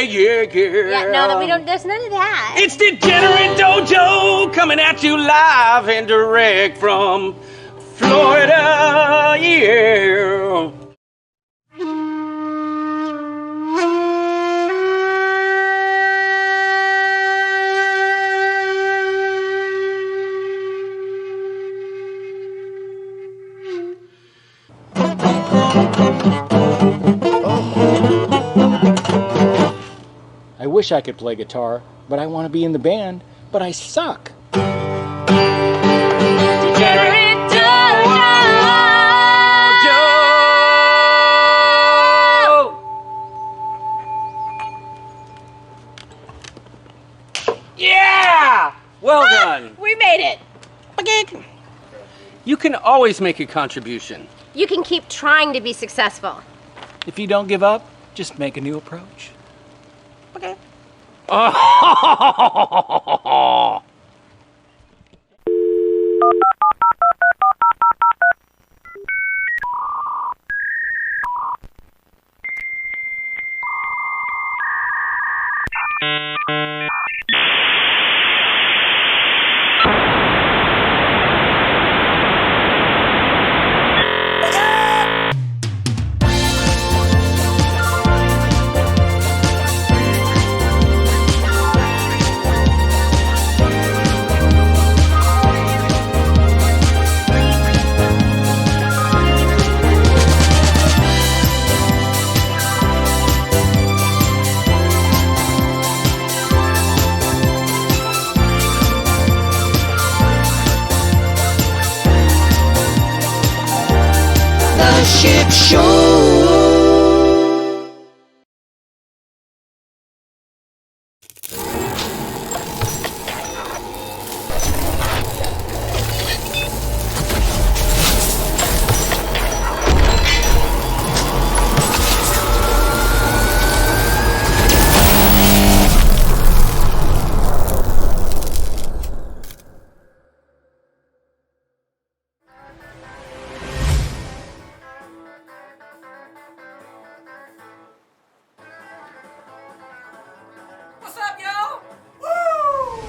Yeah, no, we don't, there's none of that. It's Degenerate Dojo coming at you live and direct from Florida, yeah. I wish I could play guitar, but I want to be in the band, but I suck. Degenerate Yeah! Well done. We made it. Okay. You can always make a contribution. You can keep trying to be successful. If you don't give up, just make a new approach. Okay. Oh. Ship Show. What's up, y'all? Woo!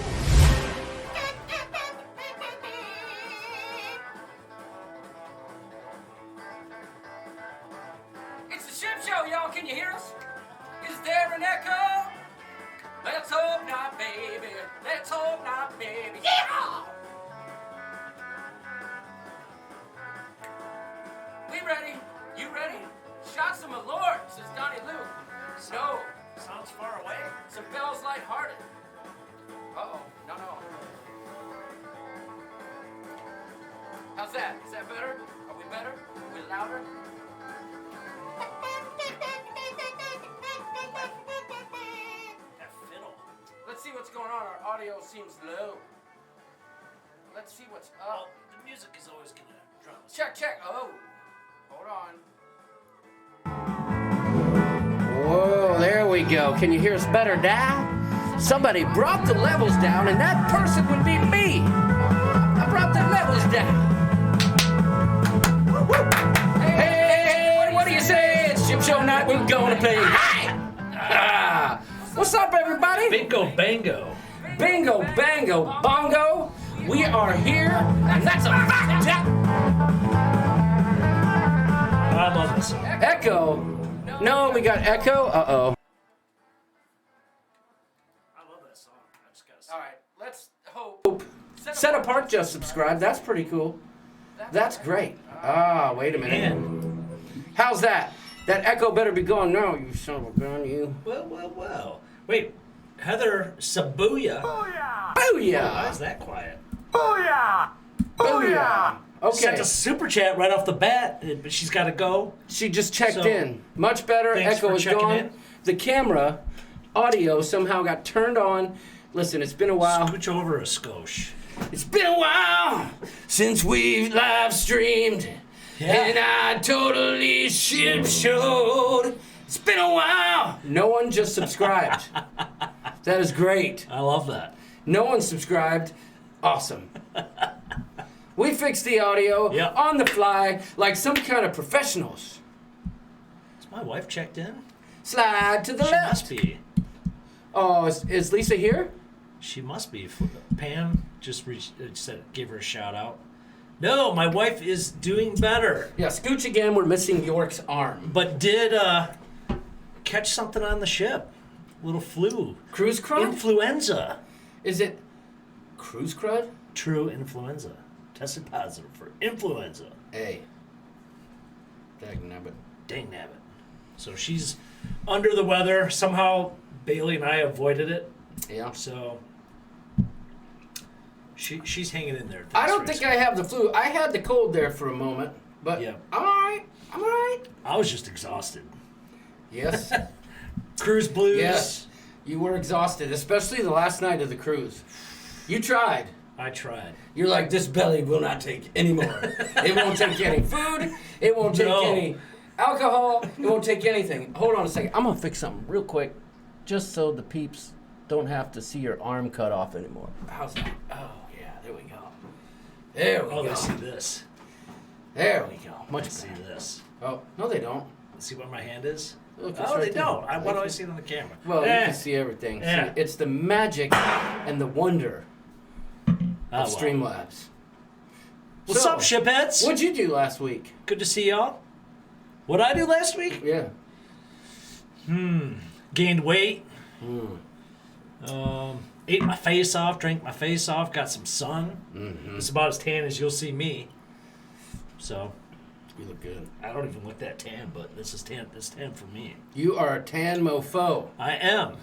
It's the Ship Show, y'all. Can you hear us? Is there an echo? Let's hope not, baby. Let's hope not, baby. Yeah! We ready? You ready? Shots of my lord, says Donnie Luke. Snow. Sounds far away. Some bells lighthearted. Uh-oh. No. How's that? Is that better? Are we better? Are we louder? That fiddle. Let's see what's going on. Our audio seems low. Let's see what's Well, up. the music is always gonna drown us. Check. Oh. Hold on. Whoa, there we go. Can you hear us better now? Somebody brought the levels down, and that person would be me. I brought the levels down. Hey, what do you say? It's Ship Show night. We're going to play. Hi! What's up, everybody? Bingo bango. Bingo, bango, bongo. We are here, and that's a fact. I love this song. Echo. No, we got echo. Uh-oh. I love that song. I just gotta say. All right, let's hope. Set apart just subscribe. That's pretty cool. That's great. Ah, wait a minute. Man. How's that? That echo better be going now, you son of a gun, you. Well. Wait, Heather Sabuya. Why Booyah! is that quiet? Booyah! Sent Okay, a super chat right off the bat, but she's got to go. she just checked So, in. Much better. thanks Echo for is checking gone. in. The camera audio somehow got turned on. Listen, it's been a while. Scooch over a skosh. It's been a while since we've live streamed. And I totally ship showed. It's been a while. No one just subscribed. That is great. I love that. No one subscribed. Awesome. We fixed the audio Yep. on the fly like some kind of professionals. Is my wife checked in? Slide to the She left. must be. Oh, is Lisa here? She must be. Pam just gave her a shout out. No, my wife is doing better, Yeah, scooch again. We're missing York's arm. but did catch something on the ship. Little flu. Cruise crud? Influenza. Is it cruise crud? True influenza. Tested positive for influenza. Hey. Dagnabbit. Dang nabbit. So she's under the weather. Somehow Bailey and I avoided it. Yeah. So she's hanging in there. I don't think I have the flu. I had the cold there for a moment, but Yeah. I'm all right. I'm all right. I was just exhausted. Yes. Cruise blues. Yes. You were exhausted, especially the last night of the cruise. You tried. I tried. You're like, this belly will not take any more. It won't take any food. It won't take No. any alcohol. It won't take anything. Hold on a second. I'm going to fix something real quick just so the peeps don't have to see your arm cut off anymore. How's that? Oh, yeah. There we go. There we Oh, go. they see this. There we go. They Much see better. this. Oh, no, they don't. See what my hand is? Look, it's Oh, right they there. don't. Why do I see it on the camera? Well, you Eh. can see everything. Yeah. See, it's the magic and the wonder Oh, of well. Streamlabs. What's So, up, shipheads? What'd you do last week? Good to see y'all. What'd I do last week? Yeah. Gained weight. Hmm. Ate my face off, drank my face off, got some sun. Mm-hmm. It's about as tan as you'll see me. So You look good. I don't even look that tan, but this is tan. This is tan for me. You are a tan mofo. I am.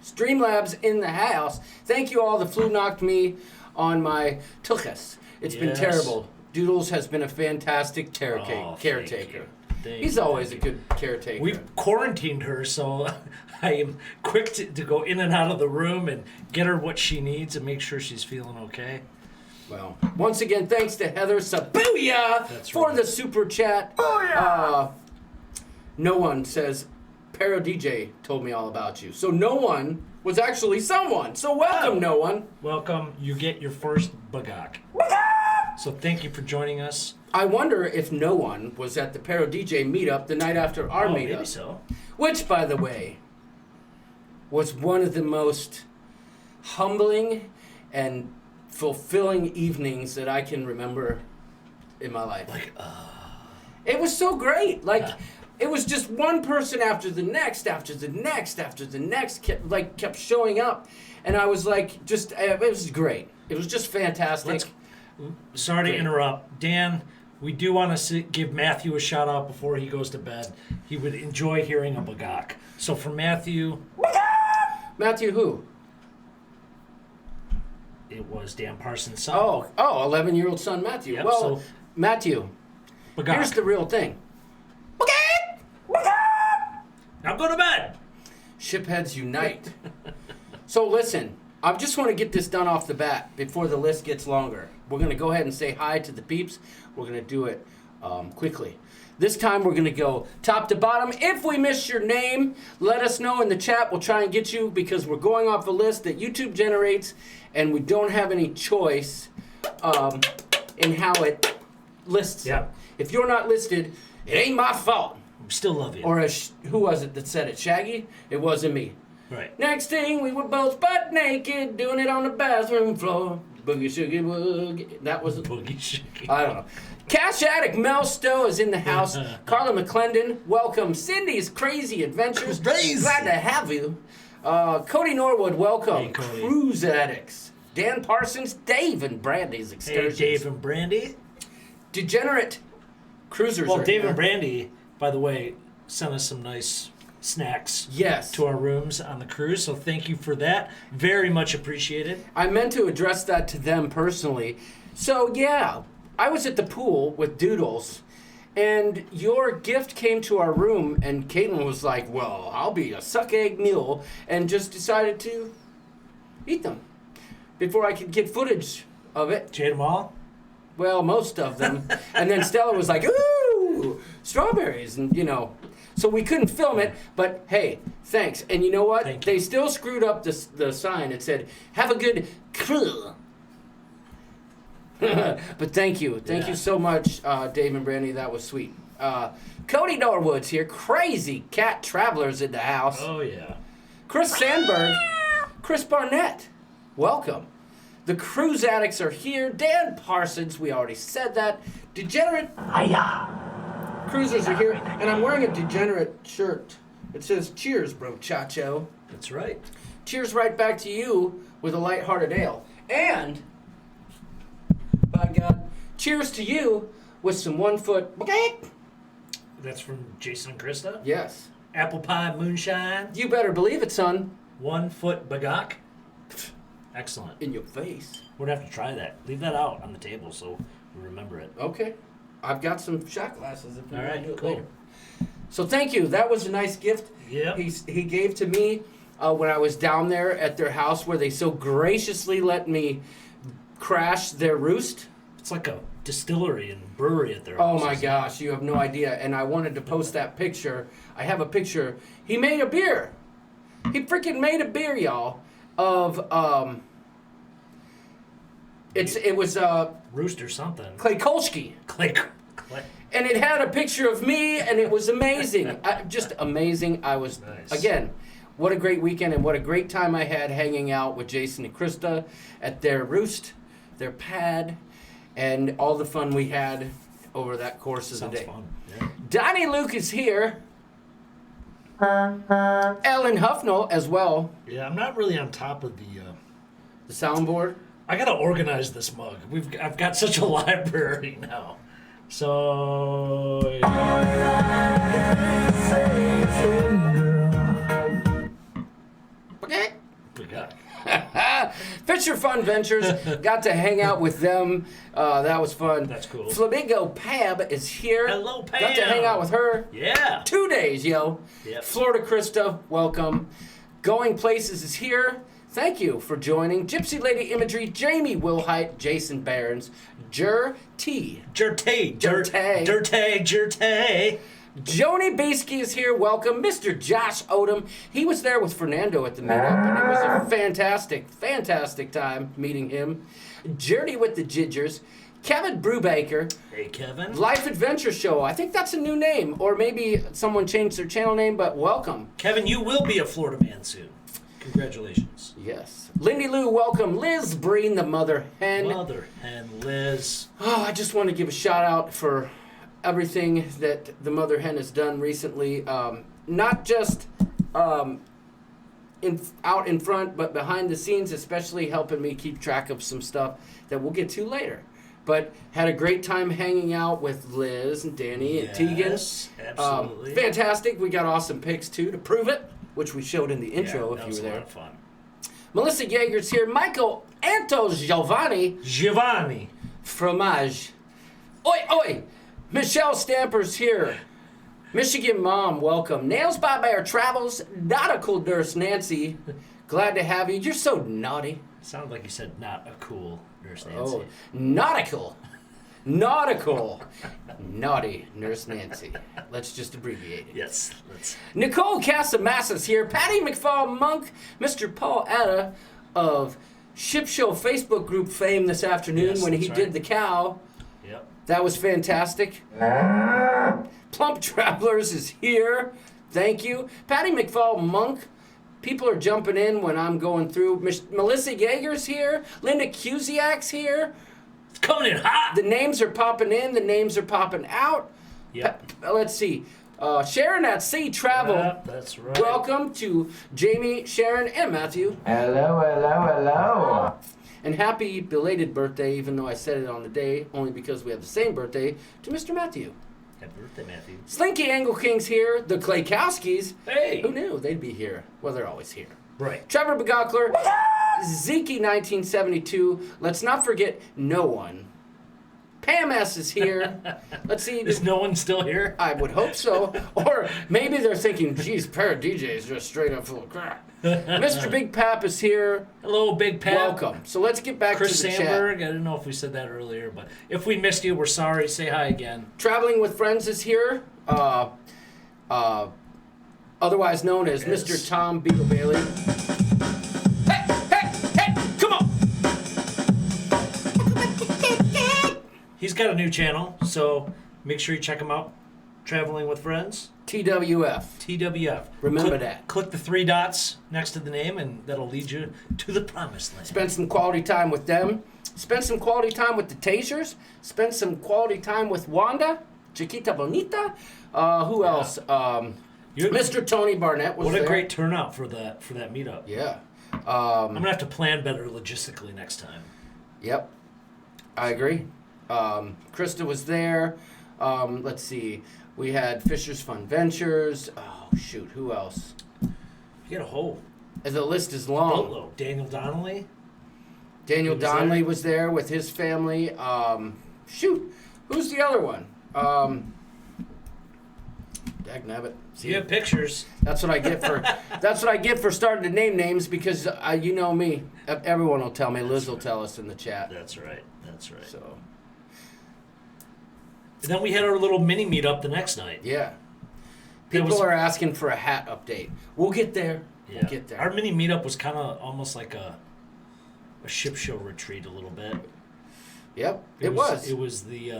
Streamlabs in the house. Thank you all. The flu knocked me on my tuchus. It's been Yes. terrible. Doodles has been a fantastic Oh, caretaker. Thank He's you. always a good caretaker. We've quarantined her, so I am quick to go in and out of the room and get her what she needs and make sure she's feeling okay. Well, once again, thanks to Heather Sabuya That's for right. the super chat. No one says, Para DJ told me all about you. So no one was actually someone. So welcome, Oh. no one. Welcome. You get your first Bagaaaaak. So thank you for joining us. I wonder if no one was at the Para DJ meetup the night after our Oh, meetup. maybe so. Which, by the way, was one of the most humbling and fulfilling evenings that I can remember in my life. It was so great. It was just one person after the next, after the next, after the next, kept showing up, and I was like, it was great. It was just fantastic. Sorry to Great. interrupt. Dan, we do want to give Matthew a shout out before he goes to bed. He would enjoy hearing a Bagaaaaak. So for Matthew, Matthew, who? it was Dan Parsons' son. Oh, 11-year-old son Matthew. Yep, Well, so- Matthew, Bagaaaaak. here's the real thing. Now go to bed. Shipheads unite. So listen, I just want to get this done off the bat before the list gets longer. We're going to go ahead and say hi to the peeps. We're going to do it quickly. This time we're going to go top to bottom. If we miss your name, let us know in the chat. We'll try and get you because we're going off a list that YouTube generates and we don't have any choice in how it lists. Yeah. If you're not listed, it ain't my fault. Still love you. Or who was it that said it? Shaggy? It wasn't me. Right. Next thing, we were both butt naked, doing it on the bathroom floor. Boogie shoogie woogie. That was Boogie shaky. I don't know. Cash Addict Mel Stowe is in the house. Carla McClendon, welcome. Cindy's Crazy Adventures. Glad to have you. Cody Norwood, welcome. Hey, Cody. Cruise Addicts. Dan Parsons, Dave and Brandy's Hey, Excursions. Dave and Brandy. Degenerate Cruisers. Well, are Dave here. and Brandy, by the way, sent us some nice snacks Yes. to our rooms on the cruise. So thank you for that. Very much appreciated. I meant to address that to them personally. So, yeah, I was at the pool with Doodles, and your gift came to our room, and Caitlin was like, well, I'll be a suck egg mule, and just decided to eat them before I could get footage of it. Jade them all? Well, most of them. And then Stella was like, ooh, strawberries, and so we couldn't film it, but hey, thanks. And you know what? Thank you. They still screwed up the sign. It said, have a good crew. But thank you. Thank you so much, Dave and Brandy. That was sweet. Cody Norwood's here. Crazy Cat Travelers in the house. Oh, yeah. Chris Sandberg, Chris Barnett, welcome. The Cruise Addicts are here. Dan Parsons, we already said that. Degenerate Cruisers are here, and I'm wearing a Degenerate shirt. It says, cheers, bro, chacho. That's right. Cheers right back to you with a lighthearted ale. And, by God, cheers to you with some 1 foot. That's from Jason and Krista. Yes. Apple pie moonshine. You better believe it, son. 1 foot Bagaaaaak. Excellent. In your face. We're gonna have to try that. Leave that out on the table so we remember it. Okay. I've got some shot glasses if you All want right, to do it cool. later. So thank you. That was a nice gift. Yep. He gave to me when I was down there at their house where they so graciously let me crash their roost. It's like a distillery and brewery at their Oh house. my gosh, you have no idea. And I wanted to post that picture. I have a picture. He made a beer. He freaking made a beer, y'all, of it was Rooster something. Clay Kolschke. Clay. And it had a picture of me, and it was amazing. Just amazing. I was, Nice. again, what a great weekend, and what a great time I had hanging out with Jason and Krista at their roost, their pad, and all the fun we had over that course of Sounds the day. fun. Yeah. Donnie Luke is here. Ellen Huffnell as well. Yeah, I'm not really on top of the. The soundboard. I gotta organize this mug. I've got such a library now. So. Okay. Yeah. Fisher Fun Ventures. Got to hang out with them. That was fun. That's cool. Flamingo Pab is here. Hello, Got to hang Pam. out with her. Yeah. 2 days, yo. Yep. Florida Krista, welcome. Going Places is here. Thank you for joining. Gypsy Lady Imagery, Jamie Wilhite, Jason Barons, Jer T. Jertay. Jertay. Jertay. Joni Beesky is here. Welcome. Mr. Josh Odom. He was there with Fernando at the meetup, and it was a fantastic, fantastic time meeting him. Journey with the Gingers. Kevin Brubaker. Hey, Kevin. Life Adventure Show. I think that's a new name, or maybe someone changed their channel name, but welcome. Kevin, you will be a Florida man soon. Congratulations. Yes. Lindy Lou, welcome. Liz Breen, the mother hen. Mother hen Liz. Oh, I just want to give a shout out for everything that the mother hen has done recently. Not just out in front, but behind the scenes, especially helping me keep track of some stuff that we'll get to later. But had a great time hanging out with Liz and Danny and Tegan. Yes, absolutely. Fantastic. We got awesome pics too to prove it, which we showed in the intro that if was you were a lot there. of fun. Melissa Yeager's here. Michael Anto Giovanni. Giovanni. Fromage. Oi, oi! Michelle Stamper's here. Michigan Mom, welcome. Nails by Bear Travels. Nautical Nurse Nancy. Glad to have you. You're so naughty. Sounded like you said not a cool Nurse Nancy. Oh, nautical. Nautical. Naughty Nurse Nancy. Let's just abbreviate it. Yes. Let's. Nicole Casamassa's here. Patty McFall Monk. Mr. Paul Atta of Ship Show Facebook group fame this afternoon Yes, when he that's did right. the cow. Yep. That was fantastic. Plump Travelers is here. Thank you. Patty McFall Monk. People are jumping in when I'm going through. Melissa Yeager's here. Linda Cusiak's here. It's coming in hot. The names are popping in. The names are popping out. Yep. Let's see. Sharon at Sea Travel. Yep, that's right. Welcome to Jamie, Sharon, and Matthew. Hello, hello, hello. And happy belated birthday, even though I said it on the day, only because we have the same birthday, to Mr. Matthew. Happy birthday, Matthew. Slinky Angle King's here. The Klaykowskis. Hey. Who knew they'd be here? Well, they're always here. Right. Trevor Begockler. Zeke 1972. Let's not forget no one. Pam S is here. Let's see. Is no one still here? I would hope so. Or maybe they're thinking, geez, pair of DJs just straight up full of crap. Mr. Big Pap is here. Hello, Big Pat. Welcome. So let's get back Chris to the Sandberg. chat. I didn't know if we said that earlier, but if we missed you, we're sorry. Say hi again. Traveling with Friends is here. Otherwise known as Yes. Mr. Tom Beagle Bailey. Hey, hey, hey, come on. He's got a new channel, so make sure you check him out. Traveling with Friends. TWF. TWF. Remember Click- that. Click the 3 dots next to the name, and that'll lead you to the promised land. Spend some quality time with them. Spend some quality time with the Tasers. Spend some quality time with Wanda, Chiquita Bonita. Who else? Mr. Tony Barnett was What there. a great turnout for that meetup. Yeah. I'm gonna have to plan better logistically next time. Yep. I agree. Krista was there. Let's see. We had Fisher's Fun Ventures. Oh, shoot. Who else? You got a whole The list is long. boatload. Daniel Donnelly. Daniel Who was Donnelly there? was there with his family. Shoot. Who's the other one? Dagnabbit. So you have pictures. That's what I get for that's what I get for starting to name names because you know me. Everyone will tell me. Liz will tell us in the chat. That's right. That's right. So And then we had our little mini meetup the next night. yeah, There people was- are asking for a hat update. We'll get there. Yeah. We'll get there. Our mini meetup was kind of almost like a ship show retreat a little bit. Yep, it was. It was the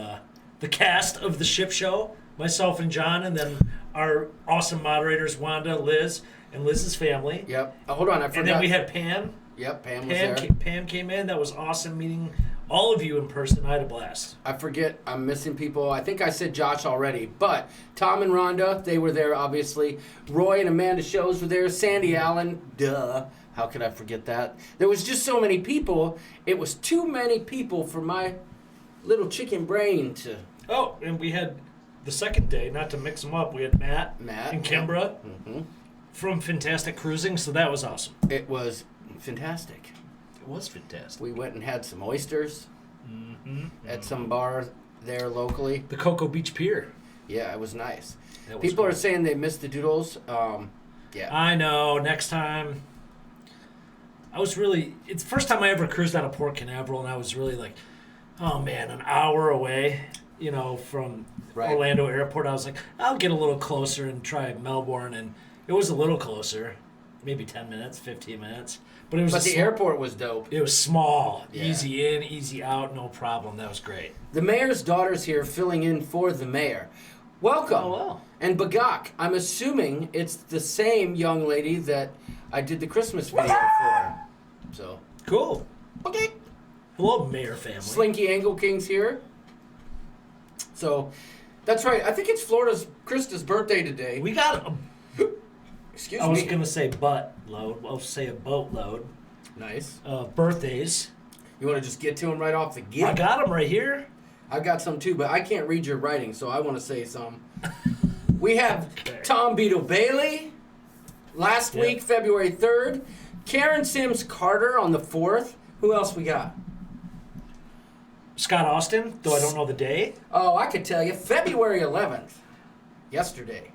cast of the ship show, myself and John, and then our awesome moderators Wanda, Liz, and Liz's family. Yep. Oh, hold on, I forgot. And then we had Pam. Yep, Pam was there. Pam came in. That was awesome meeting all of you in person. I had a blast. I forget. I'm missing people. I think I said Josh already, but Tom and Rhonda, they were there, obviously. Roy and Amanda Shows were there. Sandy Allen, duh. How could I forget that? There was just so many people. It was too many people for my little chicken brain to... Oh, and we had the second day, not to mix them up, we had Matt and Kimbra from Fantastic Cruising, so that was awesome. It was fantastic. It was fantastic. We went and had some oysters at some bar there locally. The Cocoa Beach Pier. Yeah, it was nice. That was People cool. are saying they missed the doodles. Yeah. I know. Next time. It's the first time I ever cruised out of Port Canaveral, and I was really like, oh man, an hour away, from Right. Orlando Airport. I was like, I'll get a little closer and try Melbourne, and it was a little closer, maybe 10 minutes, 15 minutes. But it was But the airport was dope. It was small, Yeah. easy in, easy out, no problem. That was great. The mayor's daughter's here filling in for the mayor. Welcome. Oh, wow. And Bagaaaaak, I'm assuming it's the same young lady that I did the Christmas video for. So, Cool. okay. Hello, Mayor family. Slinky Angle King's here. So, that's right. I think it's Krista's birthday today. We got Excuse I was me. going to say butt load. I'll say a boatload. Nice. Birthdays. You want to just get to them right off the get? I got them right here. I got some too, but I can't read your writing, so I want to say some. We have Tom Beetle Bailey last Yep. week, February 3rd. Karen Sims Carter on the 4th. Who else we got? Scott Austin, though I don't know the day. Oh, I could tell you. February 11th. Yesterday.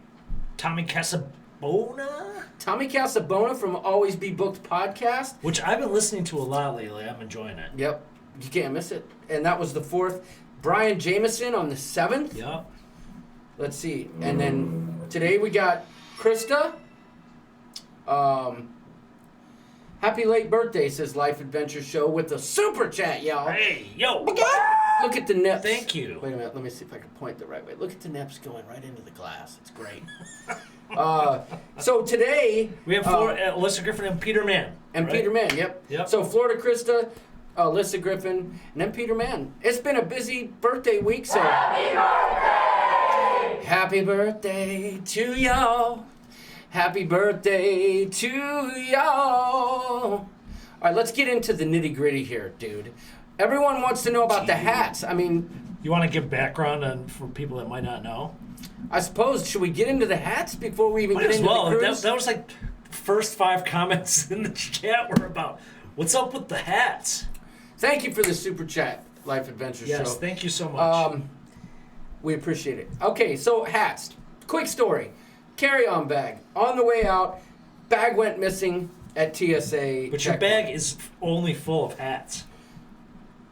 Tommy Casabona, Tommy Casabona from Always Be Booked podcast. which I've been listening to a lot lately. I'm enjoying it. Yep. You can't miss it. And that was the 4th. Brian Jameson on the 7th. Yep. Let's see. And then today we got Krista. Happy late birthday, says Life Adventure Show with the super chat, y'all. Hey, yo. Look at the nips. Thank you. Wait a minute. Let me see if I can point the right way. Look at the nips going right into the glass. It's great. So today We have Alyssa Griffin and Peter Mann. and right? Peter Mann. Yep. Yep. So Florida Krista, Alyssa Griffin, and then Peter Mann. It's been a busy birthday week. So happy birthday to y'all. Happy birthday to y'all. All right, let's get into the nitty gritty here, dude. Everyone wants to know about the hats. I mean, You want to give background for people that might not know? I suppose, should we get into the hats before we even Might get as into well. the cruise? That was like first 5 comments in the chat were about what's up with the hats. Thank you for the super chat, Life Adventure Yes, Show. thank you so much. We appreciate it. Okay, so hats. Quick story. Carry-on bag. On the way out, bag went missing at TSA. But your checkpoint. bag is only full of hats,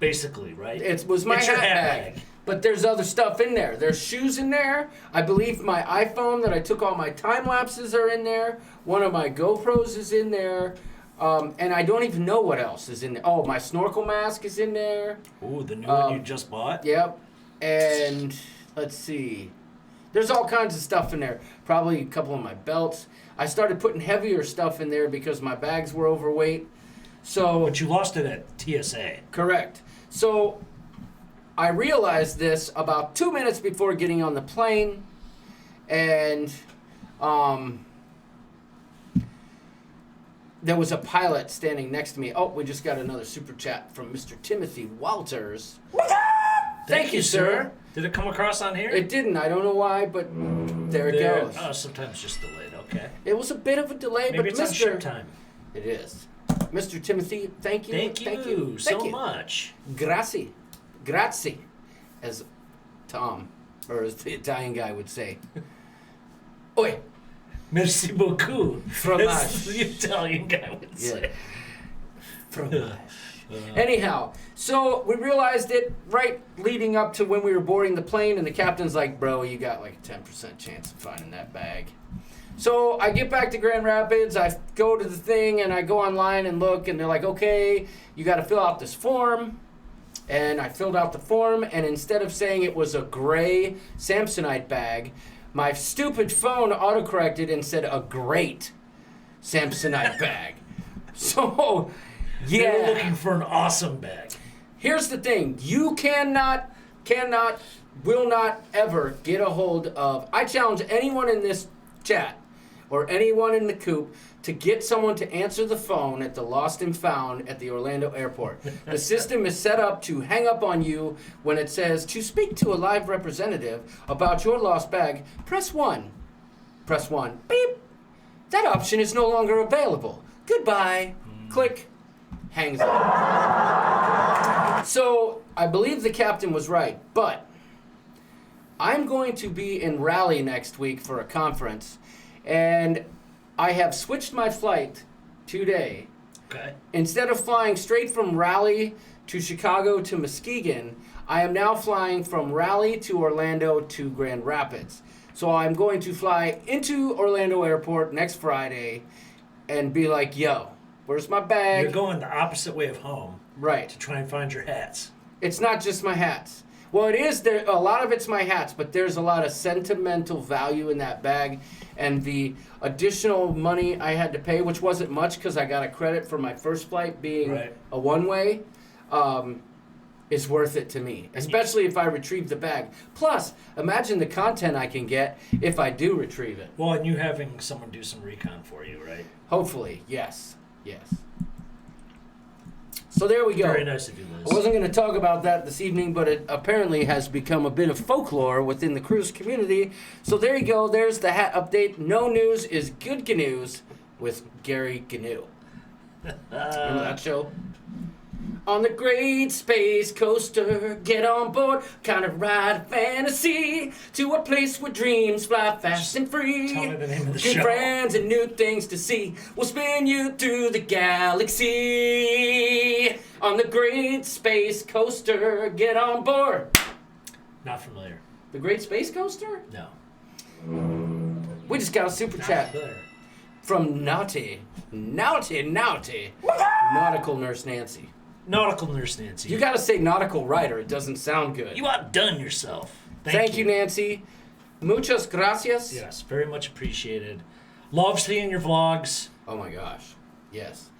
basically, right? It was my It's your hat hat bag. But there's other stuff in there. There's shoes in there. I believe my iPhone that I took all my time lapses are in there. One of my GoPros is in there. And I don't even know what else is in there. Oh, my snorkel mask is in there. Ooh, the new one you just bought? Yep. And let's see. There's all kinds of stuff in there. Probably a couple of my belts. I started putting heavier stuff in there because my bags were overweight. So, But you lost it at TSA. correct. So I realized this about 2 minutes before getting on the plane, and there was a pilot standing next to me. Oh, we just got another super chat from Mr. Timothy Walters. Thank you, sir. Did it come across on here? It didn't. I don't know why, but there it There- goes. Oh, sometimes just delayed. Okay. It was a bit of a delay, Maybe but it's on Mr. ship time. It is. Mr. Timothy, thank you. Thank you so much. Grazie. Grazie, as Tom, or as the Italian guy would say. Oi. Merci beaucoup. Fromage. As the Italian guy would say. Fromage. Anyhow, so we realized it right leading up to when we were boarding the plane, and the captain's like, bro, you got like a 10% chance of finding that bag. So I get back to Grand Rapids, I go to the thing, and I go online and look, and they're like, okay, you got to fill out this form. And I filled out the form, and instead of saying it was a gray Samsonite bag, my stupid phone autocorrected and said a great Samsonite bag. So, They were yeah. looking for an awesome bag. Here's the thing. You cannot, will not ever get a hold of... I challenge anyone in this chat or anyone in the coop to get someone to answer the phone at the Lost and Found at the Orlando airport. The system is set up to hang up on you when it says, to speak to a live representative about your lost bag, press 1. Press 1. Beep. That option is no longer available. Goodbye. Click. Hangs up. So, I believe the captain was right, but I'm going to be in Raleigh next week for a conference, and I have switched my flight today. Okay. Instead of flying straight from Raleigh to Chicago to Muskegon, I am now flying from Raleigh to Orlando to Grand Rapids. So I'm going to fly into Orlando Airport next Friday and be like, yo, where's my bag? You're going the opposite way of home Right. to try and find your hats. It's not just my hats. Well, it is. There. A lot of it's my hats, but there's a lot of sentimental value in that bag. And the additional money I had to pay, which wasn't much because I got a credit for my first flight being Right. a one-way, is worth it to me, especially if I retrieve the bag. Plus, imagine the content I can get if I do retrieve it. Well, and you having someone do some recon for you, right? Hopefully, yes. Yes. So there we go. Very nice of you, Liz. I wasn't going to talk about that this evening, but it apparently has become a bit of folklore within the cruise community. So there you go. There's the hat update. No news is good news with Gary Gnu. Remember that show? On the great space coaster, get on board, kind of ride a fantasy to a place where dreams fly fast and free. Tell me the name of the Good show. friends and new things to see. We'll spin you through the galaxy. On the great space coaster, get on board. Not familiar. The great space coaster? No. We just got a super chat There. from Naughty. Nautical Nurse Nancy. Nautical Nurse Nancy. You gotta say nautical writer. It doesn't sound good. You outdone yourself. Thank you, Nancy. Muchas gracias. Yes, very much appreciated. Love seeing your vlogs. Oh my gosh. Yes.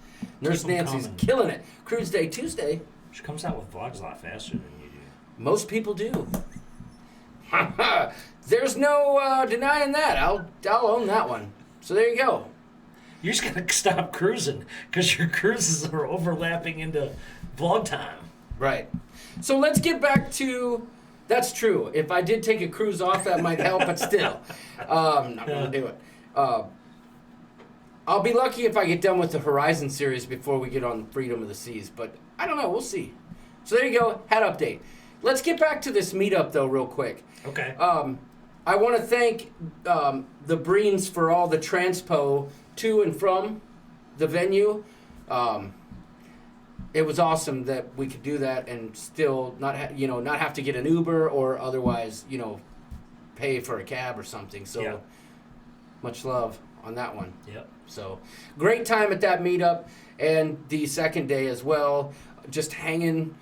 Nurse 'em Nancy's coming. killing it. Cruise Day Tuesday. She comes out with vlogs a lot faster than you do. Most people do. There's no denying that. I'll own that one. So there you go. You're just gonna stop cruising because your cruises are overlapping into vlog time. Right. So let's get back to. That's true. If I did take a cruise off, that might help, but still, not gonna do it. I'll be lucky if I get done with the Horizon series before we get on Freedom of the Seas, but I don't know. We'll see. So there you go. Hat update. Let's get back to this meetup though, real quick. Okay. I want to thank the Breens for all the transpo to and from the venue. It was awesome that we could do that and still not have to get an Uber or otherwise pay for a cab or something. So Yeah. much love on that one. Yep. So great time at that meetup and the second day as well. Just hanging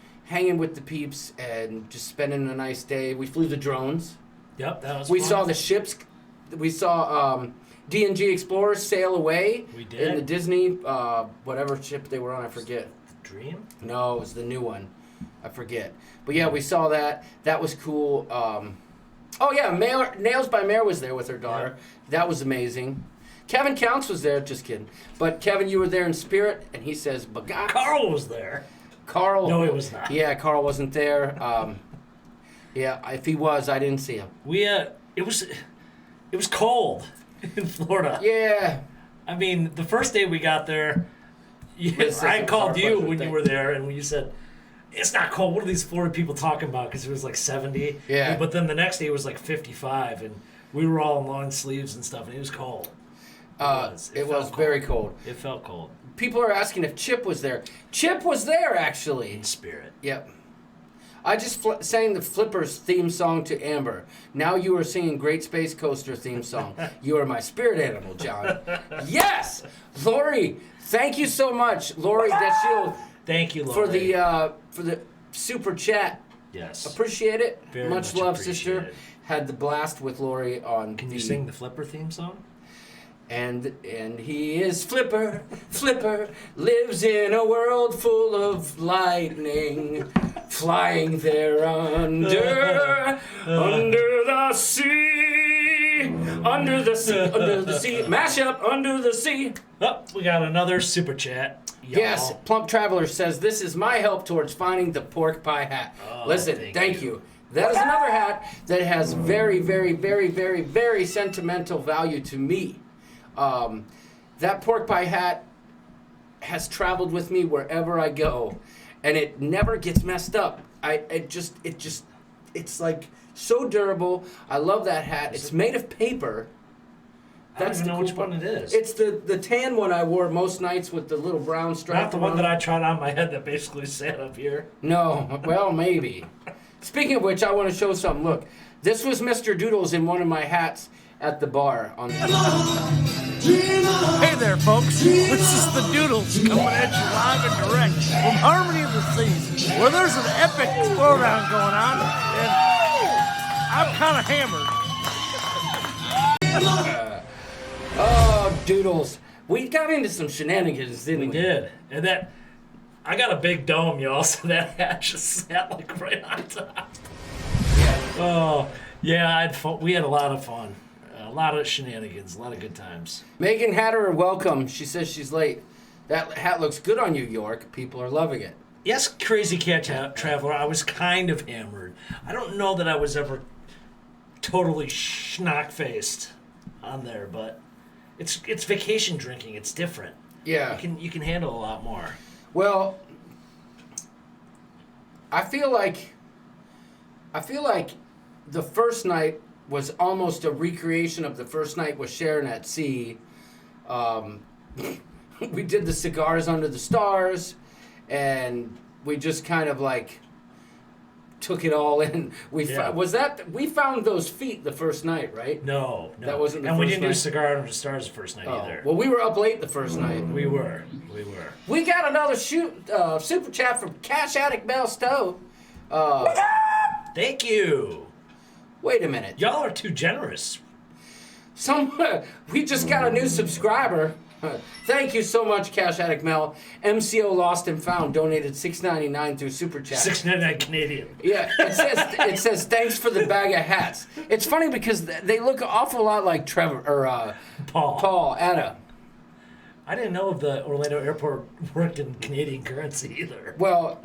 with the peeps and just spending a nice day. We flew the drones. Yep, that was We fun. saw the ships. We saw D&G Explorers sail away. We did. In the Disney, whatever ship they were on, I forget. Dream? No, it was the new one. I forget. But yeah, we saw that. That was cool. Oh yeah, Nails by Mare was there with her daughter. That was amazing. Kevin Counts was there. Just kidding. But Kevin, you were there in spirit, and he says, Bagaaaaak. Carl was there. Carl. No, he was not. Yeah, Carl wasn't there. Yeah, if he was, I didn't see him. We it was cold in Florida. Yeah. I mean, the first day we got there, Listen, I it was called our you pleasure. when you Thank were there, and when you said, it's not cold. What are these Florida people talking about? Because it was like 70. Yeah. But then the next day it was like 55, and we were all in long sleeves and stuff, and it was cold. It was felt very cold. cold. It felt cold. People are asking if Chip was there. Chip was there, actually. In spirit. Yep. I just sang the Flippers theme song to Amber. Now you are singing Great Space Coaster theme song. You are my spirit animal, John. Yes! Lori, thank you so much. Lori Deschio Thank you, Lori. for the super chat. Yes. Appreciate it. Very much much love, appreciate sister. it. Had the blast with Lori on Can you sing the Flipper theme song? And he is Flipper, lives in a world full of lightning, flying there under the sea, under the sea, mashup under the sea. Oh, we got another super chat. Y'all. Yes, Plump Traveler says, this is my help towards finding the pork pie hat. Oh, Listen, thank you. That is another hat that has very, very, very, very, very sentimental value to me. That pork pie hat has traveled with me wherever I go, and it never gets messed up. It's like so durable. I love that hat. It's made of paper. I don't even know which one it is. It's the tan one I wore most nights with the little brown stripe. Not the one that I tried on my head that basically sat up here. No, well, maybe. Speaking of which, I want to show something. Look, this was Mr. Doodles in one of my hats at the bar. Hey there, folks. This is the Doodles coming at you live and direct from Harmony of the Seas, where there's an epic throwdown going on, and I'm kind of hammered. Oh, Doodles. We got into some shenanigans, didn't we? We did. And that, I got a big dome, y'all, so that hat just sat like right on top. Oh, yeah, I had fun. We had a lot of fun. A lot of shenanigans, a lot of good times. Megan Hatter, welcome. She says she's late. That hat looks good on you, York. People are loving it. Yes, Crazy Cat Traveler, I was kind of hammered. I don't know that I was ever totally schnock-faced on there, but it's vacation drinking. It's different. Yeah. You can handle a lot more. Well, I feel like the first night was almost a recreation of the first night with Sharon at sea. We did the cigars under the stars, and we just kind of like took it all in. We found those feet the first night, right? No. That wasn't the and we first didn't do night? Cigar Under the Stars the first night either. Well, we were up late the first night. We were. We got another super chat from Cash Addict Bell Stowe. Thank you. Wait a minute. Y'all are too generous. We just got a new subscriber. Thank you so much, Cash Addict Mel. MCO Lost and Found donated $6.99 through Super Chat. $6.99 Canadian. Yeah, it says thanks for the bag of hats. It's funny because they look an awful lot like Trevor or Paul Atta. I didn't know if the Orlando airport worked in Canadian currency either. Well,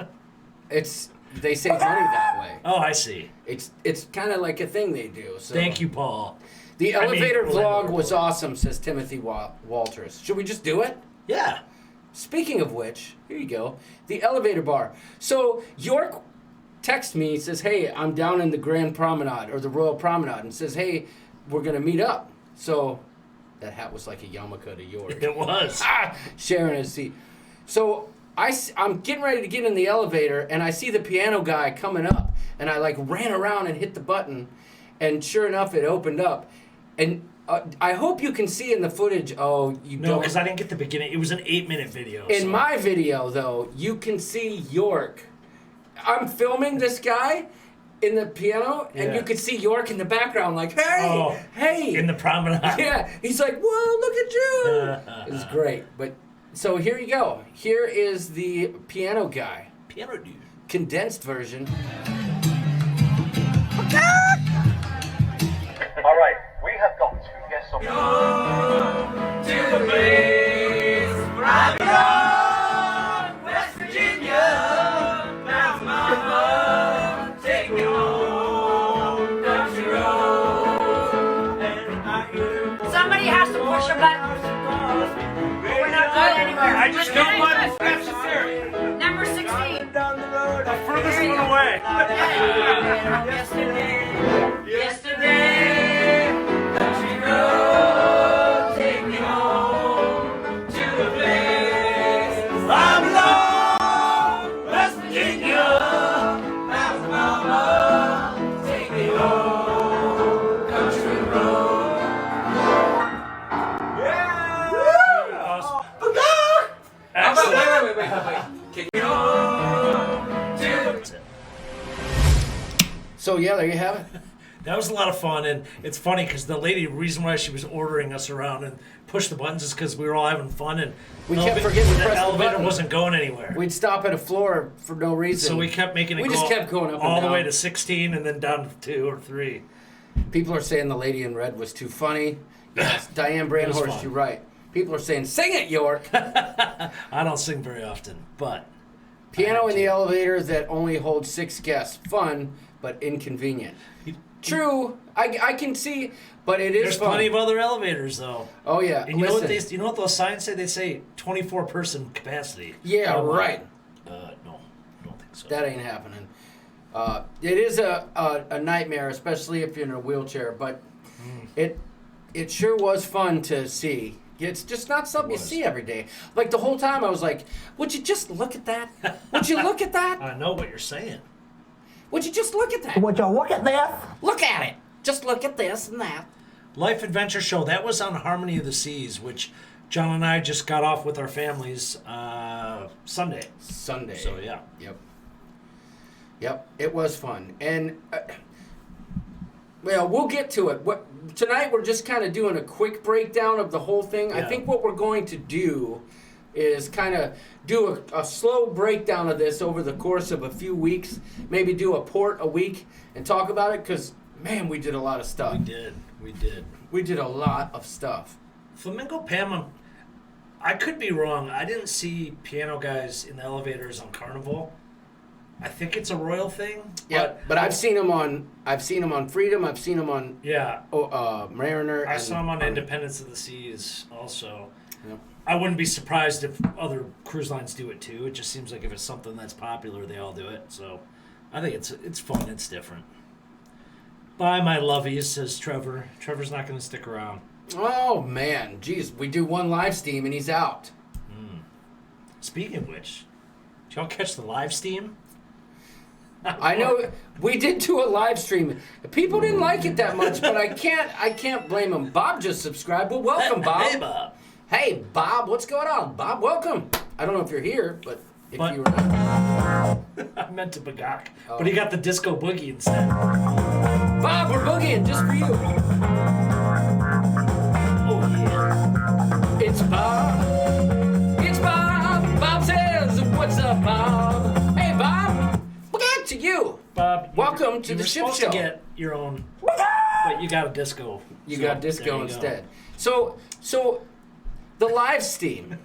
they save money that way. Oh, I see. It's kind of like a thing they do. So. Thank you, Paul. The elevator Orlando vlog was Airport. awesome, says Timothy Walters. Should we just do it? Yeah. Speaking of which, here you go. The elevator bar. So York texts me, says, hey, I'm down in the Grand Promenade or the Royal Promenade, and says, hey, we're going to meet up. So that hat was like a yarmulke to York. It was. Sharon is see. So I'm getting ready to get in the elevator, and I see the piano guy coming up, and I like ran around and hit the button, and sure enough, it opened up. And I hope you can see in the footage. Oh, you No, don't. because I didn't get the beginning. It was an 8-minute video. In my video, though, you can see York. I'm filming this guy, in the piano, and you could see York in the background, like, hey, hey. In the promenade. Yeah, he's like, whoa, look at you. It was great. But so here you go. Here is the piano guy. Piano dude. Condensed version. All right, we have got 2 guests on. To the place where I belong, West Virginia. Mountain Mama, take me home, country road. Somebody has to push a button. We're not going anywhere. I just don't want to scratch the theory. Number 16. The furthest one away. Yesterday, country road, take me home to the place I belong, West Virginia. Mountain Mama, take me home, country road. Yeah! Awesome. Wait. Take me home to the... So yeah, there you have it. That was a lot of fun, and it's funny because the reason why she was ordering us around and push the buttons is because we were all having fun, and We kept forgetting to the press the elevator button. wasn't going anywhere. We'd stop at a floor for no reason. So we kept making it We go just kept going up and all the down. way to 16 and then down to 2 or 3. People are saying the lady in red was too funny. Yes, Diane was Brandhorst, fun. you're right. People are saying, sing it, York. I don't sing very often, but Piano in the elevator that only holds 6 guests. Fun, but inconvenient. True, I can see, but it is there's fun. plenty of other elevators though. Oh yeah, And you know listen. you know what those signs say? They say 24 person capacity. Yeah, I'm like, right. No, I don't think so. That ain't happening. It is a nightmare, especially if you're in a wheelchair. But it sure was fun to see. It's just not something you see every day. Like the whole time, I was like, "Would you just look at that? Would you look at that? I know what you're saying. Would you just look at that? Would you look at this? Look at it. Just look at this and that." Life Adventure Show, that was on Harmony of the Seas, which John and I just got off with our families Sunday. Sunday. So yeah. Yep. It was fun, and well, we'll get to it. Tonight we're just kind of doing a quick breakdown of the whole thing. I Yeah. think what we're going to do is kind of do a slow breakdown of this over the course of a few weeks. Maybe do a port a week and talk about it because, man, we did a lot of stuff. We did. We did a lot of stuff. Flamingo Pam, I could be wrong. I didn't see piano guys in the elevators on Carnival. I think it's a Royal thing. Yeah, but I've seen them on Freedom. I've seen them on Mariner. I and saw them on Independence of the Seas also. Yep. I wouldn't be surprised if other cruise lines do it too. It just seems like if it's something that's popular, they all do it. So I think it's fun. It's different. Bye, my lovies, says Trevor. Trevor's not going to stick around. Oh man, geez, we do one live stream and he's out. Speaking of which, did y'all catch the live stream? I know we did do a live stream. People didn't like it that much, but I can't blame them. Bob just subscribed. Well, welcome, Bob. Hey, Bob. Hey, Bob, what's going on? Bob, welcome. I don't know if you're here, but if But- you were not. I meant to Bagaaaaak, but he got the disco boogie instead. Bob, we're boogieing just for you. Oh yeah. It's Bob. It's Bob. Bob says, what's up, Bob? Hey, Bob. Back to you. Bob, Welcome to you the were ship supposed show. to get your own, but you got a disco. You So, got there disco you go. instead. So the live stream.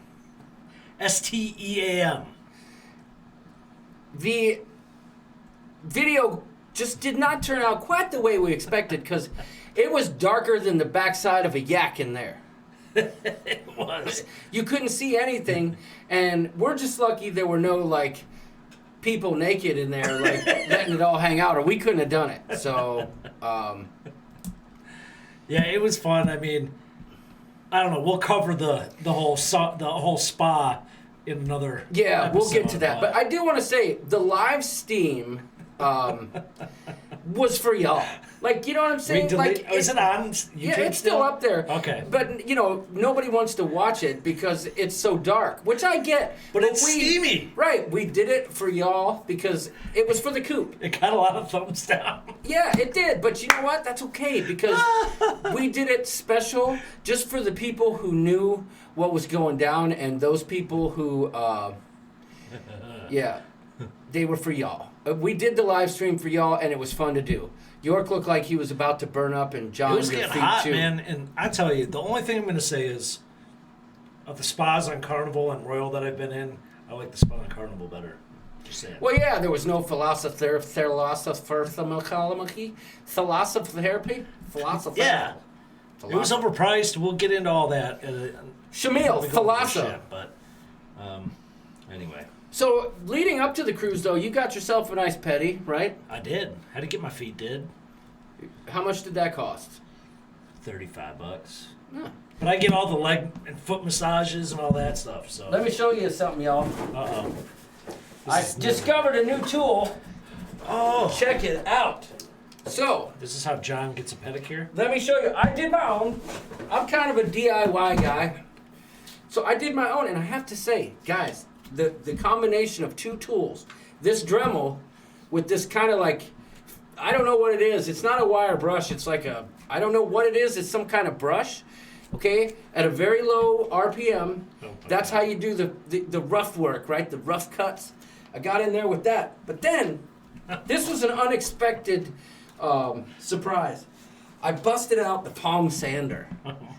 STEAM. The video just did not turn out quite the way we expected because it was darker than the backside of a yak in there. It was. You couldn't see anything, and we're just lucky there were no like people naked in there, like letting it all hang out, or we couldn't have done it. So, Yeah, it was fun. I mean, I don't know. We'll cover the whole spa in another. yeah, we'll get to episode, that. But I do want to say the live stream. was for y'all. Like, you know what I'm saying? Is it on YouTube? Yeah, it's still up there. Okay. But, you know, nobody wants to watch it because it's so dark, which I get. But it's steamy. Right. We did it for y'all because it was for the coop. It got a lot of thumbs down. Yeah, it did. But you know what? That's okay because we did it special just for the people who knew what was going down and those people who, they were for y'all. We did the live stream for y'all, and it was fun to do. York looked like he was about to burn up, and John, It was your getting feet hot, too. man. And I tell you, the only thing I'm going to say is, of the spas on Carnival and Royal that I've been in, I like the spa on Carnival better. Just saying. Well, yeah, there was no philosophy. Yeah. It was overpriced. We'll get into all that. Shamil, Thalassa. But anyway. So, leading up to the cruise, though, you got yourself a nice petty, right? I did. Had to get my feet did. How much did that cost? $35. Yeah. But I get all the leg and foot massages and all that stuff. So Let me show you something, y'all. Uh-oh. I discovered a new tool. Oh. Check it out. So, This is how John gets a pedicure? let me show you. I did my own. I'm kind of a DIY guy. So I did my own, and I have to say, guys, the combination of two tools, this Dremel with this kind of like, I don't know what it is. It's not a wire brush. It's like a, I don't know what it is. It's some kind of brush, okay, at a very low RPM. That's how you do the rough work, right? The rough cuts. I got in there with that. But then, this was an unexpected surprise. I busted out the palm sander.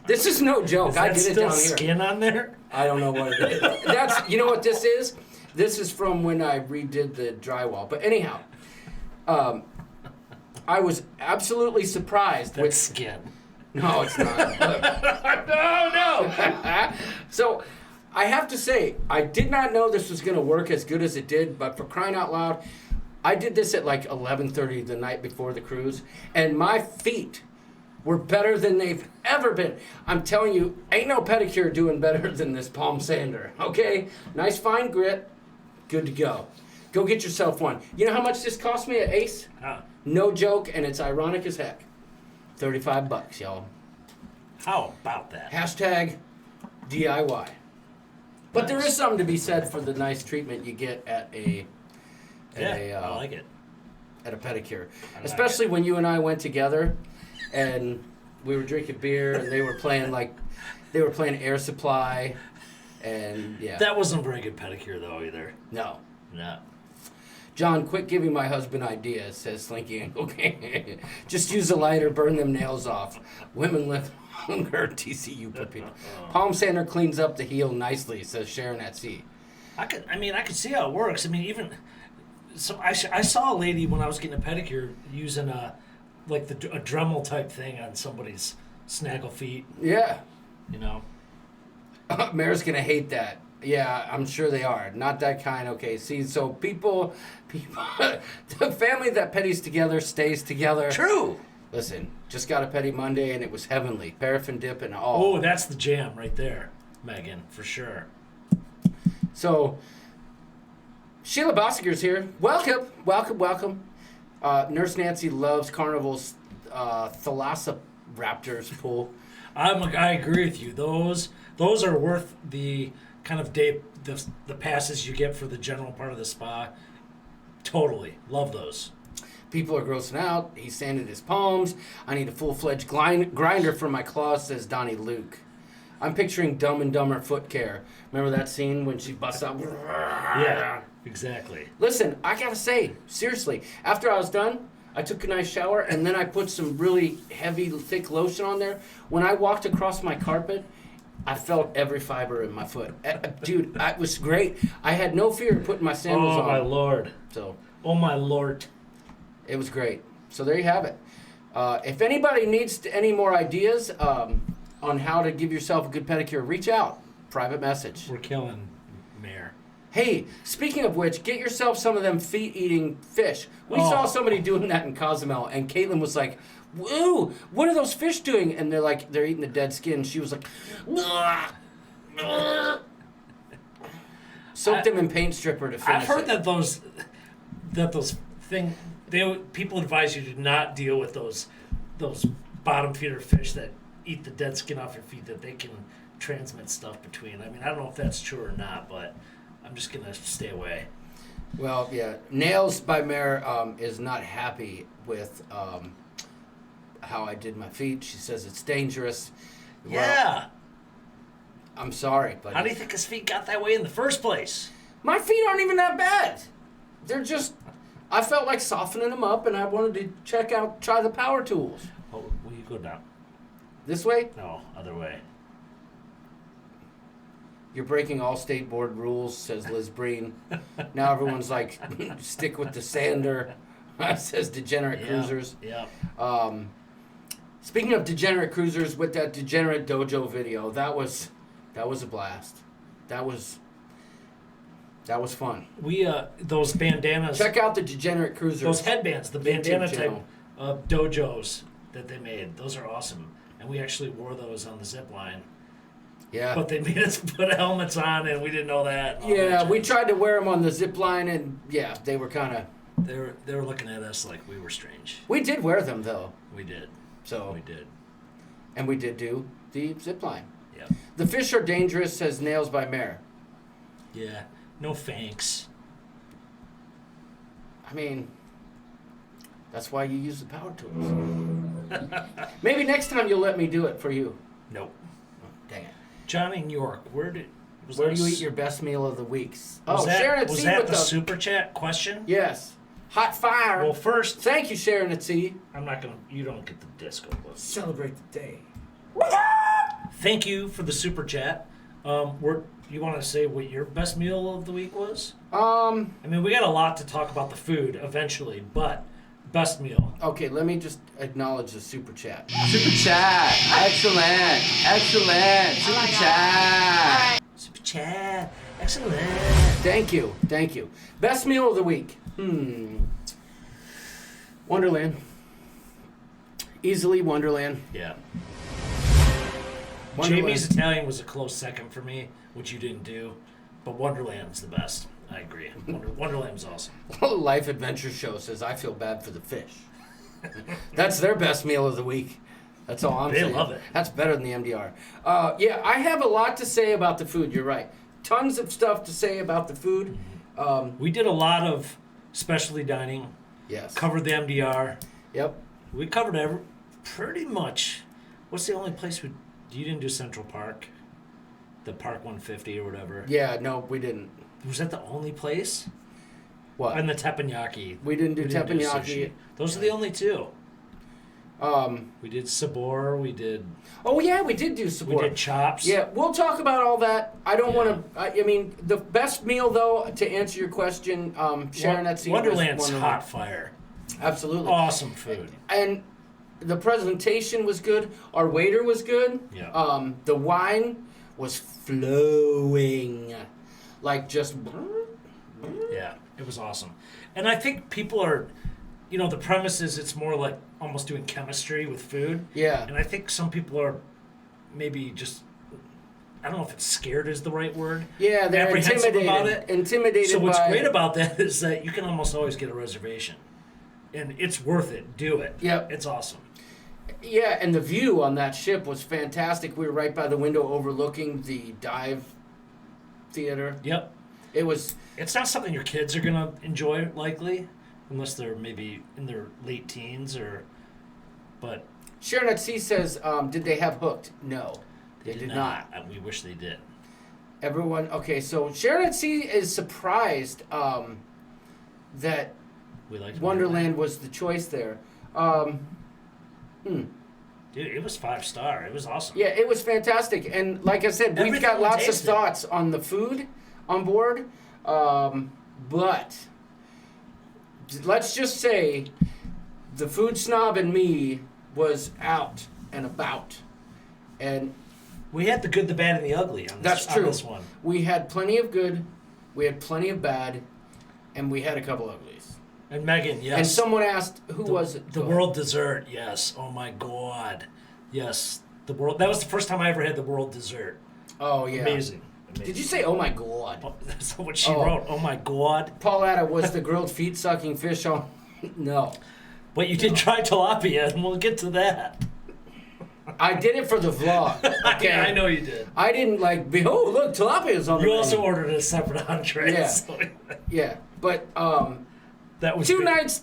This is no joke. Is I that did it still down here. skin on there? I don't know what it is. That's, you know what this is? This is from when I redid the drywall. But anyhow, I was absolutely surprised That's with skin. No, it's not. no. So I have to say, I did not know this was going to work as good as it did, but for crying out loud, I did this at like 11:30 the night before the cruise, and my feet were better than they've ever been. I'm telling you, ain't no pedicure doing better than this palm sander, okay? Nice fine grit, good to go. Go get yourself one. You know how much this cost me at Ace? No joke, and it's ironic as heck. $35, y'all. How about that? Hashtag DIY. But there is something to be said for the nice treatment you get at a I like it. at a pedicure, especially when you and I went together, and we were drinking beer, and they were playing Air Supply, and yeah. That wasn't a very good pedicure though either. No. John, quit giving my husband ideas, says Slinky. Okay. Just use a lighter, burn them nails off. Women live longer, TCU puppy. Palm sander cleans up the heel nicely, says Sharon at sea. I could see how it works. I mean, even so, I saw a lady when I was getting a pedicure using a Dremel type thing on somebody's snaggle feet. Yeah. You know. Mayor's gonna hate that. Yeah, I'm sure they are. Not that kind. Okay, see, so people, the family that petties together stays together. True. Listen, just got a petty Monday and it was heavenly. Paraffin dip and all. Oh, that's the jam right there, Megan, for sure. So, Sheila Bossiger's here. Welcome. Nurse Nancy loves Carnival's Thalassa Raptors pool. I agree with you. Those are worth the kind of day the passes you get for the general part of the spa. Totally love those. People are grossing out. He sanded his palms. I need a full-fledged grinder for my claws, says Donnie Luke. I'm picturing Dumb and Dumber foot care. Remember that scene when she busts out? Yeah, exactly. Listen, I gotta say, seriously, after I was done, I took a nice shower, and then I put some really heavy, thick lotion on there. When I walked across my carpet, I felt every fiber in my foot. Dude, it was great. I had no fear of putting my sandals on. Oh, my Lord. So, oh, my Lord. It was great. So there you have it. If anybody needs any more ideas on how to give yourself a good pedicure, reach out. Private message. We're killing Mayor. Hey, speaking of which, get yourself some of them feet-eating fish. We saw somebody doing that in Cozumel, and Caitlin was like, "Woo, what are those fish doing?" And they're eating the dead skin. She was like, soaked them in paint stripper to finish I've heard it. that those people advise you to not deal with those bottom feeder fish that eat the dead skin off your feet, that they can transmit stuff between. I mean, I don't know if that's true or not, but I'm just gonna stay away. Well, yeah, Nails by Mare is not happy with how I did my feet. She says it's dangerous. Yeah. I'm sorry, but How do you think his feet got that way in the first place? my feet aren't even that bad. They're just, I felt like softening them up, and I wanted to try the power tools. Oh, will you go down? This way? No, other way. You're breaking all state board rules, says Liz Breen. Now everyone's like, stick with the sander, says Degenerate Cruisers. Yeah. Speaking of Degenerate Cruisers, with that Degenerate Dojo video, that was a blast. That was fun. We those bandanas. Check out the Degenerate Cruisers. Those headbands, the bandana YouTube type channel. dojos that they made. Those are awesome, and we actually wore those on the zip line. Yeah. But they made us put helmets on, and we didn't know that. Yeah, we tried to wear them on the zip line, and yeah, they were kind of. They were looking at us like we were strange. We did wear them though. We did. So We did. And we did do the zip line. Yeah. The fish are dangerous, says Nails by Mare. Yeah. No thanks. I mean, that's why you use the power tools. Maybe next time you'll let me do it for you. Nope. Oh, dang it. Johnny in York, where do you eat your best meal of the weeks? Was that, Sharon at was Sea that with the super chat question? Yes. Hot fire. Well, first, Thank you, Sharon at Sea. I'm not gonna. You don't get the disco. But Celebrate the day. thank you for the super chat. You want to say what your best meal of the week was? I mean, we got a lot to talk about the food eventually, but best meal. Okay, let me just acknowledge the super chat. Super chat. Excellent. Excellent. Super chat. Super chat. Excellent. Thank you. Best meal of the week. Wonderland. Easily Wonderland. Yeah. Wonderland. Jamie's Italian was a close second for me, which you didn't do, but Wonderland's the best. I agree. Wonderland was awesome. Life Adventure Show says, I feel bad for the fish. That's their best meal of the week. That's all I'm saying. They love it. That's better than the MDR. Yeah, I have a lot to say about the food. You're right. Tons of stuff to say about the food. We did a lot of specialty dining. Yes. Covered the MDR. Yep. We covered pretty much. What's the only place you didn't do Central Park? The Park 150 or whatever. Yeah, no, we didn't. Was that the only place? What? And the teppanyaki. We didn't do teppanyaki. Sushi. Those are the only two. We did sabor. We did. Oh yeah, we did do sabor. We did chops. Yeah, we'll talk about all that. I don't want to. I mean, the best meal though, to answer your question, Sharon at Sea. Wonderland's hot fire. Absolutely. Awesome food. And the presentation was good. Our waiter was good. Yeah. The wine was flowing, like just. Yeah, it was awesome. And I think people are, the premise is it's more like almost doing chemistry with food. Yeah. And I think some people are maybe just, I don't know if it's scared is the right word. Yeah, they're apprehensive intimidated. about it. Intimidated. So what's by great about that is that you can almost always get a reservation. And it's worth it. Do it. Yep. It's awesome. Yeah, and the view on that ship was fantastic. We were right by the window overlooking the dive theater. Yep. It's not something your kids are going to enjoy, likely, unless they're maybe in their late teens but... Sharon at Sea says, did they have Hooked? No, they did not. We wish they did. Everyone, okay, so Sharon at Sea is surprised that We liked Wonderland was the choice there. Dude, it was 5-star. It was awesome. Yeah, it was fantastic. And like I said, we've got lots of thoughts on the food on board. But let's just say the food snob in me was out and about. And we had the good, the bad, and the ugly on this, that's true. On this one. We had plenty of good, we had plenty of bad, and we had a couple uglies. And Megan, yes. And someone asked, who was it? The world dessert, yes. Oh my God. Yes. That was the first time I ever had the world dessert. Oh, yeah. Amazing. Did you say, oh my God? Oh, that's what she wrote. Oh my God. Pauletta was the grilled feet sucking fish on No. But you did try tilapia, and we'll get to that. I did it for the vlog. Okay, I know you did. I didn't like. Oh, look, tilapia's on the You menu. also ordered a separate entree. Yeah. So Yeah, but that was two good. nights.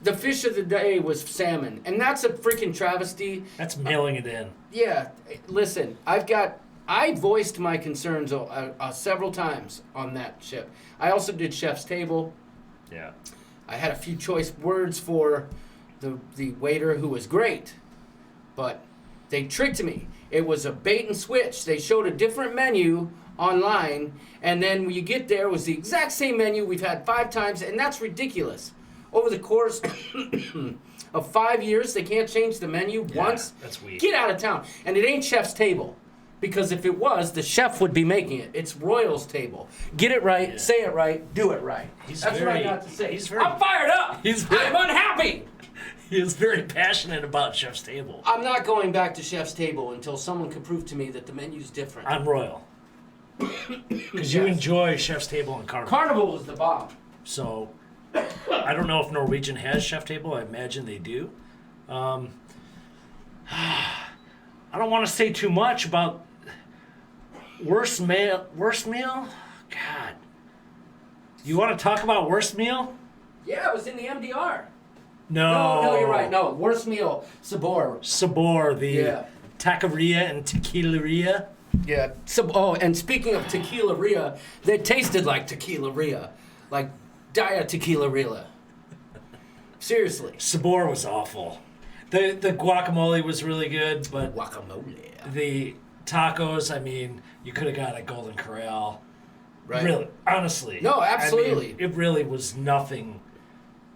The fish of the day was salmon, and that's a freaking travesty. That's mailing it in. Yeah, listen, I voiced my concerns several times on that ship. I also did Chef's Table. Yeah. I had a few choice words for the waiter, who was great, but they tricked me. It was a bait and switch. They showed a different menu online, and then when you get there, it was the exact same menu we've had 5 times, and that's ridiculous. Over the course of 5 years, they can't change the menu once. That's weak. Get out of town. And it ain't Chef's Table. Because if it was, the chef would be making it. It's Royal's Table. Get it right, say it right, do it right. That's what I got to say. I'm fired up. I'm unhappy. He is very passionate about Chef's Table. I'm not going back to Chef's Table until someone can prove to me that the menu's different. I'm Royal. Because you enjoy Chef's Table and Carnival. Carnival is the bomb. So, I don't know if Norwegian has Chef Table. I imagine they do. I don't want to say too much about worst meal. God. You want to talk about worst meal? Yeah, it was in the MDR. No. No, you're right. No, worst meal, Sabor. Sabor, the Yeah. taqueria and tequileria. Yeah. And speaking of tequila-ria, they tasted like tequila-ria. Like Dia Tequila-ria. Seriously. Sabor was awful. The guacamole was really good, but Guacamole. the tacos, I mean, you could have got a Golden Corral. Right. Really, honestly. No, absolutely. I mean, it really was nothing.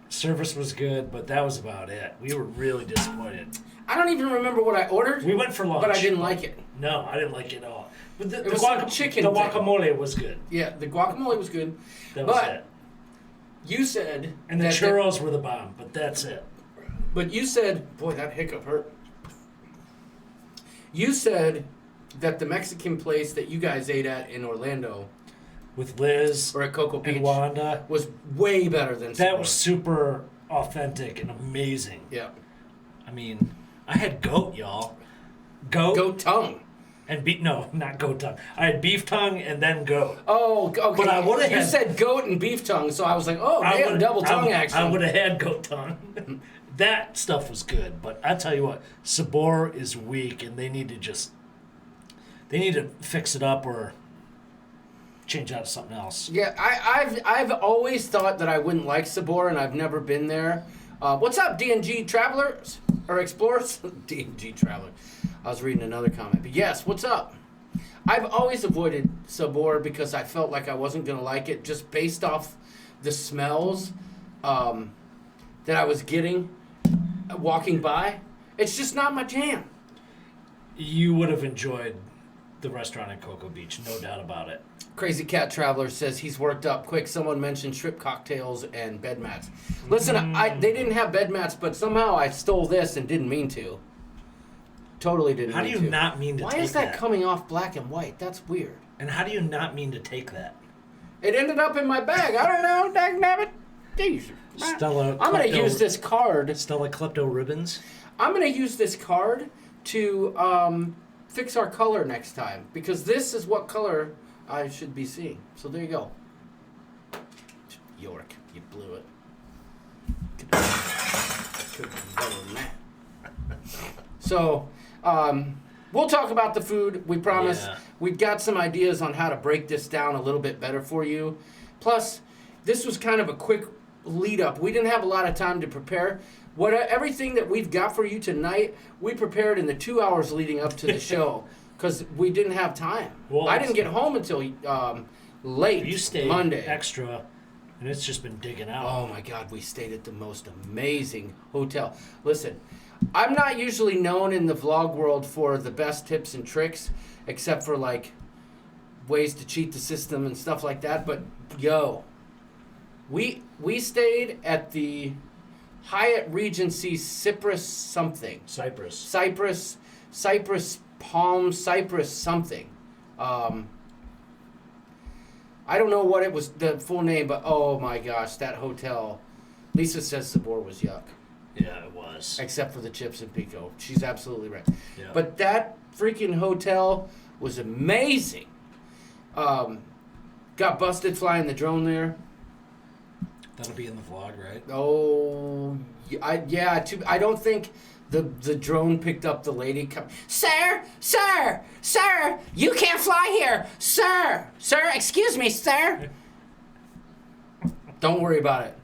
Service was good, but that was about it. We were really disappointed. I don't even remember what I ordered. We went for lunch. But I didn't like it. No, I didn't like it at all. But It was some chicken The thing. guacamole was good. Yeah, the guacamole was good. That was But it. you said And the that churros were the bomb, but that's it. But you said, boy, that hiccup hurt. You said that the Mexican place that you guys ate at in Orlando With Liz or at Cocoa Beach and Wanda. was way better than That Sabor. was super authentic and amazing. Yeah. I mean, I had goat, y'all. Goat tongue. And beef, no, not goat tongue. I had beef tongue and then goat. Oh, okay. But I would've You had- said goat and beef tongue, so I was like, oh, damn, double tongue action. I would have had goat tongue. That stuff was good, but I tell you what, Sabor is weak, and they need to fix it up or change out to something else. Yeah, I've always thought that I wouldn't like Sabor, and I've never been there. What's up, D&G Travelers? Or Explorers? D&G Traveler. I was reading another comment. But yes, what's up? I've always avoided Sabor because I felt like I wasn't going to like it just based off the smells that I was getting walking by. It's just not my jam. You would have enjoyed the restaurant in Cocoa Beach, no doubt about it. Crazy Cat Traveler says he's worked up quick. Someone mentioned shrimp cocktails and bed mats. Listen, they didn't have bed mats, but somehow I stole this and didn't mean to. Totally didn't How do mean you to. not mean to Why take is that that? coming off black and white? That's weird. And how do you not mean to take that? It ended up in my bag. I don't know. Dagnabbit. Jeez. Stella I'm going to Klepto- use this card. Stella Klepto ribbons? I'm going to use this card to fix our color next time. Because this is what color I should be seeing. So there you go. York, you blew it. Could've been better than that. So, we'll talk about the food. We promise. Yeah. We've got some ideas on how to break this down a little bit better for you. Plus, this was kind of a quick lead up. We didn't have a lot of time to prepare. Everything that we've got for you tonight, we prepared in the 2 hours leading up to the show because we didn't have time. Well, I didn't get home until late You stayed Monday. extra, and it's just been digging out. Oh my God, we stayed at the most amazing hotel. Listen, I'm not usually known in the vlog world for the best tips and tricks, except for like ways to cheat the system and stuff like that. But yo, we stayed at the Hyatt Regency Cyprus something. Cyprus Palm Cyprus something. I don't know what it was, the full name, but oh my gosh, that hotel. Lisa says Sabor was yuck, Yeah, it was. except for the chips and pico. She's absolutely right. Yeah. But that freaking hotel was amazing. Got busted flying the drone there. That'll be in the vlog, right? Oh, I don't think the drone picked up the lady. Sir, you can't fly here. Sir, excuse me, sir. Don't worry about it.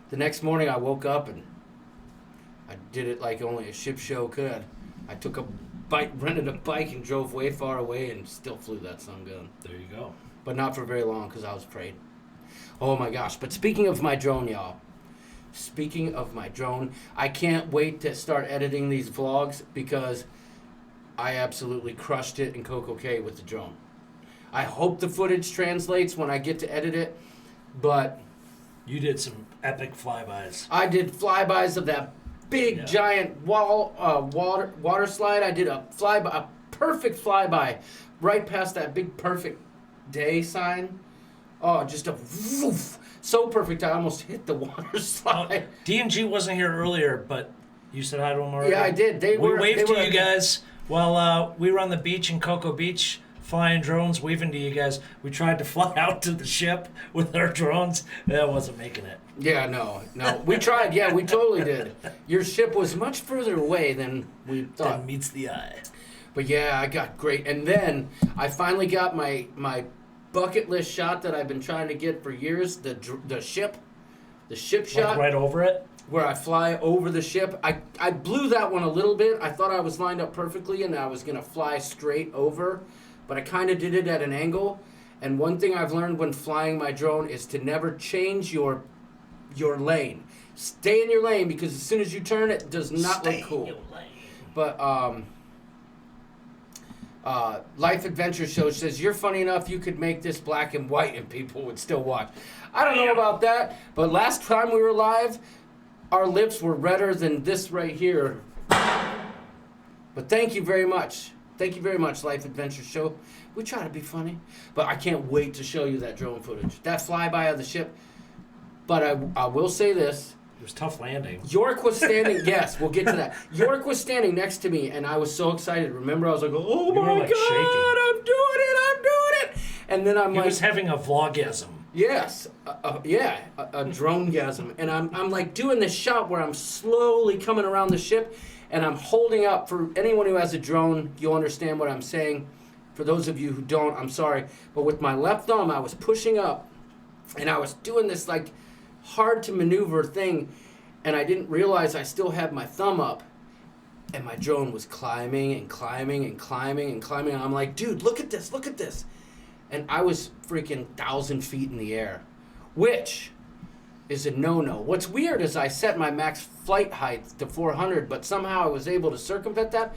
The next morning I woke up and I did it like only a ship show could. I took a bike, rented a bike and drove way far away and still flew that sun gun. There you go. But not for very long because I was afraid. Oh my gosh. But speaking of my drone, y'all. Speaking of my drone, I can't wait to start editing these vlogs because I absolutely crushed it in Coco Cay with the drone. I hope the footage translates when I get to edit it, but You did some epic flybys. I did flybys of that big giant water slide. I did a perfect flyby right past that big perfect day sign. Oh, just a woof. So perfect I almost hit the water slide. D&G wasn't here earlier, but you said hi to him already. Yeah, I did. We waved to you guys while we were on the beach in Cocoa Beach, flying drones, waving to you guys. We tried to fly out to the ship with our drones. That wasn't making it. Yeah, no. We tried. Yeah, we totally did. Your ship was much further away than we thought. That meets the eye. But yeah, I got great. And then I finally got my bucket list shot that I've been trying to get for years, the ship shot. Like right over it? Where I fly over the ship. I blew that one a little bit. I thought I was lined up perfectly and I was going to fly straight over, but I kind of did it at an angle. And one thing I've learned when flying my drone is to never change your lane. Stay in your lane because as soon as you turn, it does not look cool. But Life Adventure Show says, you're funny enough you could make this black and white and people would still watch. I don't know about that, but last time we were live, our lips were redder than this right here. But thank you very much. Thank you very much, Life Adventure Show. We try to be funny, but I can't wait to show you that drone footage. That flyby of the ship. But I will say this. It was tough landing. York was standing, yes, we'll get to that. York was standing next to me, and I was so excited. Remember, I was like, oh my God, shaking. I'm doing it. And then I'm He was having a vlogasm. Yes, a drone-gasm. And I'm like doing this shot where I'm slowly coming around the ship, and I'm holding up. For anyone who has a drone, you'll understand what I'm saying. For those of you who don't, I'm sorry. But with my left thumb, I was pushing up, and I was doing this like hard to maneuver thing, and I didn't realize I still had my thumb up, and my drone was climbing and climbing and climbing and climbing. And I'm like, dude, look at this. And I was freaking 1,000 feet in the air, which is a no-no. What's weird is I set my max flight height to 400, but somehow I was able to circumvent that.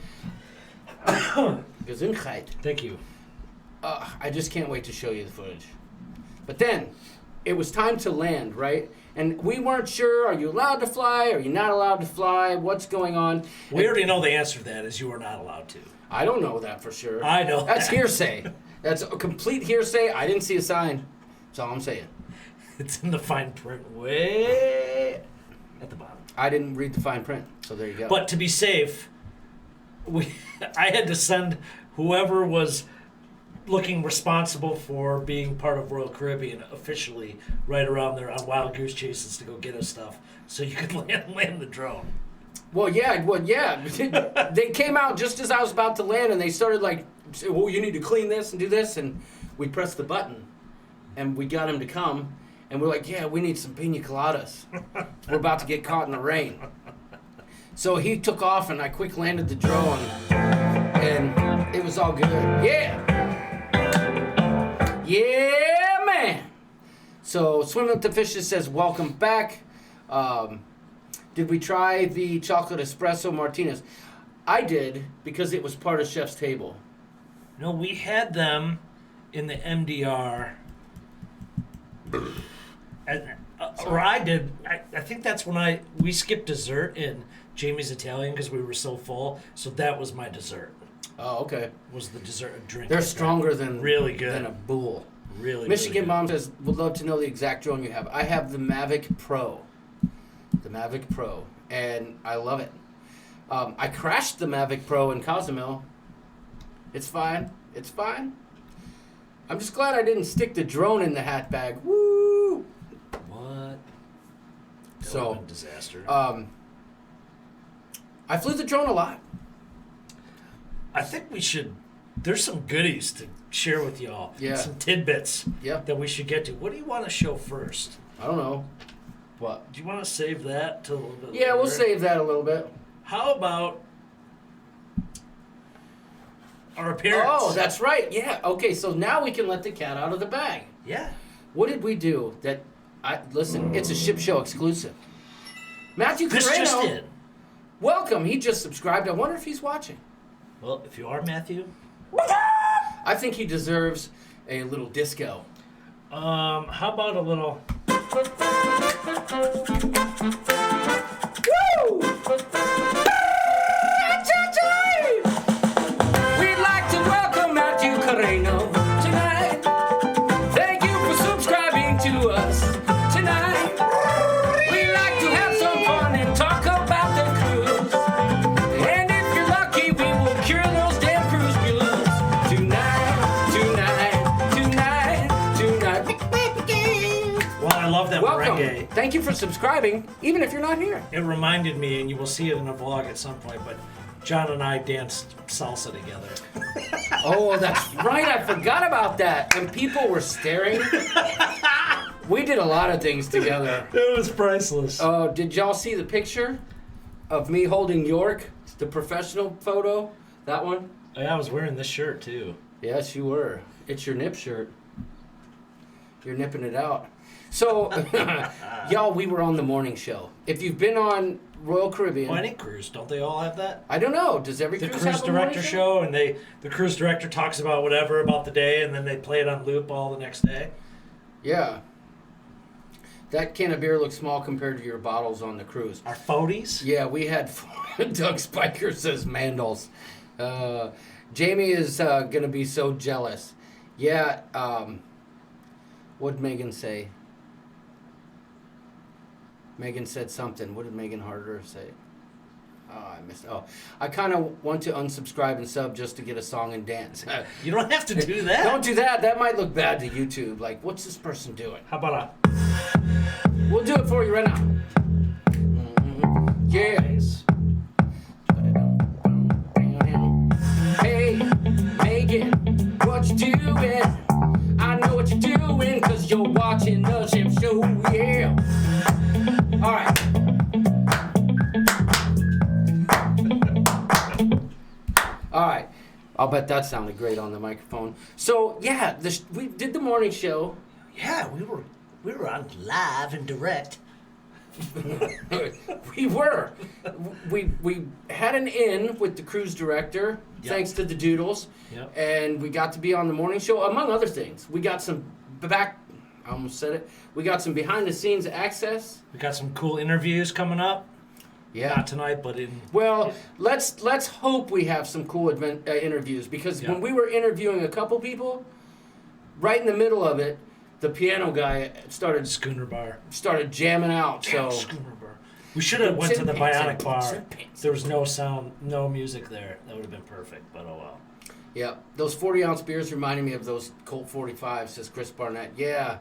Gesundheit. Thank you. I just can't wait to show you the footage. But then, it was time to land, right? And we weren't sure, are you allowed to fly? Are you not allowed to fly? What's going on? We already know the answer to that is you are not allowed to. I don't know that for sure. I know That's that. hearsay. That's a complete hearsay. I didn't see a sign. That's all I'm saying. It's in the fine print way at the bottom. I didn't read the fine print, so there you go. But to be safe, I had to send whoever was looking responsible for being part of Royal Caribbean officially right around there on wild goose chases to go get us stuff so you could land the drone. Well, yeah. They came out just as I was about to land, and they started like, "Oh, you need to clean this and do this," and we pressed the button, and we got him to come, and we're like, "Yeah, we need some pina coladas. We're about to get caught in the rain." So he took off, and I quick landed the drone, and it was all good. Yeah, man. So Swim With the Fishes says, welcome back. Did we try the chocolate espresso martinis? I did, because it was part of Chef's Table. No, we had them in the MDR. Or I did. I think that's when we skipped dessert in Jamie's Italian because we were so full. So that was my dessert. Oh, okay. Was the dessert drink? They're stronger than really good than a bull. Really. Michigan really Mom says, would love to know the exact drone you have. I have the Mavic Pro. the Mavic Pro, and I love it. I crashed the Mavic Pro in Cozumel. It's fine. It's fine. I'm just glad I didn't stick the drone in the hat bag. Woo! What? So, disaster. I flew the drone a lot. I think we should. There's some goodies to share with y'all. Yeah. Some tidbits. Yeah. That we should get to. What do you want to show first? I don't know. What? Do you want to save that till a little bit Yeah, later? we'll save that a little bit. How about our appearance? Oh, that's right. Yeah. Okay, so now we can let the cat out of the bag. Yeah. What did we do that... Listen, it's a Ship Show exclusive. Matthew Chris Carreno, just did. welcome. He just subscribed. I wonder if he's watching. Well, if you are Matthew, I think he deserves a little disco. how about a little? Woo! We'd like to welcome Matthew Carreno tonight. Thank you for subscribing to us tonight. We like to have some fun and talk about the cruise. And if you're lucky, we will cure those damn cruise blues. Tonight. Well, I love that Welcome. merengue. Thank you for subscribing, even if you're not here. It reminded me, and you will see it in a vlog at some point, but John and I danced salsa together. Oh, that's right. I forgot about that. And people were staring. We did a lot of things together. It was priceless. Oh, did y'all see the picture of me holding York? The professional photo? That one? Yeah, I was wearing this shirt too. Yes, you were. It's your nip shirt. You're nipping it out. So, y'all, we were on the morning show. If you've been on Royal Caribbean... Well, any cruise, don't they all have that? I don't know. Does every The cruise cruise have a morning director show, and the cruise director talks about whatever about the day, and then they play it on loop all the next day. Yeah. That can of beer looks small compared to your bottles on the cruise. Our 40s? Yeah, we had Doug Spiker says Mandels. Jamie is going to be so jealous. Yeah, what'd Megan say? Megan said something. What did Megan Harder say? Oh, I missed. Oh, I kind of want to unsubscribe and sub just to get a song and dance. You don't have to do that. Don't do that. That might look bad to YouTube. Like, what's this person doing? How about We'll do it for you right now. Yeah. Hey, Megan, what you doing? I know what you're doing, cause you're watching the Ship Show, yeah. Alright. Alright. I'll bet that sounded great on the microphone. So, yeah, we did the morning show. Yeah, we were on live and direct. We were. We had an in with the cruise director, thanks to the Doodles. Yep. And we got to be on the morning show, among other things. We got some I almost said it. We got some behind the scenes access. We got some cool interviews coming up. Yeah. Not tonight, but in... Well, let's hope we have some cool interviews, because when we were interviewing a couple people, right in the middle of it, the piano guy started jamming out. So Schooner bar. We should have went to the Bionic bar. There was no sound, no music there. That would have been perfect, but oh well. Yeah, those 40-ounce beers reminded me of those Colt 45s, says Chris Barnett. Yeah,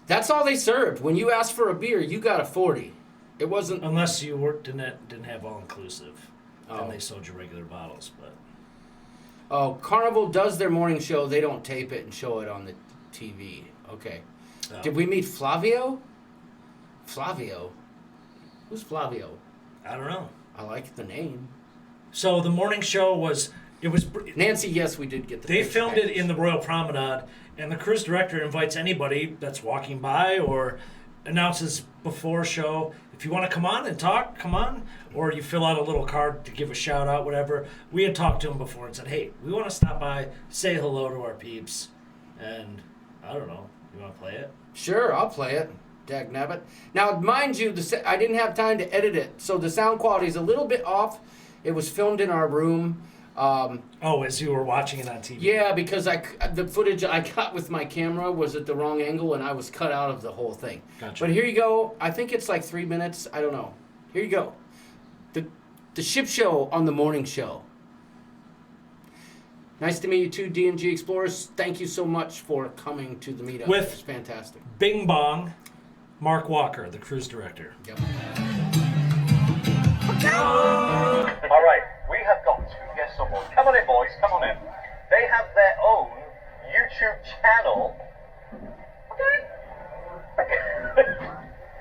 that's all they served. When you asked for a beer, you got a 40. It wasn't... Unless you didn't have all-inclusive. Then they sold you regular bottles, but... Oh, Carnival does their morning show. They don't tape it and show it on the TV. Okay. Oh. Did we meet Flavio? Flavio? Who's Flavio? I don't know. I like the name. So the morning show was... Nancy, yes, we did get the They picture filmed it package. in the Royal Promenade, and the cruise director invites anybody that's walking by or announces before show, if you want to come on and talk, come on. Or you fill out a little card to give a shout out, whatever. We had talked to him before and said, hey, we want to stop by, say hello to our peeps. And I don't know, you want to play it? Sure, I'll play it. Dagnabbit. Now, mind you, I didn't have time to edit it, so the sound quality is a little bit off. It was filmed in our room. As you were watching it on TV. Yeah, because the footage I got with my camera was at the wrong angle, and I was cut out of the whole thing. Gotcha. But here you go. I think it's like 3 minutes. I don't know. Here you go. The ship show on the morning show. Nice to meet you too, D&G Explorers. Thank you so much for coming to the meetup. With It's fantastic. Bing Bong, Mark Walker, the cruise director. Yep. All right, we have got to get someone. Come on in, boys. Come on in. They have their own YouTube channel.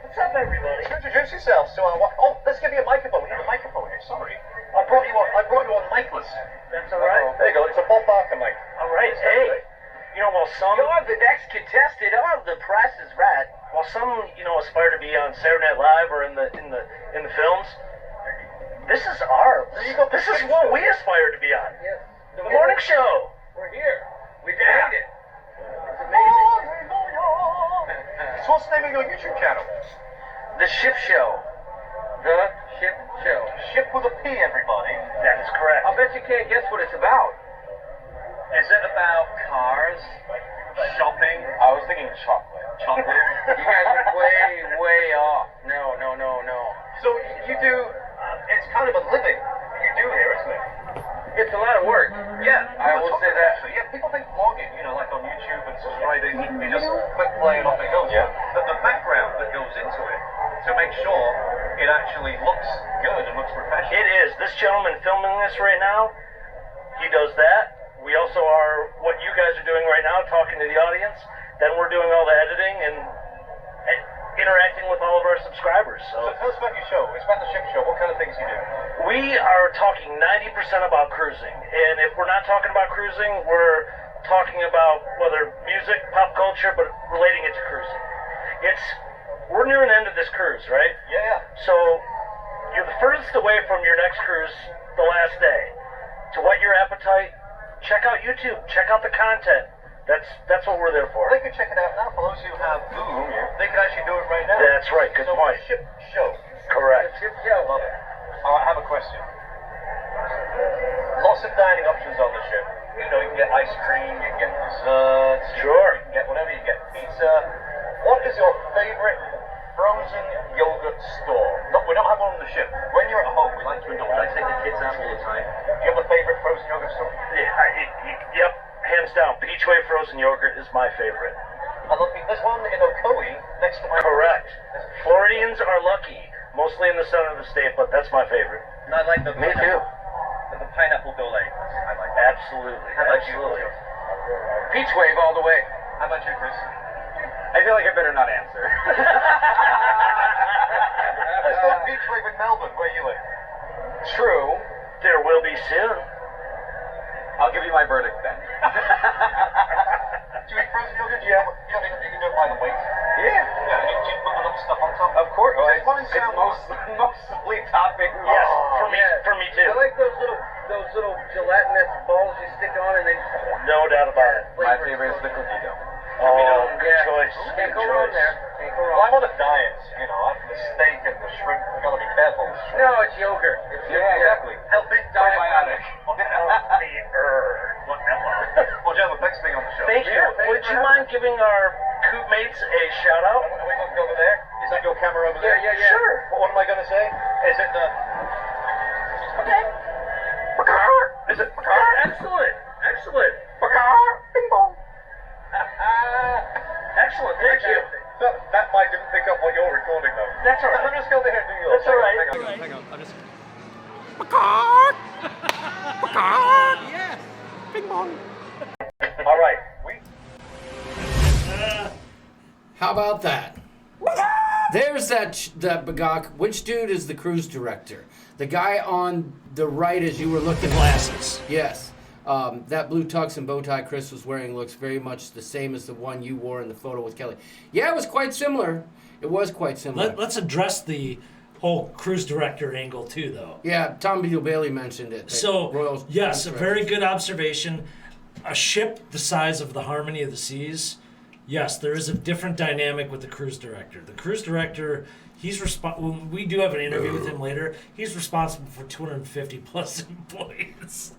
What's up, everybody? Introduce yourselves to our. Oh, let's give you a microphone. We need a microphone here. Sorry, I brought you on micless. That's all right. There you go. It's a Bob Barker mic. All right. Hey, you know, while some You're the next contestant on The Price is Right. while some aspire to be on Saturday Night Live or in the films, this is our. This is what we aspire to be on. Yes. The morning show. We're here. We Yeah. made it. It's amazing. So what's the name of your YouTube channel? The Ship Show. The Ship Show. Ship with a P, everybody. That is correct. I bet you can't guess what it's about. Is it about cars? Shopping? I was thinking chocolate. Chocolate? You guys are way off. No. So you do, it's kind of a living you do here, isn't it? It's a lot of work. Yeah, I will say that. Yeah, people think vlogging, like on YouTube and subscribing, you just click play and off it goes. Yeah. But the background that goes into it to make sure it actually looks good and looks professional. It is. This gentleman filming this right now, he does that. We also are what you guys are doing right now, talking to the audience. Then we're doing all the editing and interacting with all of our subscribers. So tell us about your show. It's about the ship show. What kind of things you do? We are talking 90% about cruising. And if we're not talking about cruising, we're talking about whether music, pop culture, but relating it to cruising. We're near an end of this cruise, right? Yeah. So you're the furthest away from your next cruise, the last day. To whet your appetite, check out YouTube, check out the content. That's what we're there for. They can check it out now. For those who have Zoom, they can actually do it right now. That's right, good point. Ship show. Correct. Ship show. Love it. All right, I have a question. Lots of dining options on the ship. You can get ice cream, you can get desserts. Sure. You can get whatever, you get pizza. What is your favorite frozen yogurt store? No, we don't have one on the ship. When you're at home, we like to indulge. I take the kids out all the time. Do you have a favorite frozen yogurt store? Yep, hands down. Peachway frozen yogurt is my favorite. There's one in Ocoee next to my. Correct. Floridians are lucky, mostly in the center of the state, but that's my favorite. And I like the Me too. The pineapple dole. I like that. Absolutely. How about Absolutely. you? Peach wave all the way. How about you, Chris? I feel like I better not answer. There's no beach wave in Melbourne, where you live. True. There will be soon. I'll give you my verdict then. Do you eat frozen yogurt? You can do it by the weight. Yeah. Do you put enough stuff on top? Of course. It's mostly topping. Yes, for me too. I like those little gelatinous balls you stick on and they. No doubt about it. My favorite is the cookie dough. Oh, good choice. Can't go Good wrong choice. there. Can't go wrong. Well, I'm on a diet, after the steak and the shrimp, you gotta be careful. No, it's yogurt. Exactly. Healthy, probiotic. Well, gentlemen, thanks for being on the show. Thank you. Would you mind giving our coop mates a shout out? Are we looking over there? Is that your camera over there? Yeah. Sure. What am I gonna say? Is it the... Okay. Is it... Excellent. Bing bong. Excellent. Thank you. That mic didn't pick up what you're recording, though. That's all right. Let me just go over here and do yours. That's all right. Hang on. I'll just... Yes. Bing bong. All right. How about that? There's that Bagaaaaak. Which dude is the cruise director? The guy on the right as you were looking. Glasses. Yes. That blue tux and bow tie Chris was wearing looks very much the same as the one you wore in the photo with Kelly. Yeah, it was quite similar. Let's address the whole cruise director angle too, though. Yeah, Tom Beadle Bailey mentioned it. So, yes, a very good observation. A ship the size of the Harmony of the Seas, yes, there is a different dynamic with the cruise director. The cruise director, we do have an interview with him later. He's responsible for 250 plus employees.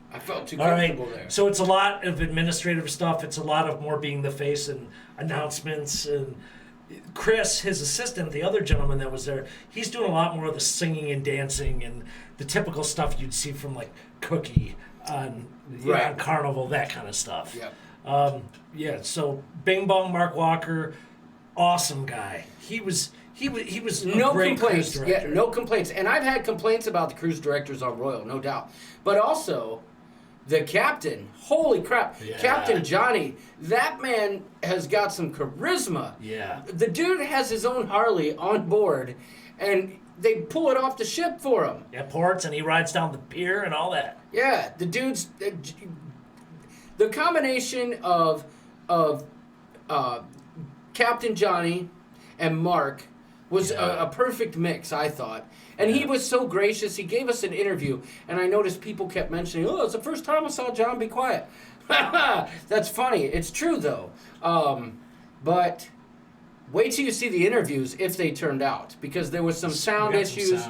too All right. comfortable there. So it's a lot of administrative stuff. It's a lot of more being the face and announcements. And Chris, his assistant, the other gentleman that was there, he's doing a lot more of the singing and dancing and the typical stuff you'd see from like Cookie on, on Carnival, that kind of stuff. Yep. So Bing Bong Mark Walker, awesome guy. He was No a great complaints. cruise Yeah, director. no complaints. And I've had complaints about the cruise directors on Royal, no doubt. But also, the captain, holy crap. Yeah. Captain Johnny, that man has got some charisma. Yeah. The dude has his own Harley on board, and they pull it off the ship for him. Yeah, ports, and he rides down the pier and all that. Yeah, the dude's... the combination of Captain Johnny and Mark was a perfect mix, I thought. And he was so gracious. He gave us an interview, and I noticed people kept mentioning, "Oh, it's the first time I saw John be quiet." That's funny. It's true, though. But wait till you see the interviews if they turned out, because there was some sound issues.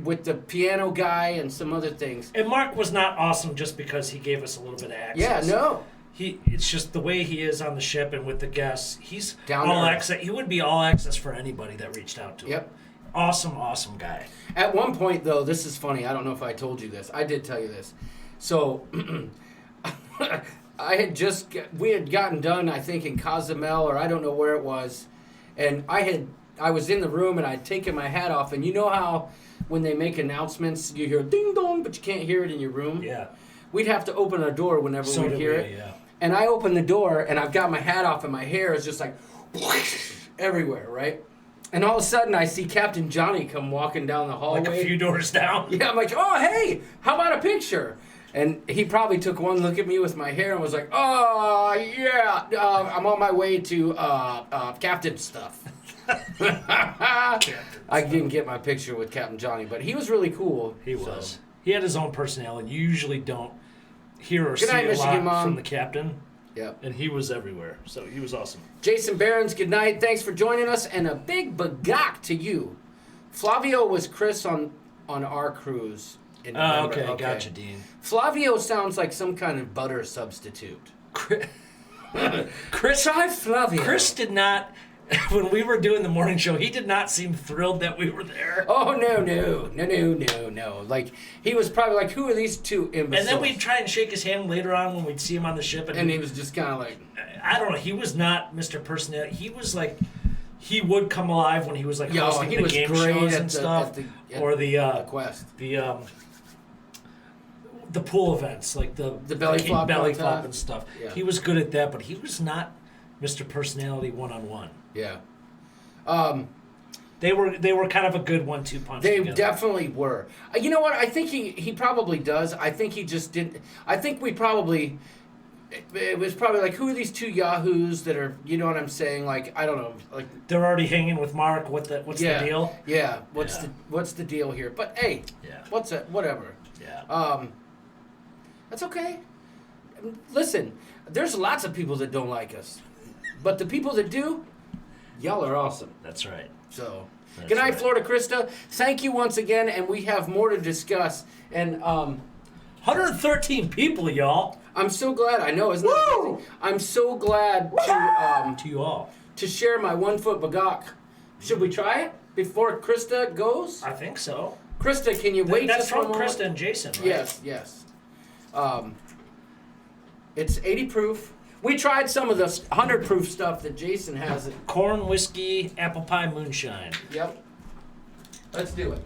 With the piano guy and some other things. And Mark was not awesome just because he gave us a little bit of access. Yeah, no. It's just the way he is on the ship and with the guests. He's Down to all earth. access. He would be all access for anybody that reached out to him. Yep. Awesome guy. At one point, though, this is funny. I don't know if I told you this. I did tell you this. So, we had gotten done, I think, in Cozumel, or I don't know where it was. And I was in the room, and I'd taken my hat off. And you know how when they make announcements, you hear ding dong, but you can't hear it in your room? Yeah. We'd have to open our door whenever we'd hear it. Yeah. And I opened the door, and I've got my hat off, and my hair is just like everywhere, right? And all of a sudden, I see Captain Johnny come walking down the hallway. Like a few doors down. Yeah, I'm like, "Oh, hey, how about a picture?" And he probably took one look at me with my hair and was like, "Oh, yeah, I'm on my way to Captain stuff." I didn't get my picture with Captain Johnny, but he was really cool. He was. He had his own personality. You usually don't hear or Good see night, a Michigan lot Mom. from the captain. Yep. And he was everywhere. So he was awesome. Jason Barons, good night. Thanks for joining us, and a big Bagaaaaak to you. Flavio was Chris on our cruise in November. Okay, gotcha, Dean. Flavio sounds like some kind of butter substitute. Chris, Try Flavio. Chris did not, when we were doing the morning show, he did not seem thrilled that we were there. Oh, no. Like, he was probably like, who are these two imbeciles? And then we'd try and shake his hand later on when we'd see him on the ship. And he was just kind of like... I don't know. He was not Mr. Personality. He was like... He would come alive when he was like hosting the game shows and stuff. Or the Quest. The pool events, like the belly flop and stuff. Yeah. He was good at that, but he was not Mr. Personality one-on-one. Yeah. They were kind of a good 1-2 punch. They together. definitely were. You know what? I think he probably does. I think he just didn't. I think we probably. It was probably like, who are these two yahoos that are? You know what I'm saying? Like, I don't know. Like, they're already hanging with Mark. What's the deal? Yeah. What's the deal here? But hey. Yeah. What's it? Whatever. Yeah. That's okay. Listen, there's lots of people that don't like us, but the people that do, y'all are awesome. That's right. So, That's good night, right. Florida Krista. Thank you once again, and we have more to discuss. And 113 people, y'all. I'm so glad. I know, isn't that amazing? I'm so glad To you all. to share my 1 foot Bagaaaaak. Should we try it before Krista goes? I think so. Krista, can you wait That's just from one moment? Krista and Jason, right? Yes. It's 80 proof. We tried some of the 100 proof stuff that Jason has. Corn, whiskey, apple pie, moonshine. Yep. Let's do it.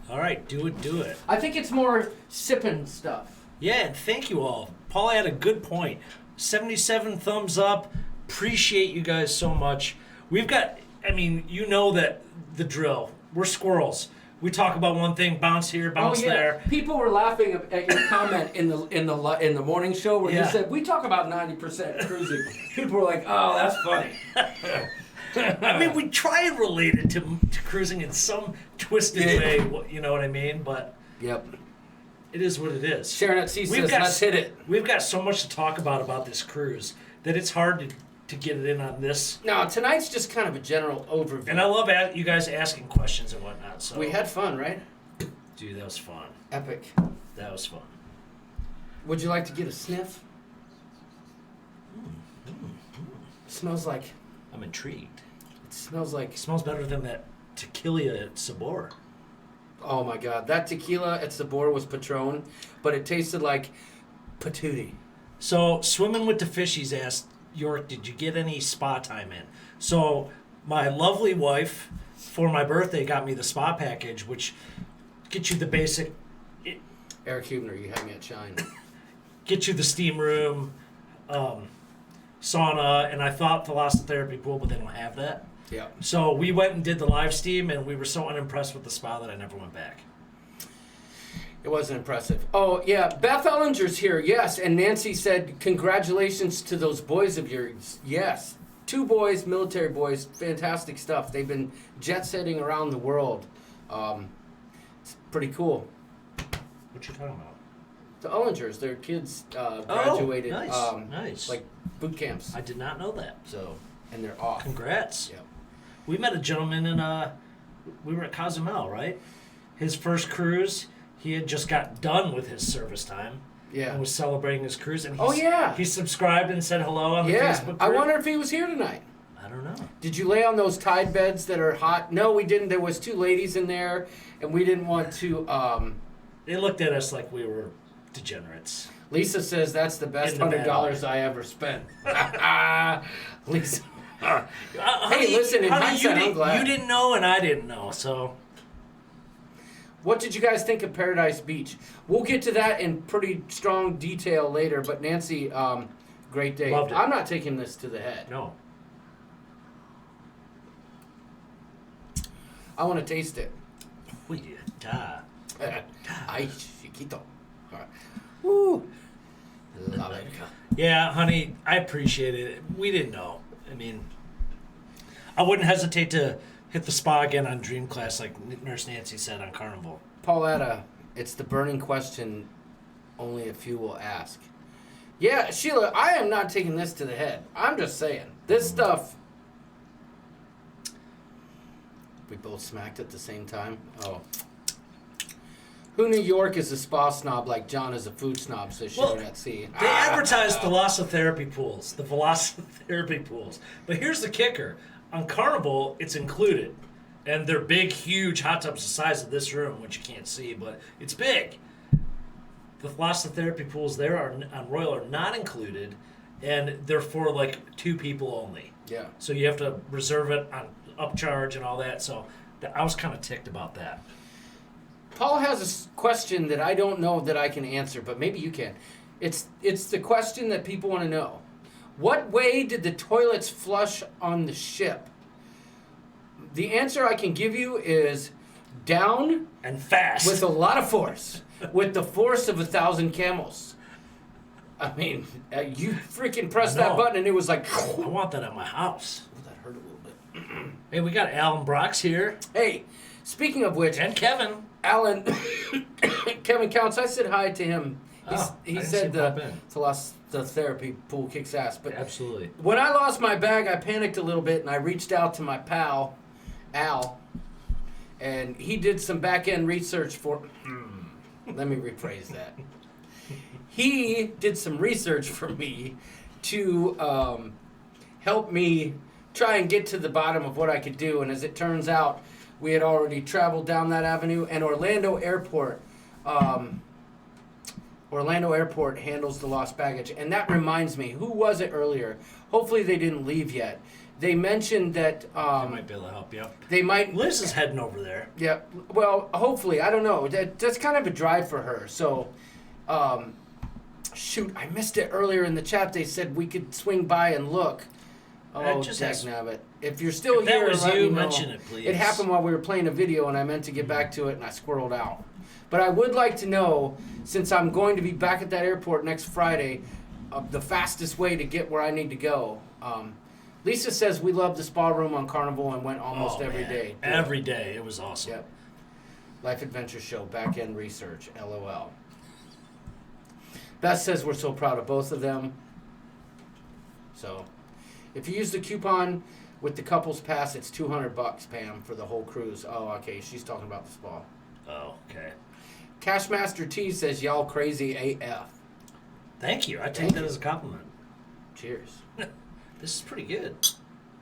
All right, do it. I think it's more sipping stuff. Yeah, and thank you all. Paula had a good point. 77 thumbs up. Appreciate you guys so much. We've got, you know that the drill. We're squirrels. We talk about one thing, bounce here, bounce there. People were laughing at your comment in the morning show where you said we talk about 90% cruising. People were like, "Oh, that's funny." We try and relate it to cruising in some twisted way. You know what I mean? But yep, it is what it is. Sharon at C says, "Let's hit it." We've got so much to talk about this cruise that it's hard to get it in on this. No, tonight's just kind of a general overview. And I love you guys asking questions and whatnot. So we had fun, right? Dude, that was fun. Epic. That was fun. Would you like to get a sniff? Smells like. I'm intrigued. It smells like. It smells better than that tequila at Sabor. Oh my God, that tequila at Sabor was Patron, but it tasted like patootie. So, Swimming with the Fishies asked, York, did you get any spa time in? So, my lovely wife, for my birthday, got me the spa package, which gets you the basic... Eric Hubner, you had me at Shine. Get you the steam room, sauna, and I thought thalassotherapy pool, but they don't have that. Yeah. So, we went and did the live steam, and we were so unimpressed with the spa that I never went back. It wasn't impressive. Oh, yeah, Beth Ellinger's here, yes. And Nancy said, congratulations to those boys of yours. Yes. 2 boys, military boys, fantastic stuff. They've been jet-setting around the world. It's pretty cool. What you talking about? The Ellingers, their kids graduated. Nice. Like boot camps. I did not know that. So, and they're off. Congrats. Yep. We met a gentleman in, we were at Cozumel, right? His first cruise... He had just got done with his service time. Yeah. And was celebrating his cruise. And he subscribed and said hello on the Facebook group. I wonder if he was here tonight. I don't know. Did you lay on those tide beds that are hot? No, we didn't. There was 2 ladies in there, and we didn't want to... They looked at us like we were degenerates. Lisa says that's the best $100 I ever spent. Lisa. Hey, listen, in hindsight, I'm glad. You didn't know and I didn't know, so... What did you guys think of Paradise Beach? We'll get to that in pretty strong detail later, but Nancy, great day. Loved it. I'm not taking this to the head. No. I want to taste it. Ay, chiquito. All right. Woo. Love it. Yeah, honey, I appreciate it. We didn't know. I mean, I wouldn't hesitate to hit the spa again on Dream Class, like Nurse Nancy said on Carnival. Pauletta, it's the burning question only a few will ask. Yeah, Sheila, I am not taking this to the head. I'm just saying. This stuff... We both smacked at the same time? Oh. Who New York is a spa snob like John is a food snob, says Sharon at Sea. They advertised thalassotherapy pools, the velocitherapy pools. But here's the kicker. On Carnival, it's included. And they're big, huge hot tubs the size of this room, which you can't see, but it's big. The thalassotherapy pools there on Royal are not included, and they're for like 2 people only. Yeah. So you have to reserve it on upcharge and all that. So I was kind of ticked about that. Paul has a question that I don't know that I can answer, but maybe you can. It's the question that people want to know. What way did the toilets flush on the ship? The answer I can give you is down and fast with a lot of force, with the force of 1,000 camels. I mean, you freaking pressed that button and it was like... I want that at my house. Oh, that hurt a little bit. Hey, we got Alan Brock's here. Hey, speaking of which... And Kevin. Alan, Kevin Counts, I said hi to him. He said the therapy pool kicks ass. But absolutely. When I lost my bag, I panicked a little bit, and I reached out to my pal, Al, and he did some back-end research for... Let me rephrase that. He did some research for me to help me try and get to the bottom of what I could do, and as it turns out, we had already traveled down that avenue, and Orlando Airport handles the lost baggage. And that reminds me, who was it earlier? Hopefully they didn't leave yet. They mentioned that... they might be able to help you. They might... Liz is heading over there. Yeah, well, hopefully. I don't know. That's kind of a drive for her. So, shoot, I missed it earlier in the chat. They said we could swing by and look. Oh, dagnabbit. If you're still here, that was let you, me know. mention it, please. It happened while we were playing a video, and I meant to get back to it, and I squirreled out. But I would like to know, since I'm going to be back at that airport next Friday, the fastest way to get where I need to go. Lisa says we love the spa room on Carnival and went almost every day. Every day. It was awesome. Yep. Life Adventure Show, back-end research, LOL. Beth says we're so proud of both of them. So, if you use the coupon with the couples pass, it's $200, Pam, for the whole cruise. Oh, okay. She's talking about the spa. Oh, okay. Cashmaster T says y'all crazy AF. Thank you. I take that as a compliment. Cheers. This is pretty good.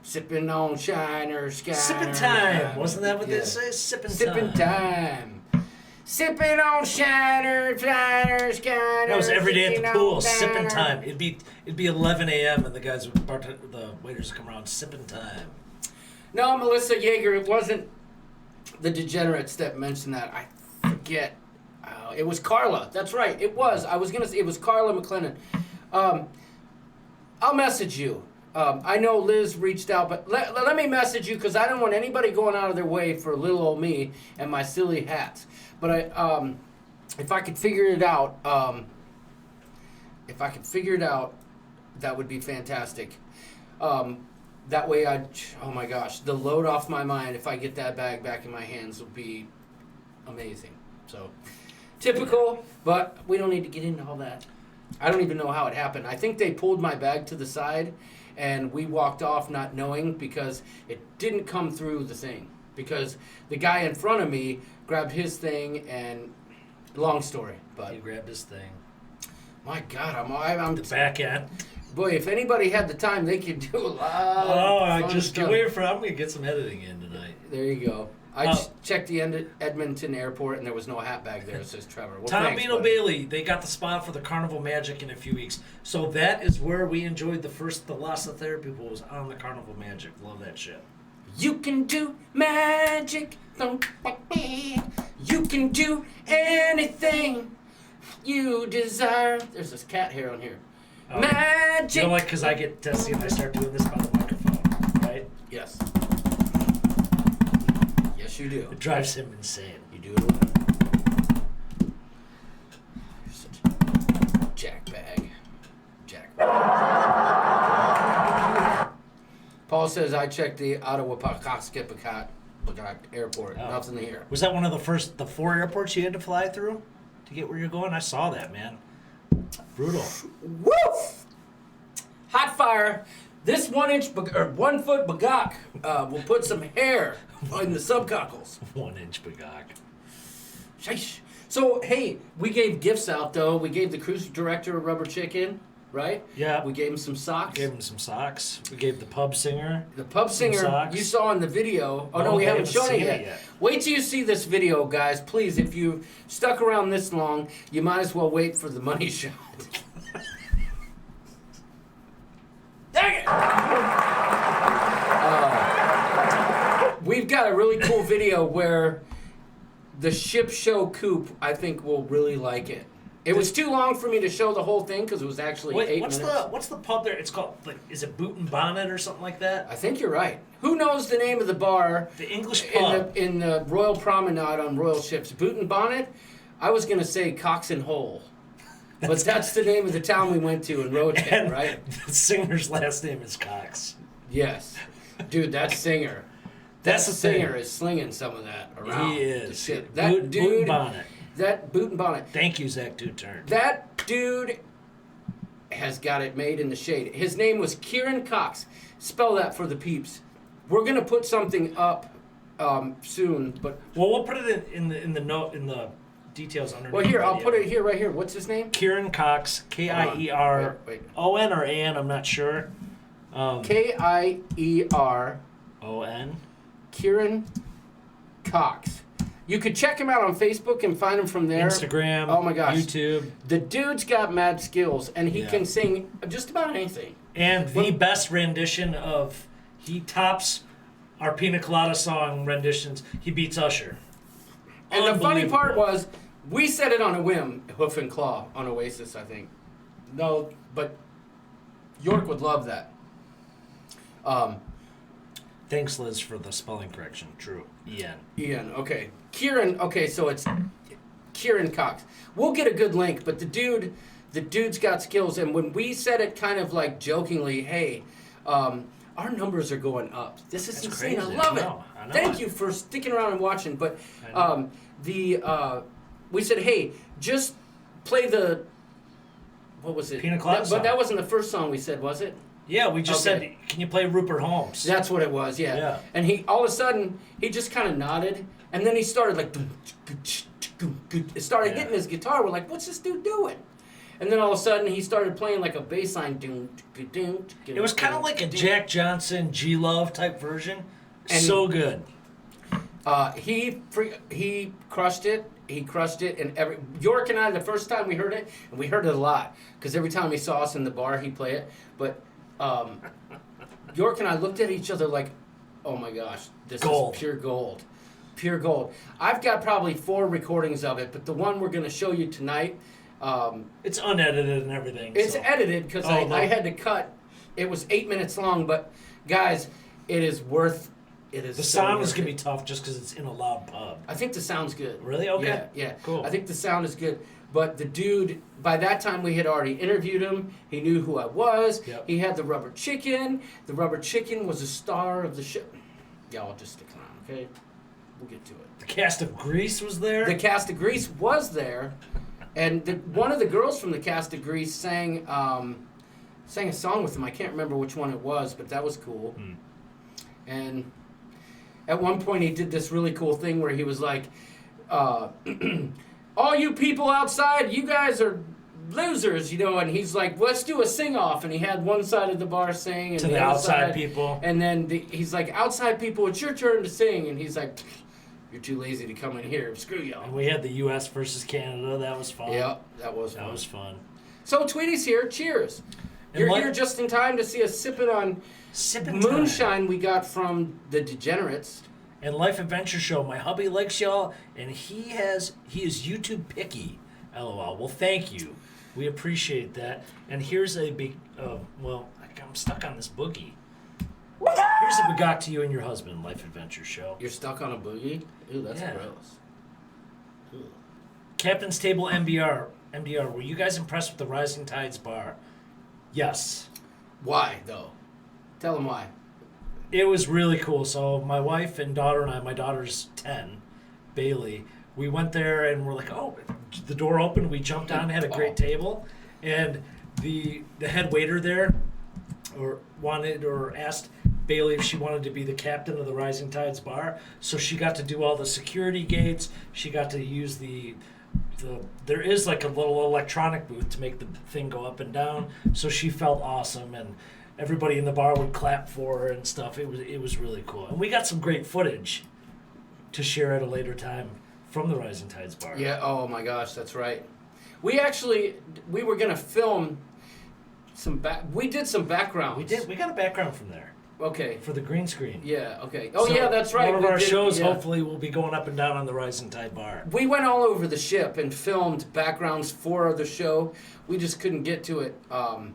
Sipping on shiner, sky. Sipping time. Wasn't that what they say? Sipping time. Sipping on shiner, shiner, sky. That was every day at the pool. Sipping time. It'd be 11 a.m. and the guys would the waiters would come around. Sipping time. No, Melissa Yeager. It wasn't the degenerates that mentioned that. I forget. It was Carla. That's right. It was. I was gonna say it was Carla McLennan. I'll message you. I know Liz reached out, but let me message you because I don't want anybody going out of their way for little old me and my silly hats. But if I could figure it out, that would be fantastic. That way, oh my gosh, the load off my mind if I get that bag back in my hands would be amazing. So, typical, but we don't need to get into all that. I don't even know how it happened. I think they pulled my bag to the side, and we walked off not knowing because it didn't come through the thing. Because the guy in front of me grabbed his thing, and long story. But he grabbed his thing. My God, I'm the back end. Boy, if anybody had the time, they could do a lot. Oh, I'm gonna get some editing in tonight. There you go. I checked the Edmonton airport, and there was no hat bag there. It says Trevor. Well, Tom Beano Bailey, they got the spot for the Carnival Magic in a few weeks. So that is where we enjoyed the Lost of Therapy Pool was on the Carnival Magic. Love that shit. You can do magic. You can do anything you desire. There's this cat hair on here. Magic. You know, like, because I get testy and I start doing this by the microphone, right? Yes. Yes, you do. It drives him insane. You do it a lot. You're such a jackbag. Paul says, I checked the Ottawa Bagaaaaak airport. Oh. Nothing here. Was that one of the 4 airports you had to fly through to get where you're going? I saw that, man. Brutal. Woo! Hot fire. This 1 foot Bagaaaaak will put some hair in the subcockles. 1 inch Bagaaaaak. Sheesh. So, hey, we gave gifts out, though. We gave the cruise director a rubber chicken, right? Yeah. We gave him some socks. We gave the pub singer. The pub singer socks. you saw in the video. Oh, no, we haven't shown it yet. Wait till you see this video, guys. Please, if you stuck around this long, you might as well wait for the money shot. Dang it! We've got a really cool video where the ship show coupe, I think, will really like it. It was too long for me to show the whole thing because it was actually 8 minutes. What's the pub there? It's called, like, is it Boot and Bonnet or something like that? I think you're right. Who knows the name of the bar? The English pub. In the Royal Promenade on Royal Ships. Boot and Bonnet? I was going to say Cox and Hole. But that's the name of the town we went to in Roatan, right? The singer's last name is Cox. Yes. Dude, that singer. That's the the singer thing. is slinging some of that around. He is. Shit. Boot and Bonnet. That Boot and Bonnet. Thank you, Zach Turn. That dude has got it made in the shade. His name was Kieran Cox. Spell that for the peeps. We're going to put something up soon, but... Well, we'll put it in the details underneath. Well, here, I'll put it here, right here. What's his name? Kieran Cox, Kieron, O-N or A-N, I'm not sure. Kieron. O-N. Kieran Cox. You could check him out on Facebook and find him from there. Instagram. Oh my gosh. YouTube. The dude's got mad skills, and he can sing just about anything. And the best rendition of... He tops our Pina Colada song renditions. He beats Usher. And the funny part was, we said it on a whim, Hoof and Claw, on Oasis, I think. No, but York would love that. Thanks, Liz, for the spelling correction. True. Ian, okay. Kieran, okay, so it's Kieran Cox. We'll get a good link, but the dude's got skills, and when we said it kind of like jokingly, hey, our numbers are going up. This is insane. Crazy. I love I it. know. Thank you for sticking around and watching. But we said, hey, just play the, what was it? Pina Colada song. But that wasn't the first song we said, was it? Yeah, we just said, can you play Rupert Holmes? That's what it was, yeah. And he, all of a sudden, he just kind of nodded, and then he started like, it started hitting his guitar. We're like, what's this dude doing? And then all of a sudden he started playing like a bass line. It was kind of like a Jack Johnson G Love type version. And so good. He crushed it. He crushed it. And York and I, the first time we heard it, and we heard it a lot, because every time he saw us in the bar, he'd play it. But York and I looked at each other like, oh my gosh, this is pure gold. Pure gold. I've got probably 4 recordings of it, but the one we're going to show you tonight... it's unedited and everything. It's edited because I had to cut. It was 8 minutes long, but guys, it is worth... The sound is going to be tough just because it's in a loud pub. I think the sound's good. Really? Okay. Yeah. Cool. I think the sound is good. But the dude, by that time we had already interviewed him. He knew who I was. Yep. He had the rubber chicken. The rubber chicken was a star of the show. Y'all just stick around, okay? We'll get to it. The cast of Grease was there? The cast of Grease was there. And one of the girls from the cast of Grease sang a song with him. I can't remember which one it was, but that was cool. And... at one point, he did this really cool thing where he was like, all you people outside, you guys are losers, you know, and he's like, let's do a sing-off, and he had one side of the bar sing. And to the outside people. And then he's like, outside people, it's your turn to sing, and he's like, you're too lazy to come in here, screw y'all. And we had the U.S. versus Canada, that was fun. Yeah, that was fun. That was fun. So Tweety's here, cheers. You're here just in time to see us sipping on moonshine we got from the Degenerates. And Life Adventure Show. My hubby likes y'all, and he is YouTube picky. LOL. Well, thank you. We appreciate that. And here's a big. I'm stuck on this boogie. Here's a Bagaaaaak to you and your husband. Life Adventure Show. You're stuck on a boogie? Ooh, that's gross. Ooh. Captain's Table MDR. Were you guys impressed with the Rising Tides bar? Yes. Why, though? Tell them why. It was really cool. So my wife and daughter and I, my daughter's 10, Bailey, we went there and we're like, oh, the door opened. We jumped on, had a great table. And the head waiter there asked Bailey if she wanted to be the captain of the Rising Tides bar. So she got to do all the security gates. She got to use there is like a little electronic booth to make the thing go up and down. So she felt awesome, and everybody in the bar would clap for her and stuff. It was really cool. And we got some great footage to share at a later time from the Rising Tides bar. Yeah, oh my gosh, that's right. We were going to film we did some backgrounds. We got a background from there. Okay. For the green screen. Yeah, okay. Oh, yeah, that's right. One of our shows hopefully will be going up and down on the Rising Tide bar. We went all over the ship and filmed backgrounds for the show. We just couldn't get to it. To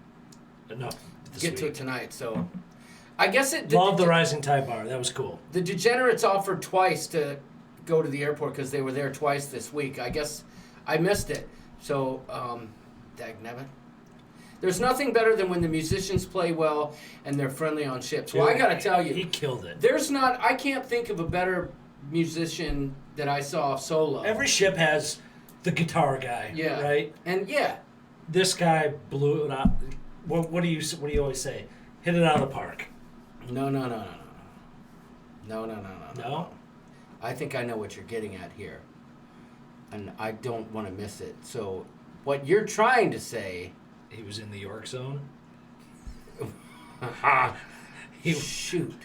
it tonight, so I guess it. Love the Rising Tide bar. That was cool. The Degenerates offered twice to go to the airport because they were there twice this week. I guess I missed it. So, dagnabbit. There's nothing better than when the musicians play well and they're friendly on ships. Well, I got to tell you, he killed it. I can't think of a better musician that I saw solo. Every ship has the guitar guy, right? And this guy blew it out. What do you always say? Hit it out of the park. No. I think I know what you're getting at here, and I don't want to miss it. So, what you're trying to say? He was in the York zone. Shoot.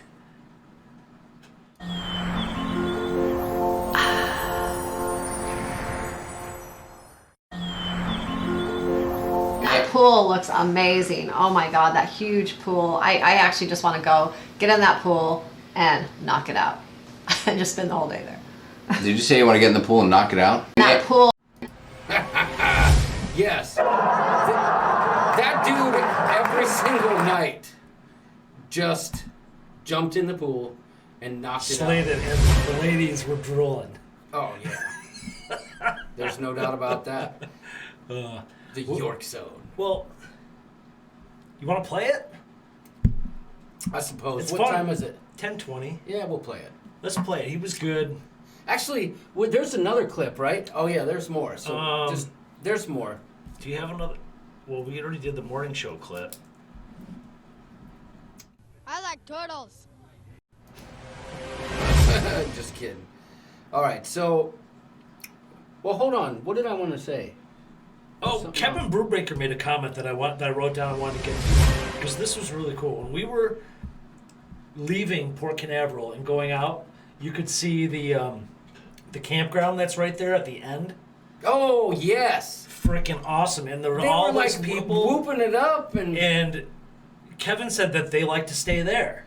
That pool looks amazing. Oh my God, that huge pool. I actually just want to go get in that pool and knock it out. And just spend the whole day there. Did you say you want to get in the pool and knock it out? That pool. Yes. That dude, every single night, just jumped in the pool and knocked it out. Slayed it, and the ladies were drooling. Oh, yeah. There's no doubt about that. The York zone. Well, you want to play it? I suppose. It's What fun. time is it? 10:20. Yeah, we'll play it. Let's play it. He was good. Actually, there's another clip, right? Oh, yeah, there's more. So there's more. Do you have another? Well, we already did the morning show clip. I like turtles. Just kidding. All right, so... Well, hold on. What did I want to say? Oh, Kevin Brubaker made a comment that I wrote down and wanted to get to, because this was really cool. When we were leaving Port Canaveral and going out, you could see the campground that's right there at the end. Oh, yes. Freaking awesome. And there were They all were these like people whooping it up. And Kevin said that they like to stay there.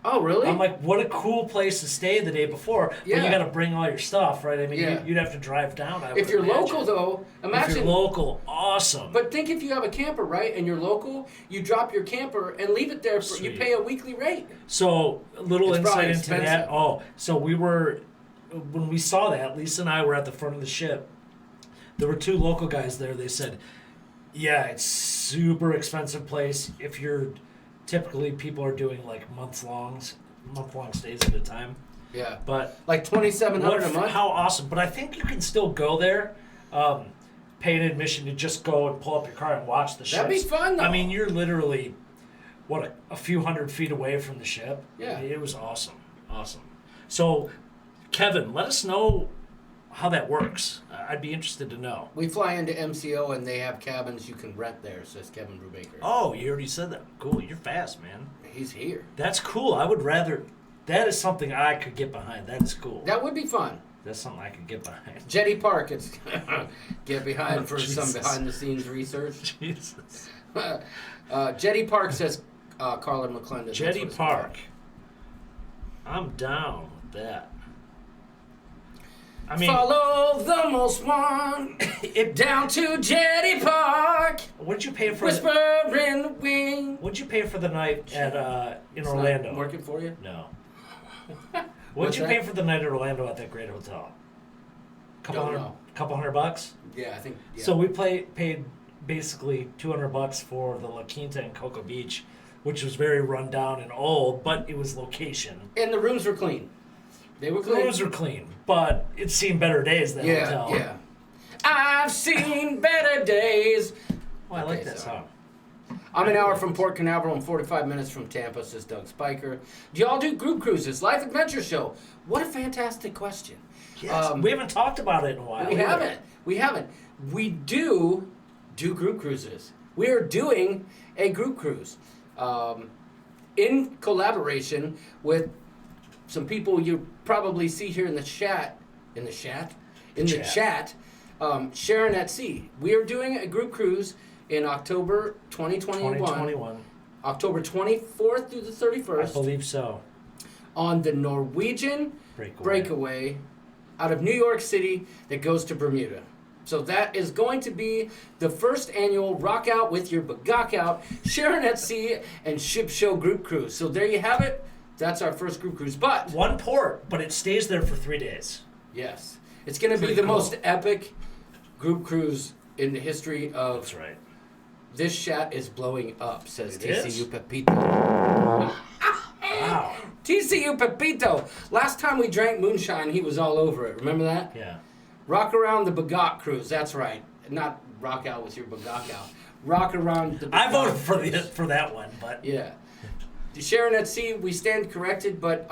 Oh, really? I'm like, what a cool place to stay the day before. But Yeah. you got to bring all your stuff, right? I mean, Yeah. you'd have to drive down. If you're local, though, imagine. If you're local, awesome. But think if you have a camper, right, and you're local, you drop your camper and leave it there. You Sweet. pay a weekly rate. So, a little It's probably insight into that. expensive. Oh, so when we saw that, Lisa and I were at the front of the ship. There were two local guys there. They said, yeah, it's super expensive place. If you're, typically people are doing like month-long stays at a time. Yeah. But like $2,700 a month. How awesome! But I think you can still go there, pay an admission to just go and pull up your car and watch the ship. That'd be fun, though. I mean, you're literally a few hundred feet away from the ship. Yeah. It was awesome, awesome. So, Kevin, let us know how that works. I'd be interested to know. We fly into MCO and they have cabins you can rent there, says Kevin Brubaker. Oh, you already said that. Cool. You're fast, man. He's here. That's cool. I would rather. That is something I could get behind. That is cool. That would be fun. That's something I could get behind. Jetty Park, it's get behind for Jesus. some behind-the-scenes research. Jesus. Jetty Park, says Carla McClendon. Jetty Park. I'm down with that. I mean, follow the most one down to Jetty Park. What'd you pay for? Whisper in the wind. What'd you pay for the night at in It's Orlando? not working for you? No. What's What'd you that? pay for the night at Orlando at that great hotel? Don't know. Couple $100? Yeah, I think. Yeah. So we paid basically $200 for the La Quinta in Cocoa Beach, which was very run down and old, but it was location. And the rooms were clean. They were The clean. rooms were clean, but it's seen better days than hotel. Yeah. I've seen better days. Oh, I like that song. I'm an hour from Port Canaveral and 45 minutes from Tampa, says Doug Spiker. Do y'all do group cruises? Life Adventure Show. What a fantastic question. Yes, we haven't talked about it in a while. We haven't. We do group cruises. We are doing a group cruise in collaboration with some people you probably see here in the chat. Sharon at Sea. We are doing a group cruise in October 2021. October 24th through the 31st. I believe so. On the Norwegian Breakaway out of New York City that goes to Bermuda. So that is going to be the first annual Rock Out with Your Bagaaaaak Out, Sharon at Sea, and Ship Show group cruise. So there you have it. That's our first group cruise. But one port, but it stays there for 3 days. Yes. It's going to be the most epic group cruise in the history of... That's right. This chat is blowing up, says It TCU is? Pepito. Wow. TCU Pepito. Last time we drank moonshine, he was all over it. Remember that? Yeah. Rock around the Bagaaaaak cruise. That's right. Not rock out with your Bagaaaaak out. Rock around the Bagaaaaak I voted cruise. for that one, but Yeah. Sharon at Sea, we stand corrected, but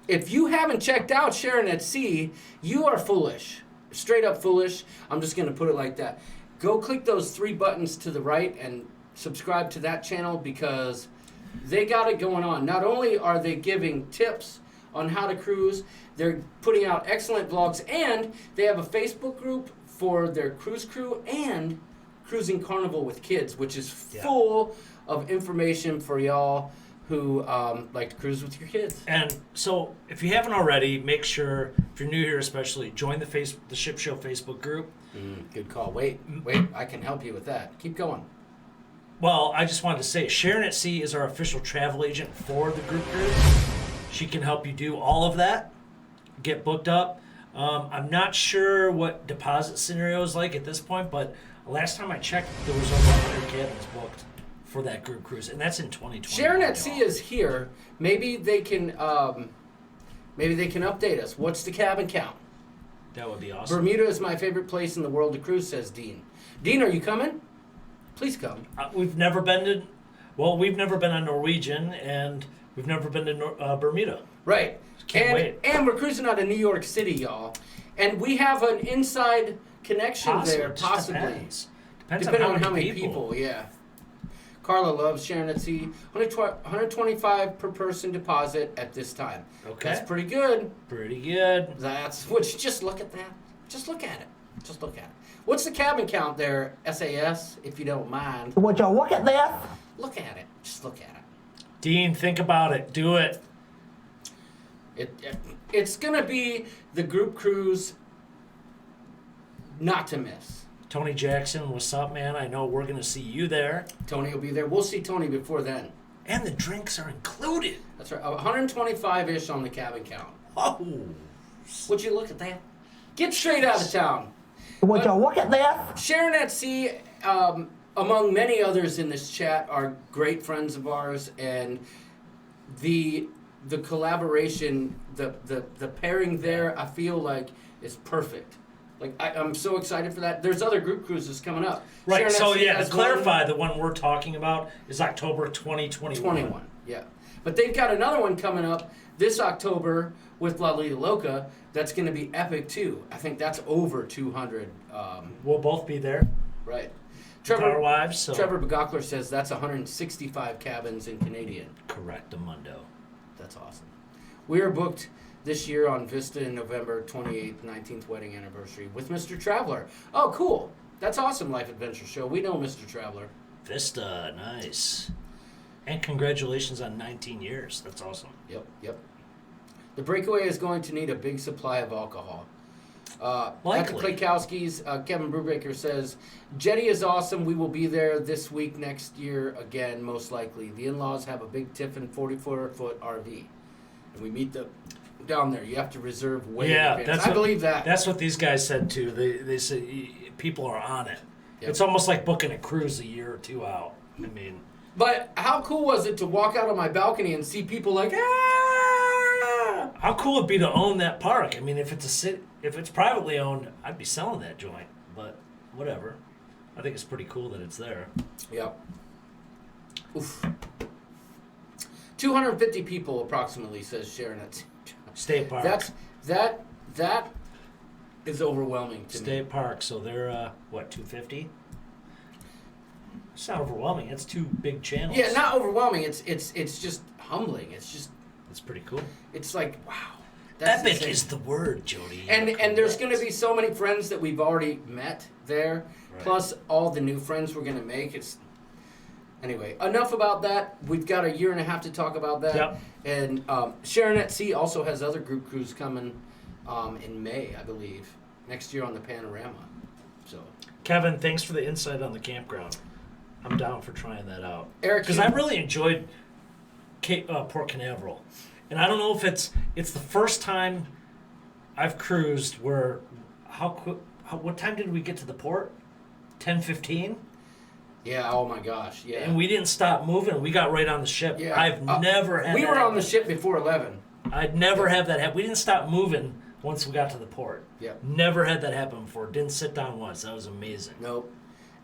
if you haven't checked out Sharon at Sea, you are foolish. Straight up foolish. I'm just going to put it like that. Go click those 3 buttons to the right and subscribe to that channel because they got it going on. Not only are they giving tips on how to cruise, they're putting out excellent vlogs, and they have a Facebook group for their cruise crew and Cruising Carnival with Kids, which is full of information for y'all who like to cruise with your kids. And so, if you haven't already, make sure, if you're new here especially, join the Ship Show Facebook group. Good call. Wait, I can help you with that. Keep going. Well, I just wanted to say, Sharon at Sea is our official travel agent for the group cruise. She can help you do all of that, get booked up. I'm not sure what deposit scenario is like at this point, but last time I checked, there was over 100 cabins booked for that group cruise, and that's in 2020. Sharon at Sea is here. Maybe they can update us. What's the cabin count? That would be awesome. Bermuda is my favorite place in the world to cruise, says Dean. Dean, are you coming? Please come. We've never been on Norwegian, and we've never been to Bermuda. Right. Can't wait. And we're cruising out of New York City, y'all. And we have an inside connection there, It just possibly. Depends Depending on on how how many people, yeah. Carla loves sharing at sea. 125 per person deposit at this time. Okay. That's pretty good. Pretty good. That's what. Just look at that. Just look at it. Just look at it. What's the cabin count there, SAS? If you don't mind. Would you look at that? Look at it. Just look at it. Dean, think about it. Do it. It's gonna be the group cruise not to miss. Tony Jackson, what's up, man? I know we're gonna see you there. Tony will be there. We'll see Tony before then. And the drinks are included. That's right. 125-ish on the cabin count. Oh. Would you look at that? Get straight out of town. Would you look at that? Sharon at Sea, among many others in this chat, are great friends of ours, and the collaboration, the pairing there, I feel like is perfect. Like I'm so excited for that. There's other group cruises coming up. Right. Sharon So at Sea yeah, to has clarify, the one we're talking about is October 2021. 21, yeah. But they've got another one coming up this October with La Lita Loca that's going to be epic too. I think that's over 200. We'll both be there. Right. With our wives. So. Trevor Bagaaaaak says that's 165 cabins in Canadian. Correct, Amundo. That's awesome. We are booked this year on Vista in November 28th, 19th wedding anniversary with Mr. Traveler. Oh, cool. That's awesome, Life Adventure Show. We know Mr. Traveler. Vista, nice. And congratulations on 19 years. That's awesome. Yep. The Breakaway is going to need a big supply of alcohol. At the Likely. Klaykowskis, Kevin Brubaker says, Jetty is awesome. We will be there this week next year again, most likely. The in-laws have a big Tiffin 44-foot RV. And we meet them down there. You have to reserve way in advance. I believe that. That's what these guys said too. They said people are on it. Yep. It's almost like booking a cruise a year or two out. I mean, but how cool was it to walk out on my balcony and see people like, ah! How cool it'd be to own that park. I mean, if it's privately owned, I'd be selling that joint. But whatever. I think it's pretty cool that it's there. Yep. Oof. 250 people approximately, says Sharon at State Park. That is overwhelming to me. State Park. So they're 250? It's not overwhelming. It's two big channels. Yeah, not overwhelming. It's just humbling. It's pretty cool. It's like, wow. That's Epic insane. is the word, Jody. And there's going to be so many friends that we've already met there, Right. plus all the new friends we're going to make. Anyway, enough about that. We've got a year and a half to talk about that. Yep. And Sharon at Sea also has other group cruises coming in May, I believe, next year on the Panorama. So, Kevin, thanks for the insight on the campground. I'm down for trying that out. Eric, because I really enjoyed Port Canaveral, and I don't know if it's the first time I've cruised where what time did we get to the port? 10:15. Yeah. Oh my gosh. Yeah. And we didn't stop moving. We got right on the ship. Yeah. I've never had. We that were on happen. the ship before 11. I'd never have that happen. We didn't stop moving once we got to the port. Yeah. Never had that happen before. Didn't sit down once. That was amazing. Nope.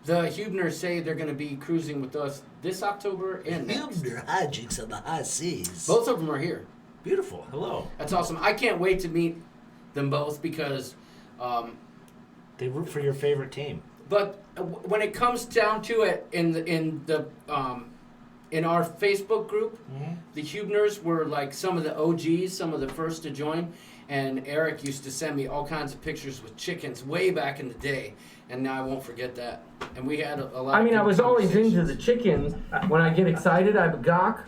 The Hubners say they're going to be cruising with us this October and next. Hubner hijinks on the high seas. Both of them are here. Beautiful. Hello. That's awesome. I can't wait to meet them both because they root for your favorite team. But when it comes down to it, in our Facebook group, the Hubners were like some of the OGs, some of the first to join. And Eric used to send me all kinds of pictures with chickens way back in the day, and now I won't forget that. And we had a lot. I mean, of I was always into the chickens. When I get excited, I gawk.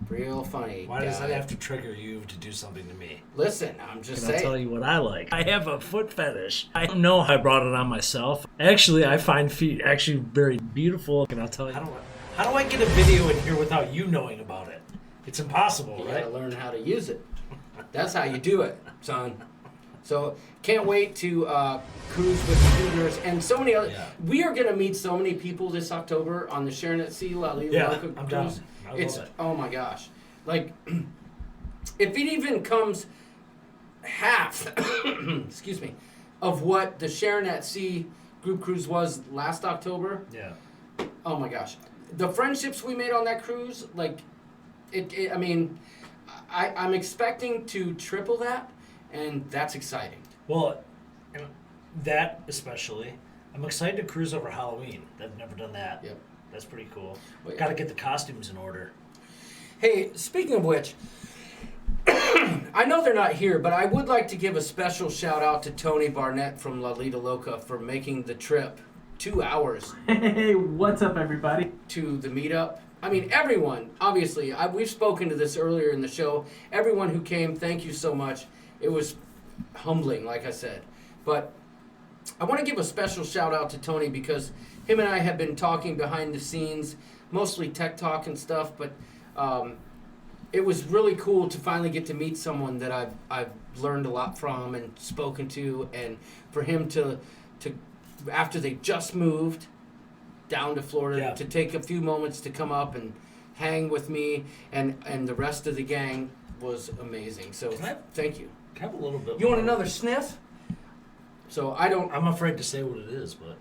Real funny. Why does that have to trigger you to do something to me? Listen, I'm just And saying. I'll tell you what I like. I have a foot fetish. I don't know how I brought it on myself. Actually, I find feet actually very beautiful. And I'll tell you. How do I get a video in here without you knowing about it? It's impossible, You right? gotta learn how to use it. That's how you do it, son. So can't wait to cruise with the Hubners and so many other. Yeah. We are gonna meet so many people this October on the Sharon at Sea La Lita Loca cruise. I'm down. I love it. Oh my gosh, like if it even comes half, excuse me, of what the Sharon at Sea group cruise was last October. Yeah. Oh my gosh, the friendships we made on that cruise, like I mean, I'm expecting to triple that, and that's exciting. Well, That especially. I'm excited to cruise over Halloween. I've never done that. Yep. That's pretty cool. Well, yeah. Got to get the costumes in order. Hey, speaking of which, I know they're not here, but I would like to give a special shout out to Tony Barnett from La Lita Loca for making the trip 2 hours. Hey, what's up, everybody? To the meetup. I mean, everyone, obviously, we've spoken to this earlier in the show. Everyone who came, thank you so much. It was humbling, like I said. But I want to give a special shout out to Tony because him and I have been talking behind the scenes, mostly tech talk and stuff, but it was really cool to finally get to meet someone that I've learned a lot from and spoken to, and for him to after they just moved down to Florida, to take a few moments to come up and hang with me and the rest of the gang was amazing. So thank you. Can I have a little bit You more? want another sniff? So I'm afraid to say what it is, but...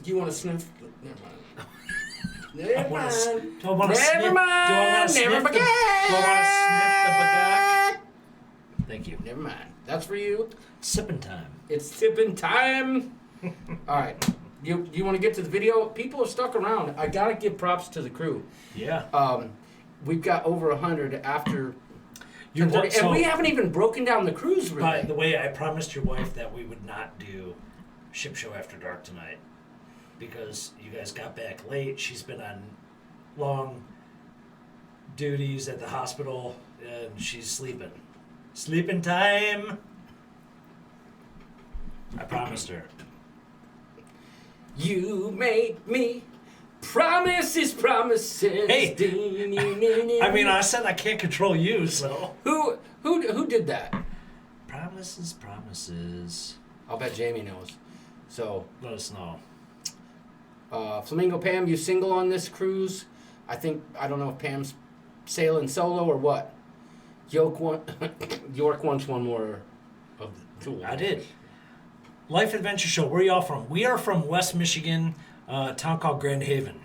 Do you want to sniff? Never mind. Do I want to sniff? Do I want to Never sniff? mind. Do I want to sniff Never the? Do I want to sniff the Bagaaaaak? Thank you. Never mind. That's for you. Sipping time. It's sipping time. All right. You want to get to the video? People have stuck around. I gotta give props to the crew. Yeah. We've got over 100 after. And we haven't even broken down the cruise really. By the way, I promised your wife that we would not do Ship Show After Dark tonight because you guys got back late. She's been on long duties at the hospital and she's sleeping. Sleeping time. I promised her. You make me promises. Hey, I mean, I said I can't control you, so who did that? Promises. I'll bet Jamie knows. So let us know. Flamingo Pam, you single on this cruise? I don't know if Pam's sailing solo or what. York wants one more of the two. I did. Life Adventure Show. Where are y'all from? We are from West Michigan, a town called Grand Haven.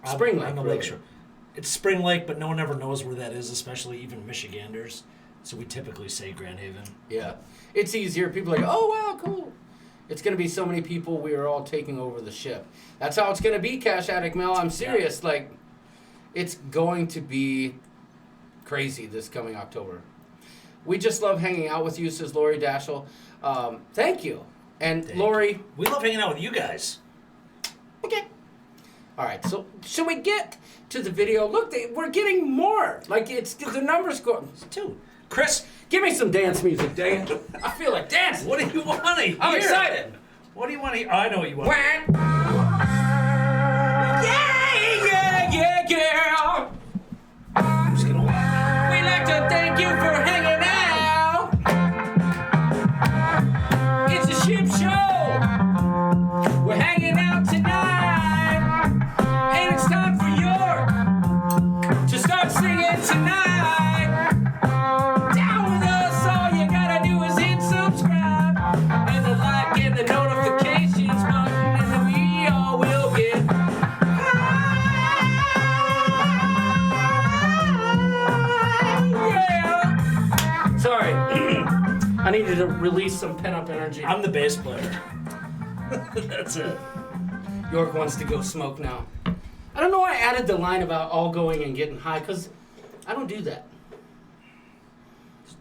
Spring Lake. On the lakeshore. It's Spring Lake, but no one ever knows where that is, especially even Michiganders. So we typically say Grand Haven. Yeah. It's easier. People are like, oh, wow, cool. It's going to be so many people. We are all taking over the ship. That's how it's going to be, Cash Addict Mel. I'm serious. Yeah. Like, it's going to be crazy this coming October. We just love hanging out with you, says Lori Dashel. Thank you. And Thank Lori... you. We love hanging out with you guys. Okay. All right, so should we get to the video? Look, we're getting more. Like, it's the numbers go... Two. Chris, give me some dance music, Dan. I feel like dancing. What do you want to hear? I'm excited. What do you want to hear? Oh, I know what you want. Yeah. Who's gonna win? We'd like to thank you for hanging out. It's a ship show. We're hanging out tonight. And it's time for York to start singing tonight. Down with us, all you gotta do is hit subscribe. And the like and the notifications button. And then we all will get Sorry. I needed to release some pent-up energy. I'm the bass player. That's it. York wants to go smoke now. I don't know why I added the line about all going and getting high, because I don't do that.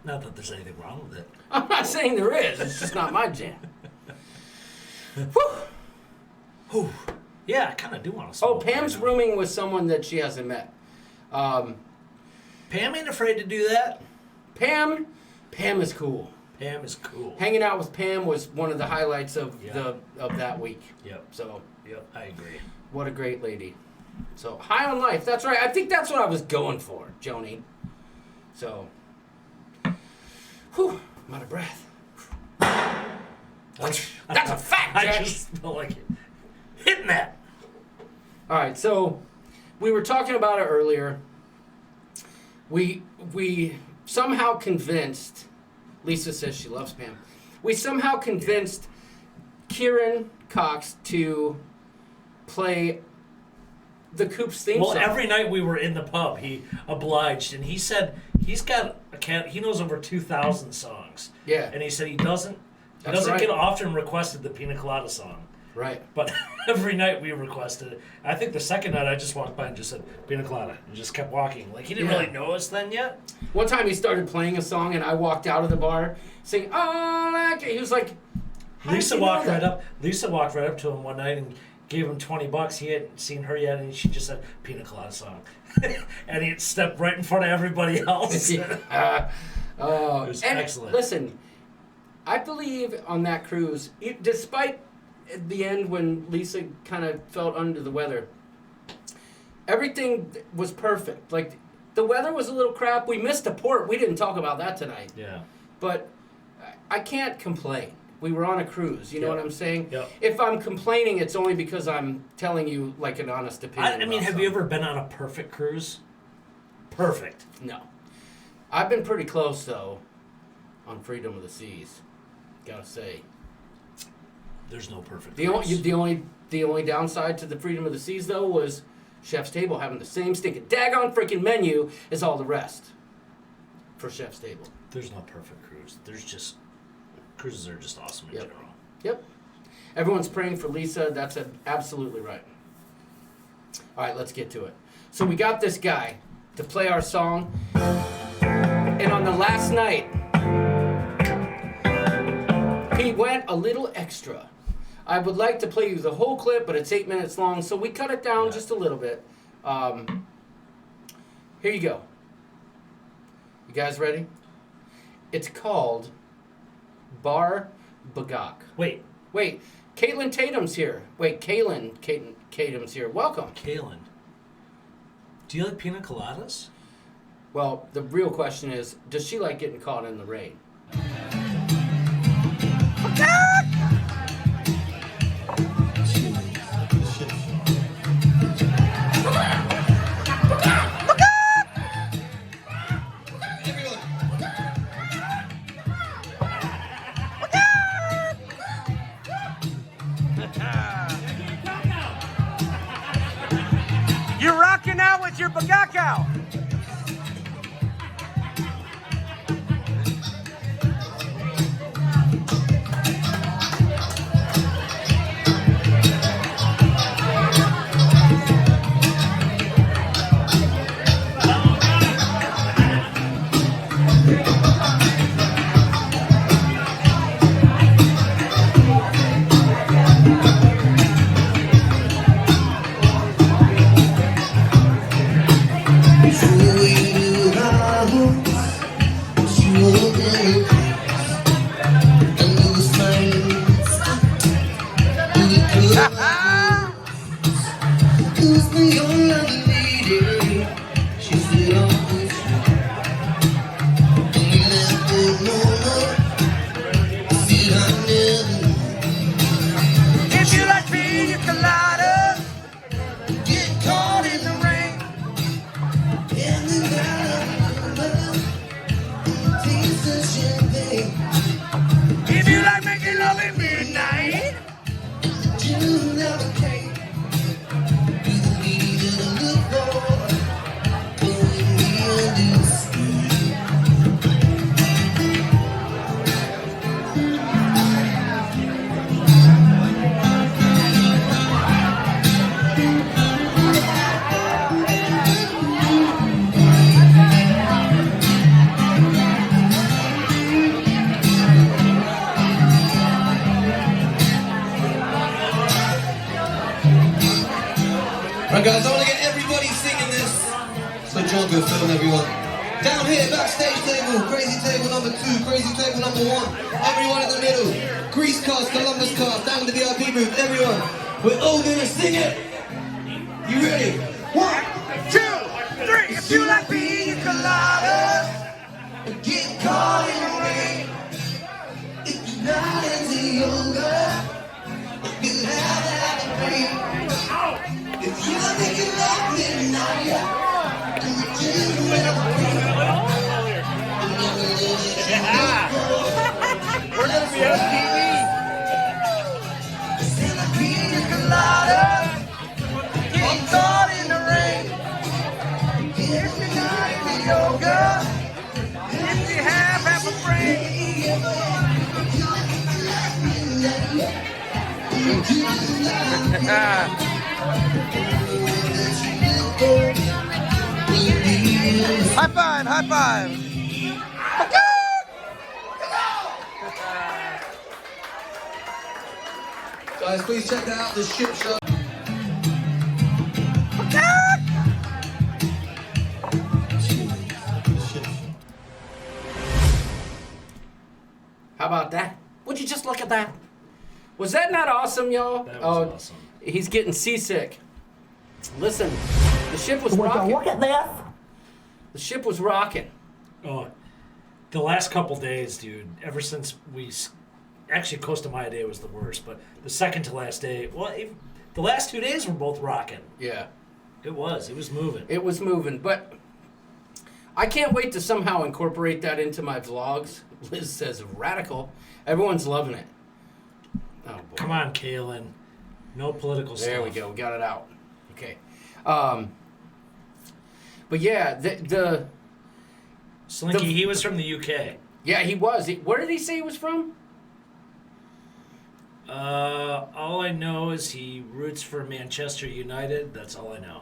Not that there's anything wrong with it. I'm not saying there is. It's just not my jam. Whew. Yeah, I kind of do want to smoke. Oh, Pam's rooming with someone that she hasn't met. Pam ain't afraid to do that. Pam is cool. Pam is cool. Hanging out with Pam was one of the highlights of that week. Yep. So, I agree. What a great lady. So, high on life. That's right. I think that's what I was going for, Joni. So, whew, I'm out of breath. That's a fact, Jack. I just feel like hitting that. All right, so we were talking about it earlier. We somehow convinced, Lisa says she loves Pam. We somehow convinced Kieran Cox to play the Coops theme song. Well, every night we were in the pub, he obliged, and he said he's got he knows over 2,000 songs. Yeah. And he said he doesn't right. get often requested the Pina Colada song. Right. But every night we requested it. I think the second night I just walked by and just said, Pina Colada, and just kept walking. Like, he didn't really know us then yet. One time he started playing a song, and I walked out of the bar singing, oh, like it. He was like, Lisa walked right up to him one night and gave him $20. He hadn't seen her yet, and she just said, Pina Colada song. And he stepped right in front of everybody else. It was excellent. Listen, I believe on that cruise, despite at the end when Lisa kind of felt under the weather, everything was perfect. Like, the weather was a little crap. We missed a port. We didn't talk about that tonight. Yeah. But I can't complain. We were on a cruise. You know what I'm saying? Yep. If I'm complaining, it's only because I'm telling you like an honest opinion. I mean, have you ever been on a perfect cruise? Perfect. No. I've been pretty close, though, on Freedom of the Seas. Gotta say. There's no perfect The cruise. only downside to the Freedom of the Seas, though, was Chef's Table having the same stinking daggone freaking menu as all the rest for Chef's Table. There's no perfect cruise. There's just... Cruises are just awesome in general. Yep. Everyone's praying for Lisa. That's absolutely right. All right, let's get to it. So we got this guy to play our song. And on the last night, he went a little extra. I would like to play you the whole clip, but it's 8 minutes long, so we cut it down just a little bit. Here you go. You guys ready? It's called Bagaaaaak. Wait. Caitlin Tatum's here. Kaylin Tatum's here. Welcome. Kaylin. Do you like pina coladas? Well, the real question is, does she like getting caught in the rain? You're rocking out with your Bagaaaaak. If you like pina coladas, get caught in the rain. If you like making love at midnight, Right guys, I want to get everybody singing this. So John, go film everyone. Down here, backstage table, crazy table number 2, crazy table number 1. Everyone in the middle. Grease cast, Columbus cast, down to the VIP booth, everyone. We're all gonna sing it. You ready? 1, 2, 3. If you like pina coladas, get caught in the rain. If you're not into yoga, you have that dream. If you're thinking like midnight, and you do we're gonna be on TV. Still a pina colada, get caught in the rain. If you're not into yoga, if High five, high five. Guys, please check out the ship show. How about that? Would you just look at that? Was that not awesome, y'all? That was awesome. He's getting seasick. Listen, the ship was rocking. Look at this. The ship was rocking. Oh, the last couple days, dude. Ever since actually Costa Maya Day was the worst, but the second to last day, the last 2 days were both rocking. Yeah, it was moving. It was moving, but I can't wait to somehow incorporate that into my vlogs. Liz says radical. Everyone's loving it. Oh boy. Come on, Kaylin. No political stuff. There we go. We got it out. Okay. But yeah, the Slinky, he was from the UK. Yeah, he was. Where did he say he was from? All I know is he roots for Manchester United. That's all I know.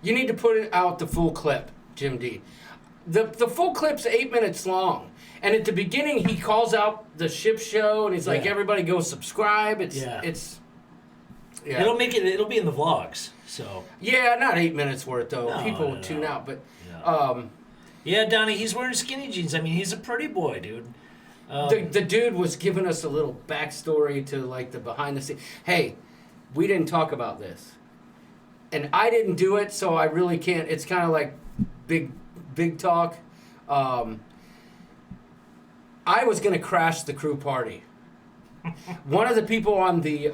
You need to put it out the full clip, Jim D. The full clip's 8 minutes long. And at the beginning, he calls out the ship show, and he's like, everybody go subscribe. Yeah. It'll be in the vlogs, so. Yeah, not 8 minutes worth, though. No, people would tune out, but. Yeah, Donnie, he's wearing skinny jeans. I mean, he's a pretty boy, dude. The dude was giving us a little backstory to, like, the behind the scenes. Hey, we didn't talk about this. And I didn't do it, so I really can't. It's kind of like big talk. I was going to crash the crew party. One of the people on the,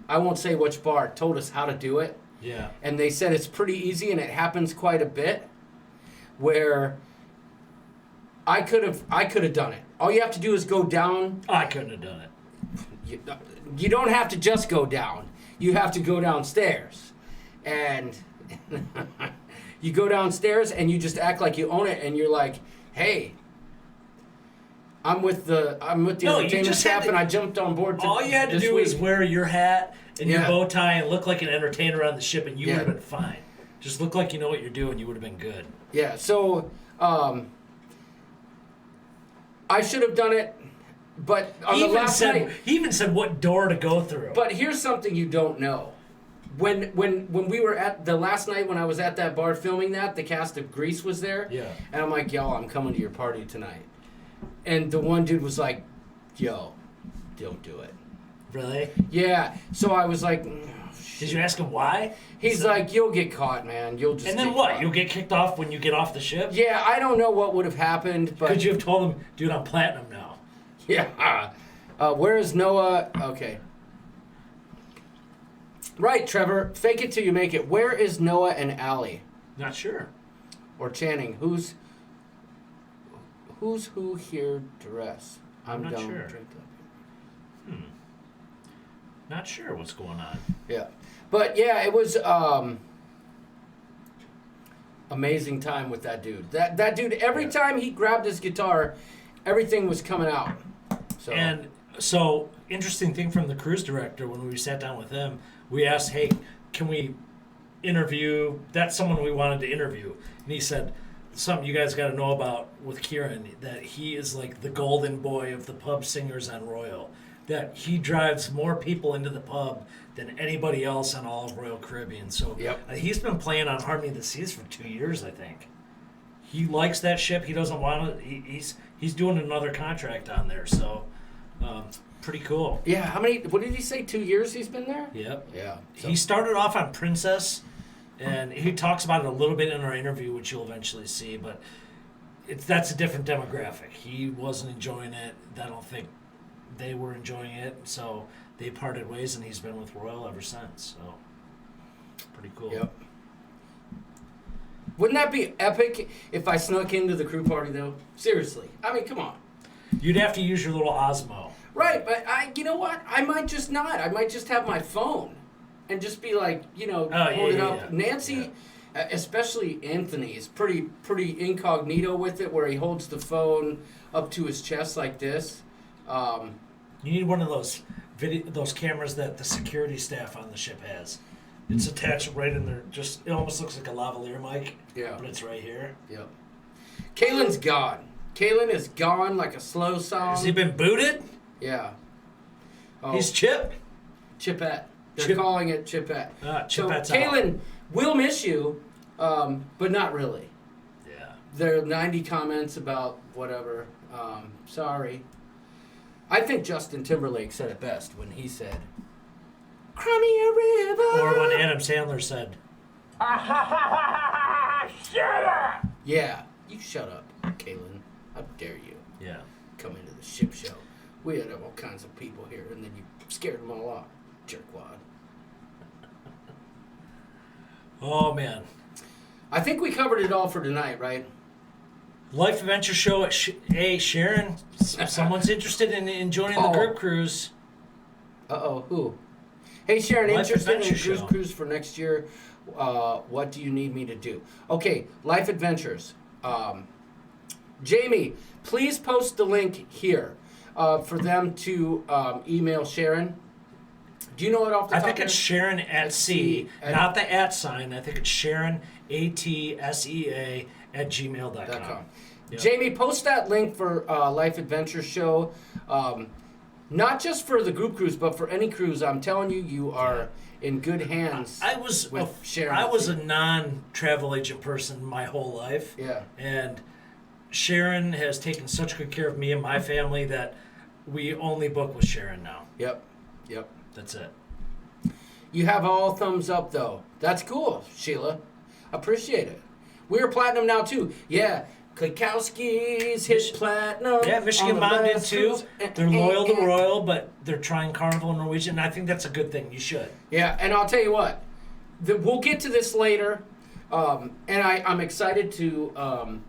I won't say which bar, told us how to do it. Yeah. And they said it's pretty easy, and it happens quite a bit, where I could have done it. All you have to do is go down. I couldn't have done it. You don't have to just go down. You have to go downstairs. And you go downstairs, and you just act like you own it, and you're like, hey, I'm with the entertainment staff, and I jumped on board. All you had to do is wear your hat and your bow tie and look like an entertainer on the ship, and you would have been fine. Just look like you know what you're doing. You would have been good. Yeah. So I should have done it, but on the last night, he even said what door to go through. But here's something you don't know. When we were at the last night when I was at that bar filming that, the cast of Grease was there. Yeah. And I'm like, y'all, I'm coming to your party tonight. And the one dude was like, yo, don't do it. Really? Yeah. So I was like, did you ask him why? He's like, you'll get caught, man. You'll just. And then what? You'll get kicked off when you get off the ship? Yeah, I don't know what would have happened, but. Could you have told him, dude, I'm platinum now? Yeah. Where is Noah? Okay. Right, Trevor. Fake it till you make it. Where is Noah and Allie? Not sure. Or Channing? Who's who here dress? I'm not dumb. sure. Not sure what's going on. Yeah. But yeah, it was amazing time with that dude. That dude, every time he grabbed his guitar, everything was coming out. So interesting thing from the cruise director, when we sat down with him, we asked, hey, can we interview, that's someone we wanted to interview. And he said, something you guys got to know about with Kieran, that he is like the golden boy of the pub singers on Royal. That he drives more people into the pub than anybody else on all of Royal Caribbean. So he's been playing on Harmony of the Seas for 2 years, I think. He likes that ship. He doesn't want to. He's doing another contract on there. So pretty cool. Yeah. How many? What did he say? 2 years he's been there. Yep. Yeah. So. He started off on Princess, and he talks about it a little bit in our interview, which you'll eventually see. But that's a different demographic. He wasn't enjoying it. I don't think they were enjoying it, so they parted ways, and he's been with Royal ever since. So pretty cool. Yep. Wouldn't that be epic if I snuck into the crew party, though? Seriously. I mean, come on. You'd have to use your little Osmo. Right, but you know what? I might just not. I might just have my phone and just be like, hold it up. Yeah. Nancy, especially Anthony, is pretty incognito with it, where he holds the phone up to his chest like this. You need one of those those cameras that the security staff on the ship has. It's attached right in there. It almost looks like a lavalier mic. Yeah. But it's right here. Yep. Kalen's gone. Kalen is gone like a slow song. Has he been booted? Yeah. Oh. He's Chip? Chipette. They're calling it Chipette. Chipette's so Kalen, we'll miss you, but not really. Yeah. There are 90 comments about whatever. Sorry. I think Justin Timberlake said it best when he said, "Cry me a river." Or when Adam Sandler said, "Shut up." Yeah, you shut up, Kalen. How dare you? Yeah. Come into the ship show. We had all kinds of people here, and then you scared them all off. Jerkwad. Oh, man. I think we covered it all for tonight, right? Life Adventure Show at hey, Sharon, someone's interested in joining the group cruise. Uh-oh, who? Hey, Sharon, Life interested in Adventure cruise Show. cruise for next year? What do you need me to do? Okay, Life Adventures. Jamie, please post the link here for them to email Sharon. Do you know it off the top? I think it's Sharon at sea, not the @ sign. I think it's Sharon, ATSEA, at gmail.com. Yep. Jamie, post that link for Life Adventure Show. Not just for the group cruise, but for any cruise. I'm telling you, you are in good hands. I was Sharon. I was a non-travel agent person my whole life. Yeah. And Sharon has taken such good care of me and my family that we only book with Sharon now. Yep. That's it. You have all thumbs up, though. That's cool, Sheila. Appreciate it. We're platinum now, too. Yeah. Klikowski's hit platinum. Yeah, Michigan MI did too. They're loyal to Royal, but they're trying Carnival and Norwegian, and I think that's a good thing. You should. Yeah, and I'll tell you what. We'll get to this later, and I'm excited to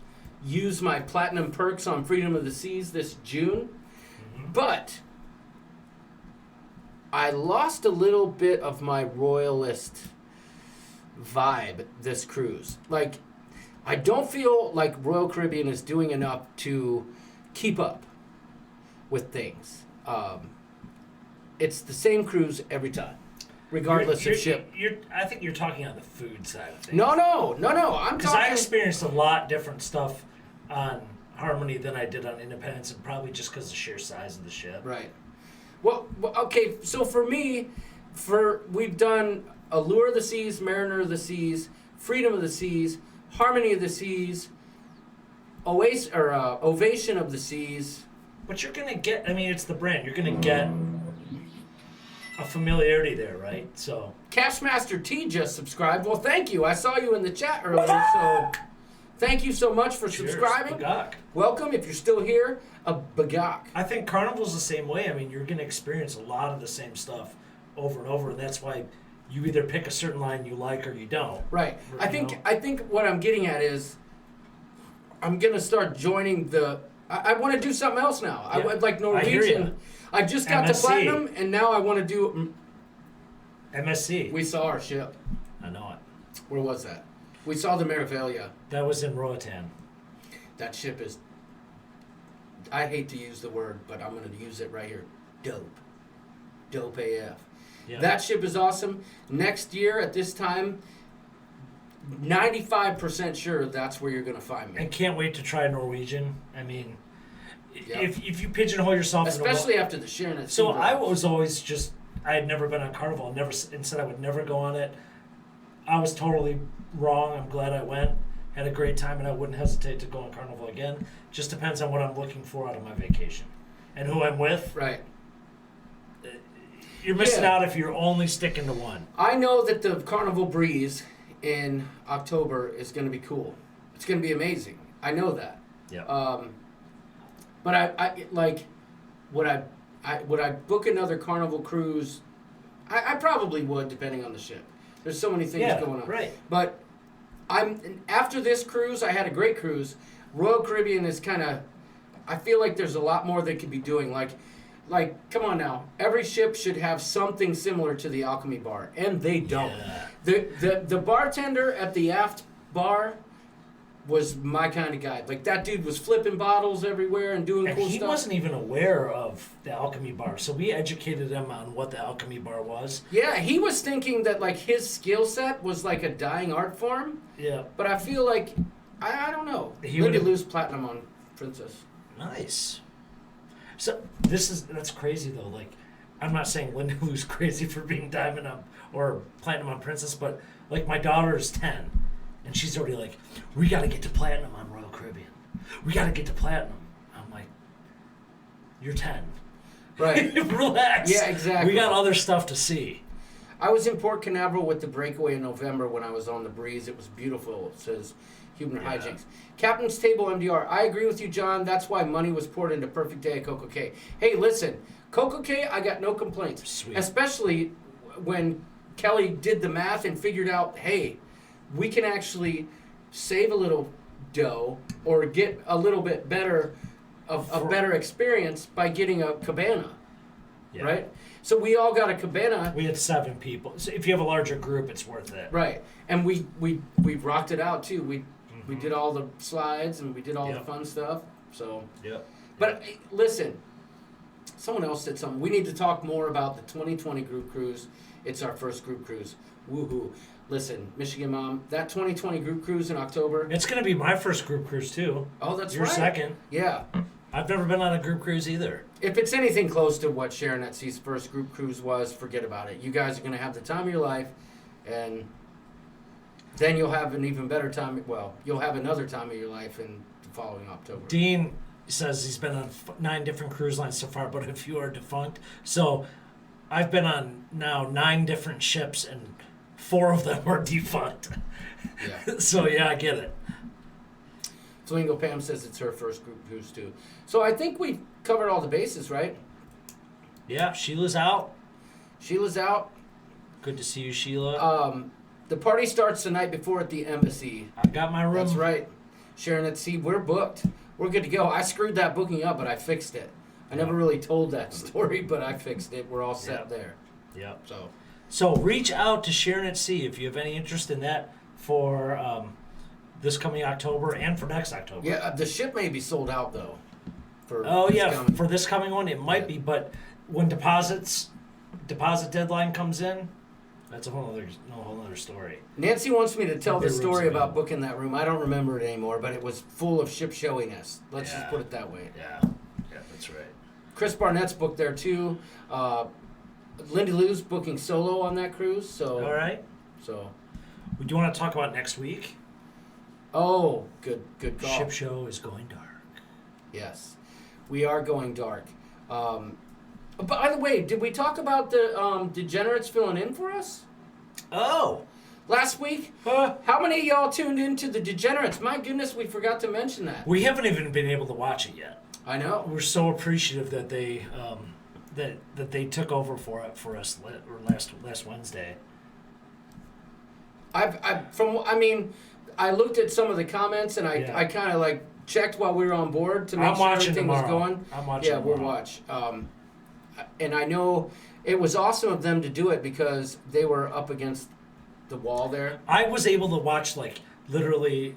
use my platinum perks on Freedom of the Seas this June. Mm-hmm. But I lost a little bit of my royalist vibe this cruise. Like, I don't feel like Royal Caribbean is doing enough to keep up with things. It's the same cruise every time, regardless of ship. I think you're talking on the food side of things. No. I'm talking. Because I experienced a lot different stuff on Harmony than I did on Independence, and probably just because of the sheer size of the ship. Right. Well, okay. So for me, we've done Allure of the Seas, Mariner of the Seas, Freedom of the Seas, Harmony of the Seas, Ovation of the Seas. But you're gonna get. I mean, it's the brand. You're gonna get a familiarity there, right? So. Cashmaster T just subscribed. Well, thank you. I saw you in the chat earlier, so thank you so much for subscribing. Bagaaaaak. Welcome, if you're still here, a Bagaaaaak. I think Carnival's the same way. I mean, you're going to experience a lot of the same stuff over and over, and that's why you either pick a certain line you like or you don't. Right. I think what I'm getting at is I'm going to start joining the... I want to do something else now. Yeah. I would like Norwegian. I hear you. I just got MSC. to Platinum, and now I want to do... MSC. We saw our ship. I know it. Where was that? We saw the Meravelia. That was in Roatan. That ship is... I hate to use the word, but I'm going to use it right here. Dope. Dope AF. Yeah. That ship is awesome. Next year at this time, 95% sure that's where you're going to find me. And can't wait to try Norwegian. I mean, if you pigeonhole yourself... Especially after the Sharon at So SeaWorld. I was always just... I had never been on Carnival and said I would never go on it. I was totally wrong. I'm glad I went. Had a great time, and I wouldn't hesitate to go on Carnival again. Just depends on what I'm looking for out of my vacation and who I'm with. Right. You're missing out if you're only sticking to one. I know that the Carnival Breeze in October is going to be cool. It's going to be amazing. I know that. Yeah. But I like, would I book another Carnival cruise? I probably would, depending on the ship. There's so many things going on. Right. But after this cruise, I had a great cruise. Royal Caribbean is kind of, I feel like there's a lot more they could be doing. Like, come on now. Every ship should have something similar to the Alchemy Bar, and they don't. Yeah. The bartender at the aft bar was my kind of guy. Like, that dude was flipping bottles everywhere and doing And cool he stuff. wasn't even aware of the alchemy bar, so we educated him on what the alchemy bar was. Yeah, he was thinking that, like, his skill set was like a dying art form. Yeah. But I feel like, I don't know. He Lindy would've- Lou's platinum on Princess. Nice. So that's crazy though. Like, I'm not saying Linda Lou's crazy for being diamond up or platinum on Princess, but like my daughter is 10, and she's already like, we got to get to platinum on Royal Caribbean. We got to get to platinum. I'm like, you're 10. Right. Relax. Yeah, exactly. We got other stuff to see. I was in Port Canaveral with the breakaway in November when I was on the breeze. It was beautiful. It says human hijinks. Captain's Table MDR. I agree with you, John. That's why money was poured into Perfect Day at Coco K. Hey, listen, Coco K, I got no complaints. Sweet. Especially when Kelly did the math and figured out, hey, we can actually save a little dough or get a little bit better of a better experience by getting a cabana. Yeah. Right? So we all got a cabana. We had 7 people. So if you have a larger group, it's worth it. Right. And we rocked it out too. We did all the slides and we did all the fun stuff. So But listen, someone else said something. We need to talk more about the 2020 group cruise. It's our first group cruise. Woohoo. Listen, Michigan Mom, that 2020 group cruise in October. It's going to be my first group cruise too. Oh, that's Your right. second. Yeah. I've never been on a group cruise either. If it's anything close to what Sharon at Sea's first group cruise was, forget about it. You guys are going to have the time of your life, and then you'll have an even better time. Well, you'll have another time of your life in the following October. Dean says he's been on 9 different cruise lines so far, but a few are defunct. So I've been on now 9 different ships, and 4 of them are defunct. Yeah. So yeah, I get it. Flamingo Pam says it's her first group cruise too. So I think we covered all the bases, right? Yeah, Sheila's out. Sheila's out. Good to see you, Sheila. The party starts the night before at the embassy. I got my room. That's right. Sharon at Sea, we're booked. We're good to go. I screwed that booking up, but I fixed it. I never really told that story, but I fixed it. We're all set there. Yep. So reach out to Sharon at Sea if you have any interest in that for this coming October and for next October. Yeah, the ship may be sold out though. For this coming one it might be, but when deposit deadline comes in, that's a whole other story. Nancy wants me to tell the Their room's story about available. booking that room. I don't remember it anymore, but it was full of ship showiness. Let's just put it that way. Yeah, that's right. Chris Barnett's booked there too. Lindy Lou's booking solo on that cruise. So All right. So Would you want to talk about next week? Oh, good call. Ship show is going dark. Yes, we are going dark. By the way, did we talk about the degenerates filling in for us? Oh. Last week? How many of y'all tuned into the degenerates? My goodness, we forgot to mention that. We haven't even been able to watch it yet. I know. We're so appreciative that they that they took over for us last Wednesday. I looked at some of the comments and I kind of like checked while we were on board to make sure everything was going. I'm watching. Yeah, we'll watch. And I know it was awesome of them to do it because they were up against the wall there. I was able to watch like literally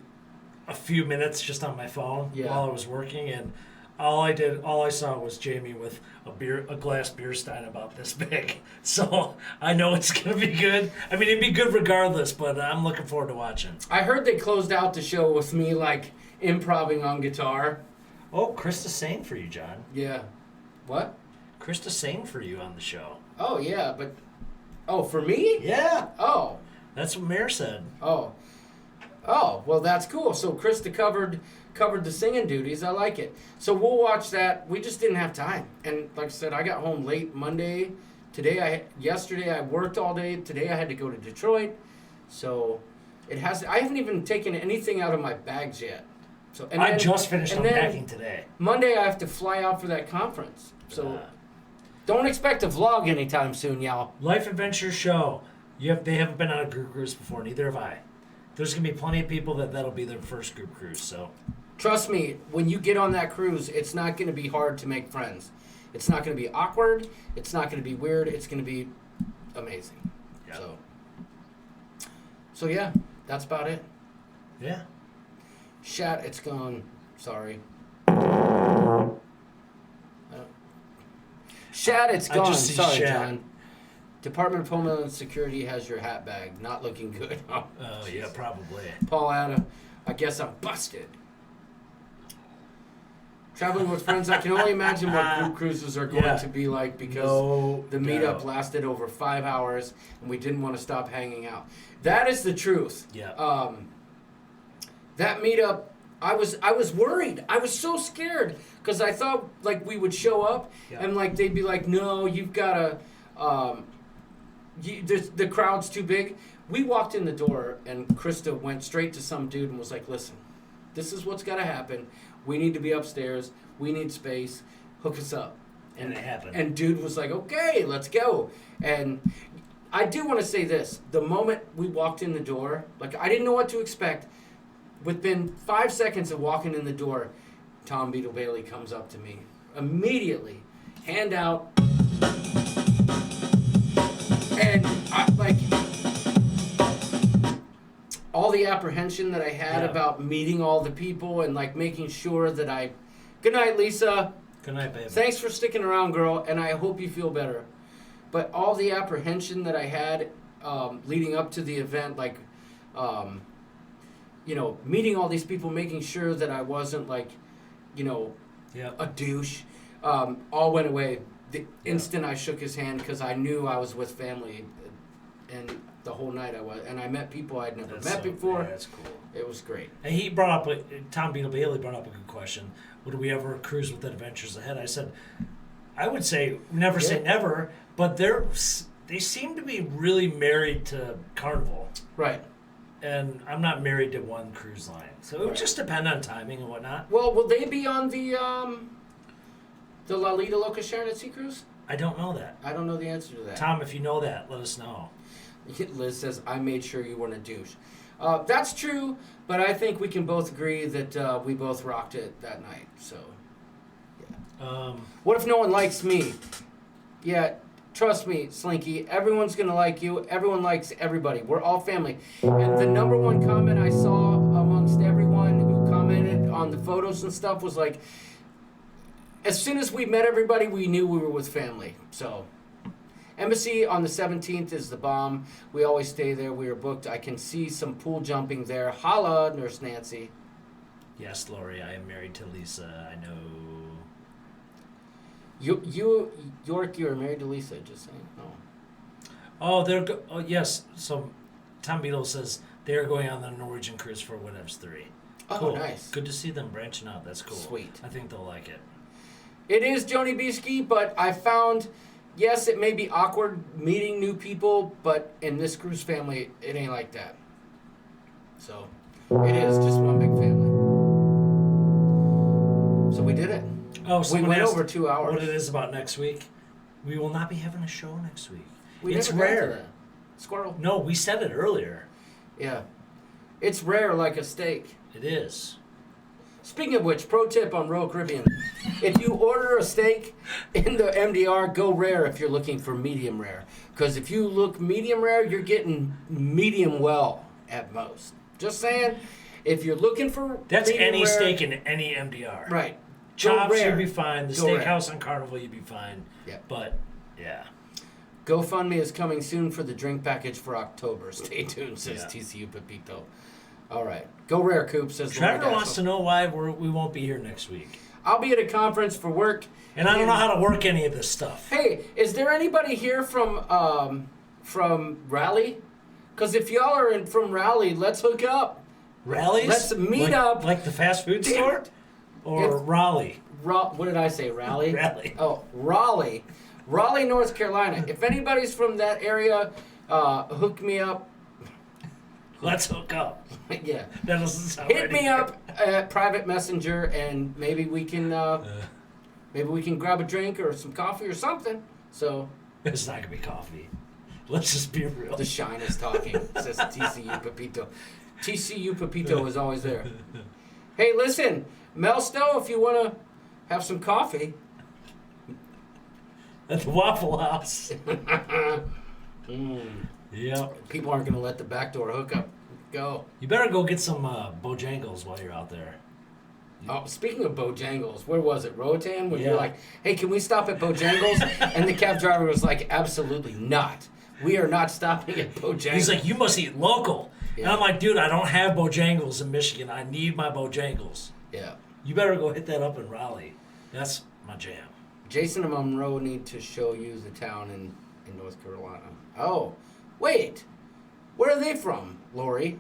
a few minutes just on my phone while I was working, and all I saw was Jamie with a glass beer stein about this big. So I know it's gonna be good. I mean, it'd be good regardless, but I'm looking forward to watching. I heard they closed out the show with me like improvising on guitar. Oh, Krista sang for you, John. Yeah. What? Krista sang for you on the show. Oh yeah, but for me? Yeah. Oh. That's what Mayor said. Oh, well, that's cool. So Krista covered the singing duties. I like it. So we'll watch that. We just didn't have time. And like I said, I got home late Monday. Yesterday I worked all day. Today I had to go to Detroit. So I haven't even taken anything out of my bags yet. So I just finished unpacking today. Monday I have to fly out for that conference. So don't expect a vlog anytime soon, y'all. Life Adventure Show. They haven't been on a group cruise before. Neither have I. There's going to be plenty of people that'll be their first group cruise. So, trust me, when you get on that cruise, it's not going to be hard to make friends. It's not going to be awkward. It's not going to be weird. It's going to be amazing. Yeah. So yeah, that's about it. Yeah. Shat, it's gone. Sorry. Shat, it's I gone. just see Sorry, Shat. John. Department of Homeland Security has your hat bag. Not looking good. Oh, yeah, probably. Paul Adam, I guess I'm busted. Traveling with friends, I can only imagine what group cruises are going to be like because the meetup lasted over 5 hours and we didn't want to stop hanging out. That is the truth. Yeah. That meetup, I was worried. I was so scared because I thought like we would show up and like they'd be like, no, you've got to. The crowd's too big. We walked in the door and Krista went straight to some dude and was like, listen, this is what's got to happen. We need to be upstairs. We need space. Hook us up. And it happened. And dude was like, okay, let's go. And I do want to say this. The moment we walked in the door, like I didn't know what to expect. Within 5 seconds of walking in the door, Tom Beetle Bailey comes up to me. Immediately, hand out. And I, like, all the apprehension that I had about meeting all the people and like making sure that I... Good night, Lisa. Good night, baby. Thanks for sticking around, girl, and I hope you feel better. But all the apprehension that I had leading up to the event, like, you know, meeting all these people, making sure that I wasn't like, you know, a douche, all went away. The instant I shook his hand because I knew I was with family, and the whole night I was, and I met people I'd never met before. Yeah, that's cool. It was great. And he brought up, Tom Beetle Bailey brought up a good question. Would we ever cruise with Adventures Ahead? I said, I would say never say never, but they seem to be really married to Carnival. Right. And I'm not married to one cruise line. So it would just depend on timing and whatnot. Well, will they be on the Lalita Loca Sharon at Sea Cruise? I don't know that. I don't know the answer to that. Tom, if you know that, let us know. Liz says, I made sure you weren't a douche. That's true, but I think we can both agree that we both rocked it that night. So, yeah. What if no one likes me? Yeah, trust me, Slinky. Everyone's going to like you. Everyone likes everybody. We're all family. And the number one comment I saw amongst everyone who commented on the photos and stuff was like, as soon as we met everybody, we knew we were with family. So, Embassy on the 17th is the bomb. We always stay there. We are booked. I can see some pool jumping there. Holla, Nurse Nancy. Yes, Lori, I am married to Lisa. I know. York, you are married to Lisa, just saying. Oh, yes. So, Tom Beetle says they're going on the Norwegian cruise for Whatevs 3. Oh, cool. Nice. Good to see them branching out. That's cool. Sweet. I think they'll like it. It is Joni Beeski, but I found, yes, it may be awkward meeting new people, but in this cruise family, it ain't like that. So, it is just one big family. So we did it. Oh, we went over 2 hours. What it is about next week? We will not be having a show next week. It's never got to rare. that. Squirrel. No, we said it earlier. Yeah. It's rare like a steak. It is. Speaking of which, pro tip on Royal Caribbean. If you order a steak in the MDR, go rare if you're looking for medium rare. Because if you look medium rare, you're getting medium well at most. Just saying, if you're looking for That's any rare, steak in any MDR. Right. Chops, rare. you'll be fine. The Go rare. steakhouse on Carnival, you'll be fine. Yeah. But, yeah. GoFundMe is coming soon for the drink package for October. Stay tuned, says Yeah. TCU Pepito. All right. Go rare, Coop, says Trevor Lori wants to know why we won't be here next week. I'll be at a conference for work. And I don't know how to work any of this stuff. Hey, is there anybody here from Raleigh? Because if y'all are from Raleigh, let's hook up. Rallies? Let's meet up. Like the fast food store? Or Raleigh? What did I say, Raleigh? Raleigh. Oh, Raleigh. Raleigh, North Carolina. If anybody's from that area, hook me up. Let's hook up. Yeah. That doesn't sound Hit right me either. up at private messenger, and maybe we can grab a drink or some coffee or something. So It's not going to be coffee. Let's just be real. the shine is talking, says TCU Pepito. TCU Pepito is always there. Hey, listen, Mel Stowe, if you want to have some coffee. At the Waffle House. Mm. Yep. People aren't going to let the back door hook up Go. You better go get some Bojangles while you're out there. Oh, speaking of Bojangles, where was it? Roatan? Where you're like, hey, can we stop at Bojangles? And the cab driver was like, absolutely not. We are not stopping at Bojangles. He's like, you must eat local. Yeah. And I'm like, dude, I don't have Bojangles in Michigan. I need my Bojangles. Yeah. You better go hit that up in Raleigh. That's my jam. Jason and Monroe need to show you the town in North Carolina. Oh, wait. Where are they from, Lori?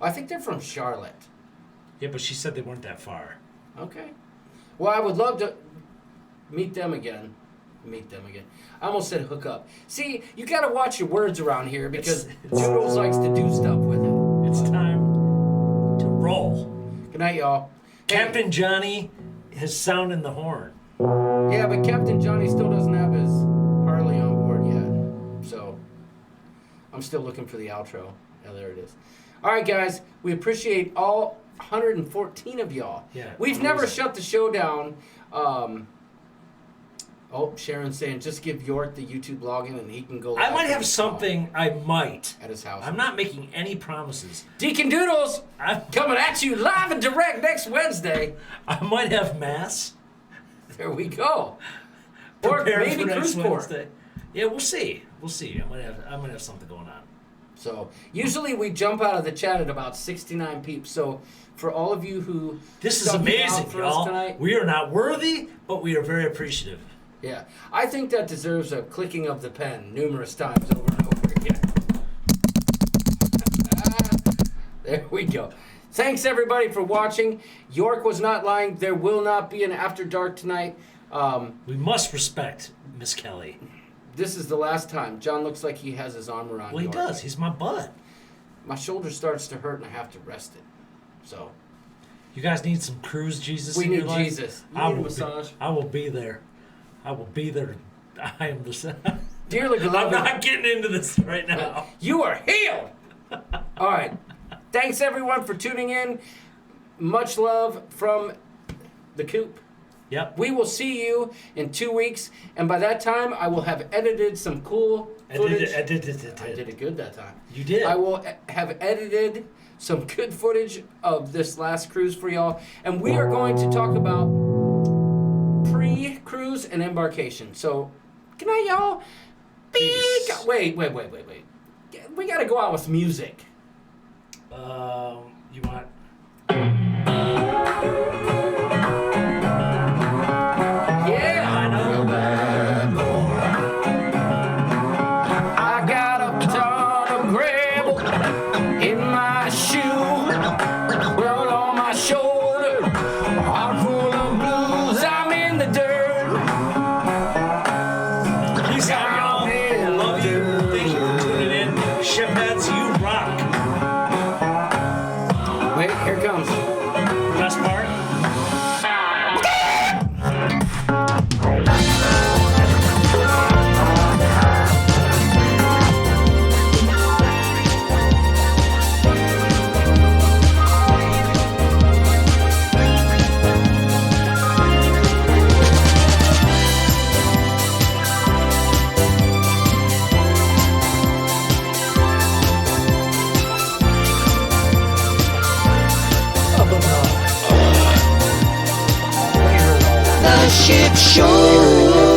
I think they're from Charlotte. Yeah, but she said they weren't that far. Okay. Well, I would love to meet them again. I almost said hook up. See, you got to watch your words around here because Doodles likes to do stuff with it. It's time to roll. Good night, y'all. Captain Johnny has sounding the horn. Yeah, but Captain Johnny still doesn't have his Harley on board yet. So, I'm still looking for the outro. Yeah, there it is. All right, guys. We appreciate all 114 of y'all. Yeah, We've never shut the show down. Sharon's saying just give York the YouTube login and he can go. I might have something. I might at his house. I'm not making any promises. Deacon Doodles coming at you live and direct next Wednesday. I might have mass. There we go. Or Prepare maybe for next cruise port. Wednesday. Yeah, we'll see. I might have something going on. So usually we jump out of the chat at about 69 peeps. So for all of you who this is stuck it out amazing, for us y'all. tonight, We are not worthy, but we are very appreciative. yeah, I think that deserves a clicking of the pen numerous times over and over again. There we go. Thanks everybody for watching. York was not lying. There will not be an After Dark tonight. We must respect Miss Kelly. This is the last time. John looks like he has his arm around Well, he York. does. He's my bud. My shoulder starts to hurt and I have to rest it. So You guys need some cruise Jesus we in need your life? Jesus. You I need a will massage. I will be there. I will be there. I am the. Dearly I'm beloved, not getting into this right now. you are healed. All right. Thanks everyone for tuning in. Much love from the coop. Yep. We will see you in 2 weeks, and by that time, I will have edited some cool footage. I did it good that time. You did. I will have edited some good footage of this last cruise for y'all, and we are going to talk about pre-cruise and embarkation. So, good night, y'all. Wait. We got to go out with music. You want? Yeah, I know. I got a ton of gravel in my shoe, well on my shoulder, heart full of blues. I'm in the dirt. Peace out, y'all. I love you. Thank you for tuning in. Shipheads, you rock. Wait, here it comes. Best part. The Ship Show.